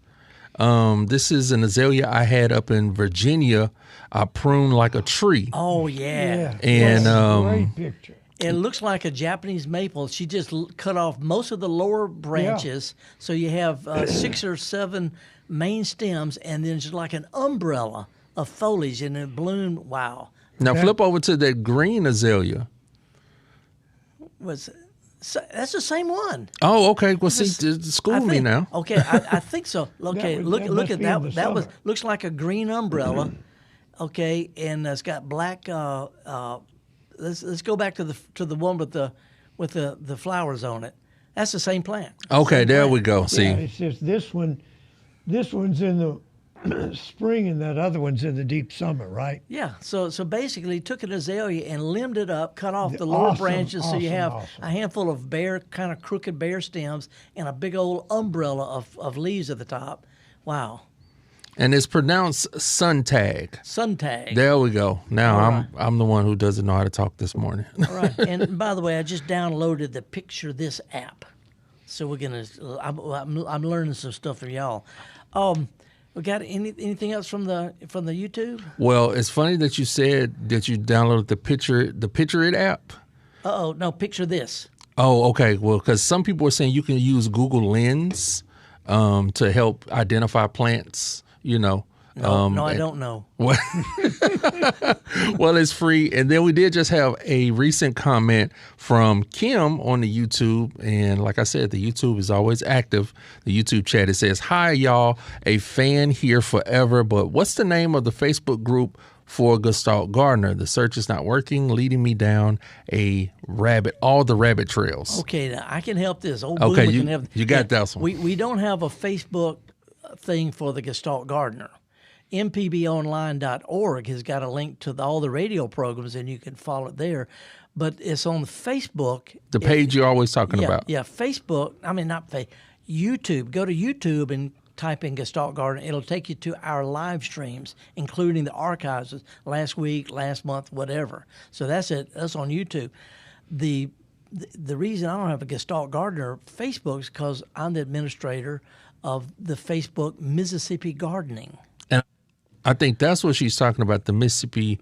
[SPEAKER 4] This is an azalea I had up in Virginia. I pruned like a tree.
[SPEAKER 3] Oh, yeah.
[SPEAKER 4] And
[SPEAKER 5] great picture.
[SPEAKER 3] It looks like a Japanese maple. She just cut off most of the lower branches, so you have 6 or 7 main stems, and then just like an umbrella of foliage, and it bloomed. Wow.
[SPEAKER 4] Now flip over to that green azalea.
[SPEAKER 3] So that's the same one.
[SPEAKER 4] Oh, okay. Well, see, school me now.
[SPEAKER 3] Okay, I think so. Okay, look at that. That looks like a green umbrella. Okay, and it's got black. Let's go back to the one with the flowers on it. That's the same plant.
[SPEAKER 4] Okay, there we go. See,
[SPEAKER 5] it's just this one. This one's in the spring, and that other one's in the deep summer, right?
[SPEAKER 3] Yeah. So basically, took an azalea and limbed it up, cut off the lower branches, so you have a handful of kind of crooked bare stems, and a big old umbrella of leaves at the top. Wow.
[SPEAKER 4] And it's pronounced suntag.
[SPEAKER 3] Suntag.
[SPEAKER 4] There we go. Now I'm the one who doesn't know how to talk this morning.
[SPEAKER 3] All right. And by the way, I just downloaded the Picture This app, so we're gonna. I'm learning some stuff from y'all. We got anything else from the YouTube?
[SPEAKER 4] Well, it's funny that you said that you downloaded the Picture It app.
[SPEAKER 3] No, Picture This.
[SPEAKER 4] Oh, okay. Well, because some people are saying you can use Google Lens to help identify plants.
[SPEAKER 3] No, I don't know.
[SPEAKER 4] Well, it's free. And then we did just have a recent comment from Kim on the YouTube. And like I said, the YouTube is always active. The YouTube chat, it says, "Hi, y'all. A fan here forever. But what's the name of the Facebook group for Gestalt Gardener? The search is not working, leading me down all the rabbit trails."
[SPEAKER 3] Okay, now I can help this.
[SPEAKER 4] Okay, you got that one.
[SPEAKER 3] We don't have a Facebook thing for the Gestalt Gardener. MPBOnline.org has got a link to all the radio programs, and you can follow it there. But it's on Facebook.
[SPEAKER 4] The page you're always talking about.
[SPEAKER 3] Yeah, Facebook. I mean, not Facebook. YouTube. Go to YouTube and type in Gestalt Gardener. It'll take you to our live streams, including the archives last week, last month, whatever. So that's it. That's on YouTube. The reason I don't have a Gestalt Gardener Facebook is because I'm the administrator of the Facebook Mississippi Gardening.
[SPEAKER 4] And I think that's what she's talking about, the Mississippi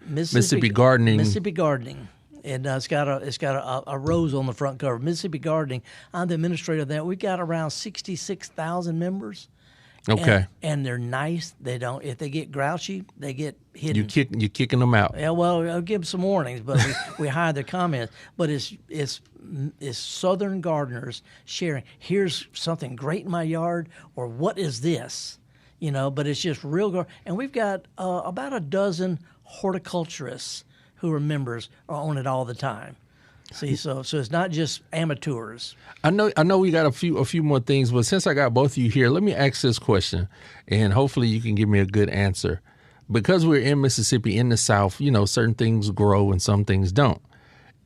[SPEAKER 4] Gardening.
[SPEAKER 3] Mississippi Gardening. And it's got a rose on the front cover. Mississippi Gardening. I'm the administrator of that. We've got around 66,000 members.
[SPEAKER 4] Okay.
[SPEAKER 3] And they're nice. They don't. If they get grouchy, they get hidden.
[SPEAKER 4] You're kicking them out.
[SPEAKER 3] Yeah. Well, I'll give them some warnings, but we hide their comments. But it's Southern gardeners sharing. Here's something great in my yard, or what is this? But it's just real. And we've got about a dozen horticulturists who are members are on it all the time. See, so it's not just amateurs.
[SPEAKER 4] I know we got a few more things, but since I got both of you here, let me ask this question, and hopefully you can give me a good answer. Because we're in Mississippi, in the South, certain things grow and some things don't.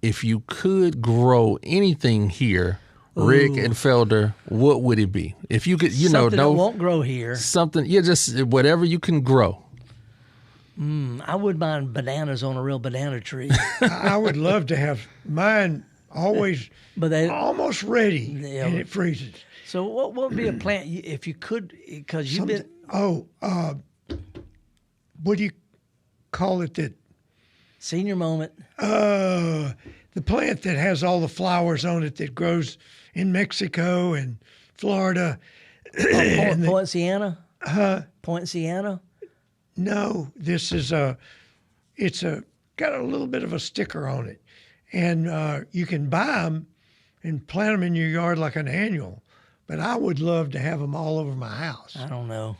[SPEAKER 4] If you could grow anything here, Rick and Felder, what would it be? If you could,
[SPEAKER 3] something that won't grow here.
[SPEAKER 4] Something, just whatever you can grow.
[SPEAKER 3] I wouldn't mind bananas on a real banana tree.
[SPEAKER 5] I would love to have mine always almost ready, and it freezes.
[SPEAKER 3] So what would be a plant if you could, because you've been...
[SPEAKER 5] What do you call it that...
[SPEAKER 3] Senior moment.
[SPEAKER 5] The plant that has all the flowers on it that grows in Mexico and Florida.
[SPEAKER 3] Poinciana? Poinciana?
[SPEAKER 5] No, this is it's got a little bit of a sticker on it. And you can buy them and plant them in your yard like an annual. But I would love to have them all over my house.
[SPEAKER 3] I don't know.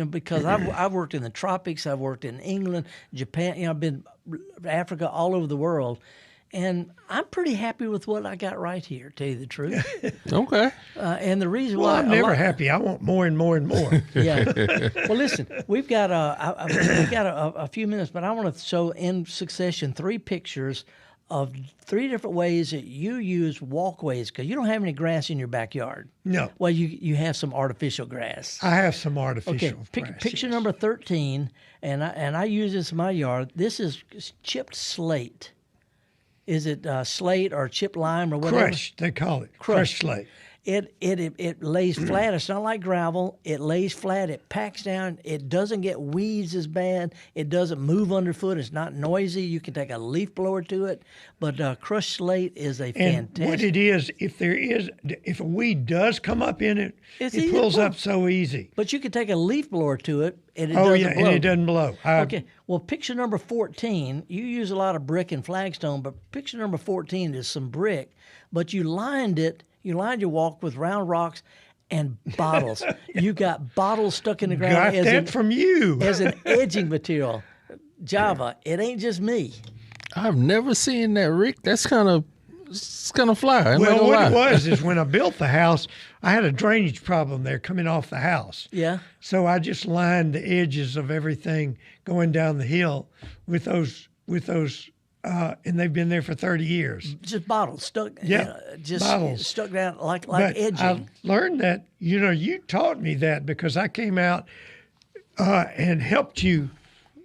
[SPEAKER 3] Because I've worked in the tropics. I've worked in England, Japan. I've been Africa, all over the world. And I'm pretty happy with what I got right here, to tell you the truth.
[SPEAKER 4] Okay.
[SPEAKER 3] And the reason why...
[SPEAKER 5] I'm never happy. I want more and more and more.
[SPEAKER 3] Yeah. Well, listen, we've got a few minutes, but I want to show in succession 3 pictures of 3 different ways that you use walkways, because you don't have any grass in your backyard.
[SPEAKER 5] No.
[SPEAKER 3] Well, you have some artificial grass.
[SPEAKER 5] I have some artificial grass.
[SPEAKER 3] Picture number 13, and I use this in my yard. This is chipped slate. Is it slate or chipped lime or whatever?
[SPEAKER 5] Crushed, they call it. Crushed slate.
[SPEAKER 3] It lays flat. It's not like gravel. It lays flat. It packs down. It doesn't get weeds as bad. It doesn't move underfoot. It's not noisy. You can take a leaf blower to it. But crushed slate is a fantastic.
[SPEAKER 5] And what it is, if a weed does come up in it, it pulls up so easy.
[SPEAKER 3] But you can take a leaf blower to it, and it
[SPEAKER 5] doesn't
[SPEAKER 3] blow.
[SPEAKER 5] And it doesn't blow.
[SPEAKER 3] Okay. Well, picture number 14. You use a lot of brick and flagstone, but picture number 14 is some brick, but you lined it. You lined your walk with round rocks and bottles. You got bottles stuck in the ground.
[SPEAKER 5] Got that from you.
[SPEAKER 3] As an edging material. Java, it ain't just me.
[SPEAKER 4] I've never seen that, Rick. That's kind of fly.
[SPEAKER 5] Well, what it was is when I built the house, I had a drainage problem there coming off the house.
[SPEAKER 3] Yeah.
[SPEAKER 5] So I just lined the edges of everything going down the hill with those. And they've been there for 30 years.
[SPEAKER 3] Just bottles stuck.
[SPEAKER 5] Yeah,
[SPEAKER 3] just
[SPEAKER 5] bottles
[SPEAKER 3] stuck down like
[SPEAKER 5] but
[SPEAKER 3] edging.
[SPEAKER 5] I learned that. You taught me that because I came out and helped you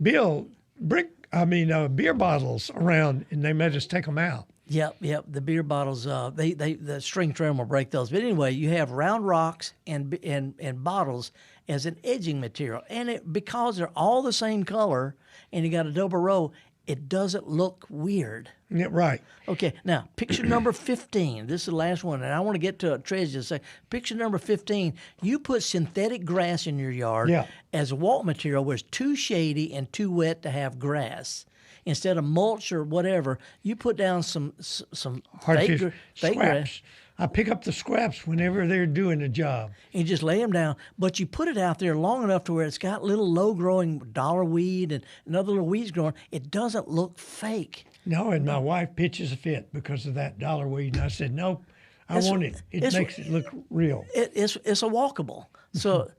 [SPEAKER 5] build beer bottles around, and they made us take them out.
[SPEAKER 3] Yep. The beer bottles. The string trim will break those. But anyway, you have round rocks and bottles as an edging material, and because they're all the same color, and you got a double row. It doesn't look weird.
[SPEAKER 5] Yeah, right.
[SPEAKER 3] Okay, now, picture number 15. This is the last one, and I want to get to a treasure. Say, picture number 15, you put synthetic grass in your yard as a walk material where it's too shady and too wet to have grass. Instead of mulch or whatever, you put down some fake grass.
[SPEAKER 5] I pick up the scraps whenever they're doing a job.
[SPEAKER 3] And you just lay them down, but you put it out there long enough to where it's got little low-growing dollar weed and other little weeds growing. It doesn't look fake.
[SPEAKER 5] No, and my wife pitches a fit because of that dollar weed. And I said, nope, I want it. It makes it look real.
[SPEAKER 3] It's a walkable. So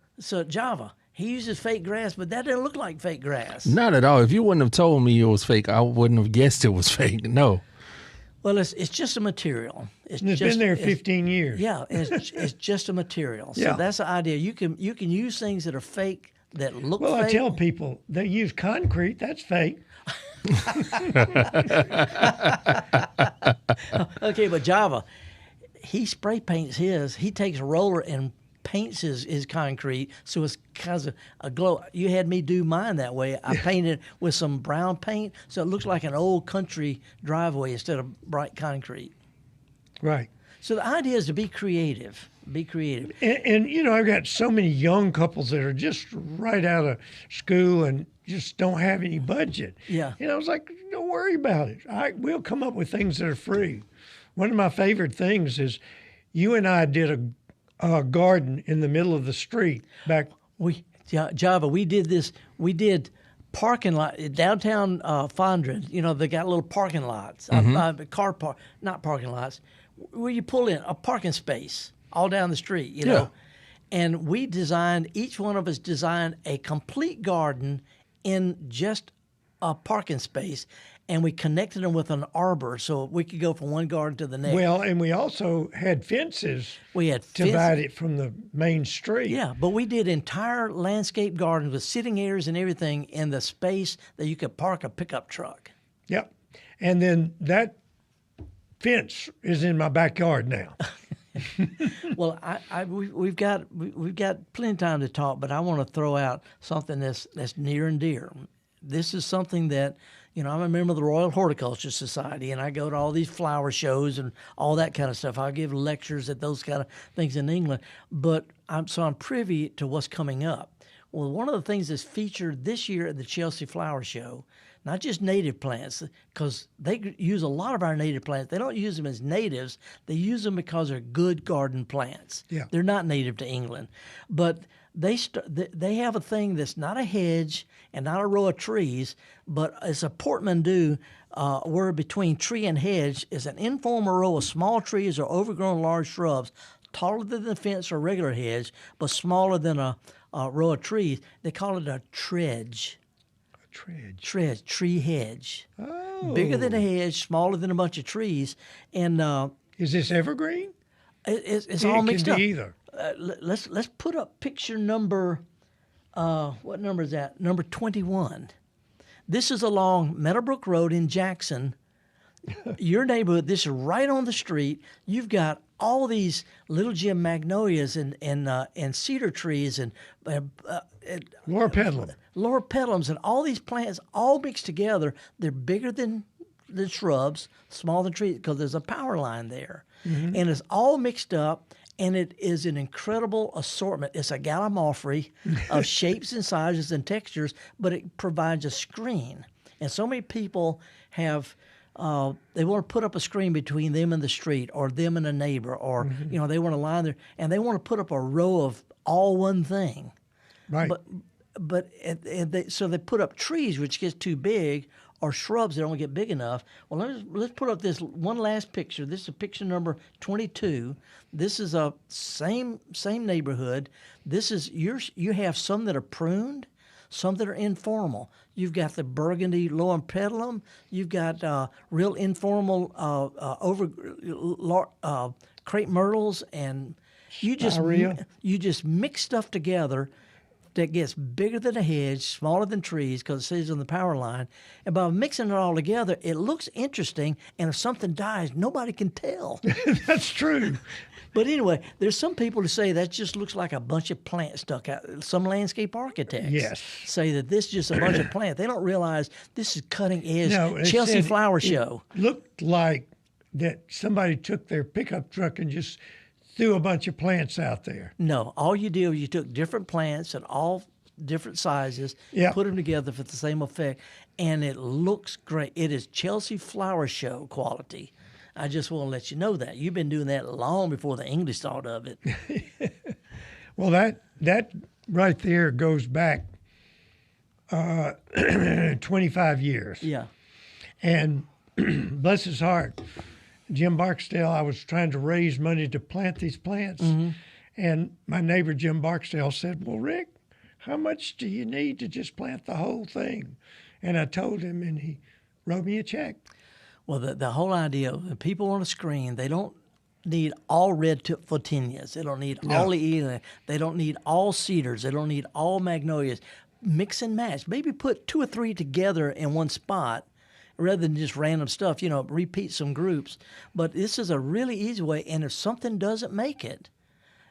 [SPEAKER 3] Java, he uses fake grass, but that doesn't look like fake grass.
[SPEAKER 4] Not at all. If you wouldn't have told me it was fake, I wouldn't have guessed it was fake. No.
[SPEAKER 3] Well, it's just a material.
[SPEAKER 5] It's been there 15 years.
[SPEAKER 3] Yeah, it's just a material. So that's the idea. You can use things that are fake that look fake.
[SPEAKER 5] Well, I tell people they use concrete. That's fake.
[SPEAKER 3] Okay, but Java, he spray paints his. He takes a roller and paints his concrete so it's kind of a glow. You had me do mine that way. I painted with some brown paint so it looks like an old country driveway instead of bright concrete.
[SPEAKER 5] Right.
[SPEAKER 3] So the idea is to be creative. Be creative.
[SPEAKER 5] And I've got so many young couples that are just right out of school and just don't have any budget.
[SPEAKER 3] Yeah.
[SPEAKER 5] And I was like, don't worry about it. We'll come up with things that are free. One of my favorite things is you and I did a garden in the middle of the street back.
[SPEAKER 3] Java, we did this. We did parking lot downtown Fondren. They got little parking lots, not parking lots, where you pull in a parking space all down the street. You know, and each one of us designed a complete garden in just a parking space. And we connected them with an arbor so we could go from one garden to the next.
[SPEAKER 5] Well, and we also had fences to divide it from the main street.
[SPEAKER 3] Yeah, but we did entire landscape gardens with sitting areas and everything in the space that you could park a pickup truck.
[SPEAKER 5] Yep. And then that fence is in my backyard now.
[SPEAKER 3] Well, we've got plenty of time to talk, but I want to throw out something that's near and dear. This is something that, I'm a member of the Royal Horticultural Society, and I go to all these flower shows and all that kind of stuff. I give lectures at those kind of things in England, but I'm privy to what's coming up. Well, one of the things that's featured this year at the Chelsea Flower Show, not just native plants, because they use a lot of our native plants. They don't use them as natives. They use them because they're good garden plants.
[SPEAKER 5] Yeah.
[SPEAKER 3] They're not native to England, but they have a thing that's not a hedge and not a row of trees, but it's a portmanteau where between tree and hedge is an informal row of small trees or overgrown large shrubs, taller than the fence or regular hedge, but smaller than a row of trees. They call it a tredge. Tredge, tree hedge.
[SPEAKER 5] Oh.
[SPEAKER 3] Bigger than a hedge, smaller than a bunch of trees. And
[SPEAKER 5] is this evergreen?
[SPEAKER 3] It's all mixed up.
[SPEAKER 5] It can be either.
[SPEAKER 3] Let's put up picture number, what number is that? Number 21. This is along Meadowbrook Road in Jackson. your neighborhood, this is right on the street. You've got all these little Jim magnolias and cedar trees and loropetalums and all these plants all mixed together. They're bigger than shrubs, smaller than trees, because there's a power line there. Mm-hmm. And it's all mixed up, and it is an incredible assortment. It's a gallimaufry of shapes and sizes and textures, but it provides a screen. And so many people have they want to put up a screen between them and the street, or them and a neighbor, or mm-hmm. They want to line there, and they want to put up a row of all one thing.
[SPEAKER 5] Right.
[SPEAKER 3] So they put up trees, which gets too big, or shrubs that don't get big enough. Well, let's put up this one last picture. This is picture number 22. This is a same neighborhood. This is you have some that are pruned, some that are informal. You've got the burgundy loropetalum. You've got real informal crepe myrtles, and you just mix stuff together that gets bigger than a hedge, smaller than trees, because it stays on the power line. And by mixing it all together, it looks interesting, and if something dies, nobody can tell.
[SPEAKER 5] That's true.
[SPEAKER 3] But anyway, there's some people who say that just looks like a bunch of plants stuck out. Some landscape architects say that this is just a bunch of plants. They don't realize this is cutting-edge Chelsea flower show.
[SPEAKER 5] It looked like that somebody took their pickup truck and just threw a bunch of plants out there.
[SPEAKER 3] No, all you did was you took different plants and all different sizes, put them together for the same effect, and it looks great. It is Chelsea flower show quality. I just want to let you know that. You've been doing that long before the English thought of it.
[SPEAKER 5] Well, that right there goes back 25 years.
[SPEAKER 3] Yeah.
[SPEAKER 5] And bless his heart, Jim Barksdale, I was trying to raise money to plant these plants. Mm-hmm. And my neighbor, Jim Barksdale, said, well, Rick, how much do you need to just plant the whole thing? And I told him, and he wrote me a check.
[SPEAKER 3] Well, the whole idea, people on a screen, they don't need all red photinias. They don't need all the They don't need all cedars. They don't need all magnolias. Mix and match. Maybe put 2 or 3 together in one spot, rather than just random stuff, repeat some groups. But this is a really easy way, and if something doesn't make it,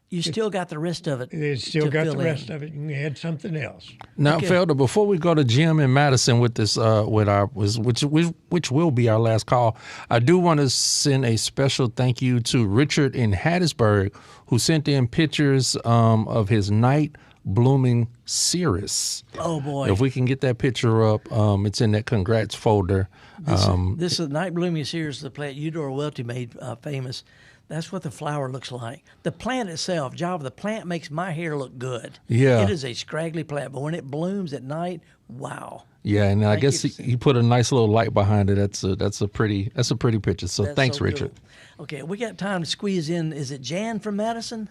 [SPEAKER 3] you still got the rest of it.
[SPEAKER 5] It's still got the rest of it. You can add something else.
[SPEAKER 4] Now, Felder, before we go to Jim and Madison with this, which will be our last call, I do want to send a special thank you to Richard in Hattiesburg, who sent in pictures of his night blooming cereus.
[SPEAKER 3] Oh boy!
[SPEAKER 4] If we can get that picture up, it's in that congrats folder.
[SPEAKER 3] This is night blooming cereus, the plant Eudora Welty made famous. That's what the flower looks like. The plant itself, the plant makes my hair look good.
[SPEAKER 4] Yeah,
[SPEAKER 3] it is a scraggly plant, but when it blooms at night, wow.
[SPEAKER 4] Yeah, and I guess he put a nice little light behind it. That's a pretty picture. So thanks, Richard.
[SPEAKER 3] Cool. Okay, we got time to squeeze in. Is it Jan from Madison?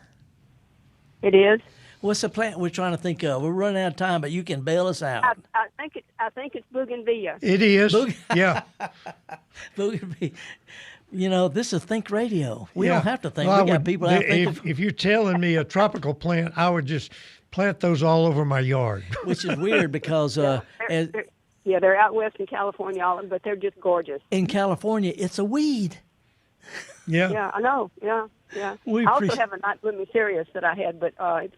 [SPEAKER 6] It is.
[SPEAKER 3] What's the plant we're trying to think of? We're running out of time, but you can bail us out.
[SPEAKER 6] I think it's bougainvillea.
[SPEAKER 5] It is. Yeah.
[SPEAKER 3] Bougainvillea. This is Think Radio. We don't have to think.
[SPEAKER 5] Well,
[SPEAKER 3] we got people out thinking.
[SPEAKER 5] If you're telling me a tropical plant, I would just plant those all over my yard.
[SPEAKER 3] Which is weird because
[SPEAKER 6] they're out west in California, but they're just gorgeous.
[SPEAKER 3] In California, it's a weed.
[SPEAKER 5] Yeah.
[SPEAKER 6] Yeah, I know. Yeah. I also have a night blooming cereus that I had, but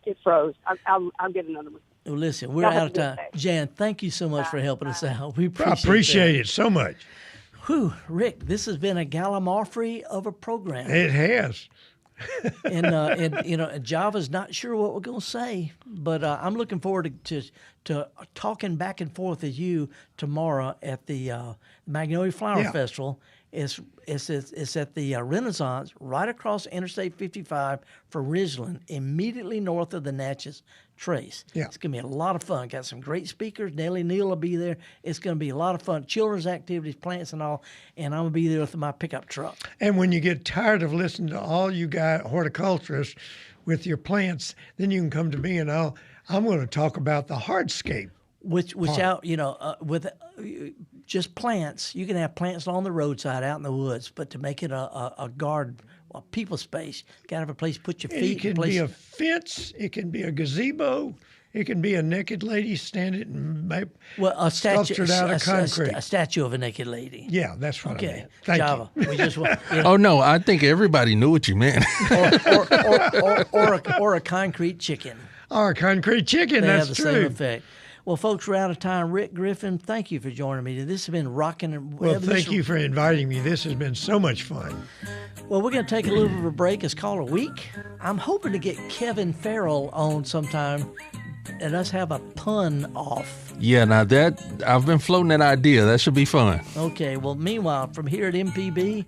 [SPEAKER 6] it froze. I'll get another one.
[SPEAKER 3] Well, listen, we're out of time. Jan, thank you so much for helping us out. We
[SPEAKER 5] appreciate it so much.
[SPEAKER 3] Whew, Rick, this has been a gallimaufry of a program.
[SPEAKER 5] It has.
[SPEAKER 3] and Java's not sure what we're going to say, but I'm looking forward to talking back and forth with you tomorrow at the Magnolia Flower Festival. It's at the Renaissance right across Interstate 55 for Ridgeland, immediately north of the Natchez Trace.
[SPEAKER 5] Yeah.
[SPEAKER 3] It's going to be a lot of fun. Got some great speakers. Nellie Neal will be there. It's going to be a lot of fun. Children's activities, plants and all, and I'm going to be there with my pickup truck.
[SPEAKER 5] And when you get tired of listening to all you guys horticulturists with your plants, then you can come to me and I'm going to talk about the hardscape.
[SPEAKER 3] With just plants, you can have plants along the roadside out in the woods, but to make it a garden, a people space, you got to have a place to put your feet.
[SPEAKER 5] It can be a fence. It can be a gazebo. It can be a naked lady standing and
[SPEAKER 3] a statue,
[SPEAKER 5] sculptured out of concrete.
[SPEAKER 3] A statue of a naked lady.
[SPEAKER 5] Yeah, that's what I mean.
[SPEAKER 3] Thank
[SPEAKER 5] Java.
[SPEAKER 3] You. We just want,
[SPEAKER 4] Oh no, I think everybody knew what you meant.
[SPEAKER 3] or a concrete chicken.
[SPEAKER 5] Or a concrete chicken. That's
[SPEAKER 3] have the
[SPEAKER 5] true.
[SPEAKER 3] Same effect. Well, folks, we're out of time. Rick Griffin, thank you for joining me. This has been rocking.
[SPEAKER 5] Well, thank you for inviting me. This has been so much fun.
[SPEAKER 3] Well, we're going to take a little bit of a break. It's called a week. I'm hoping to get Kevin Farrell on sometime and us have a pun off.
[SPEAKER 4] Yeah, now that I've been floating that idea. That should be fun.
[SPEAKER 3] Okay. Well, meanwhile, from here at MPB,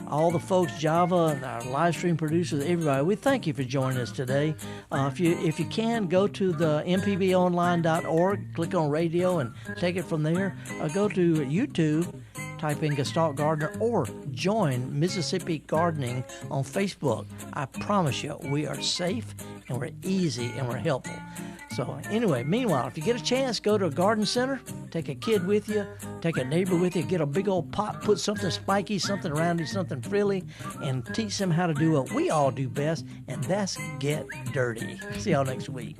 [SPEAKER 3] all the folks, Java, and our live stream producers, everybody, we thank you for joining us today. If you can, go to the mpbonline.org, click on radio, and take it from there. Go to YouTube, type in Gestalt Gardener, or join Mississippi Gardening on Facebook. I promise you, we are safe, and we're easy, and we're helpful. So anyway, meanwhile, if you get a chance, go to a garden center, take a kid with you, take a neighbor with you, get a big old pot, put something spiky, something around it, something frilly, and teach them how to do what we all do best, and that's get dirty. See y'all next week.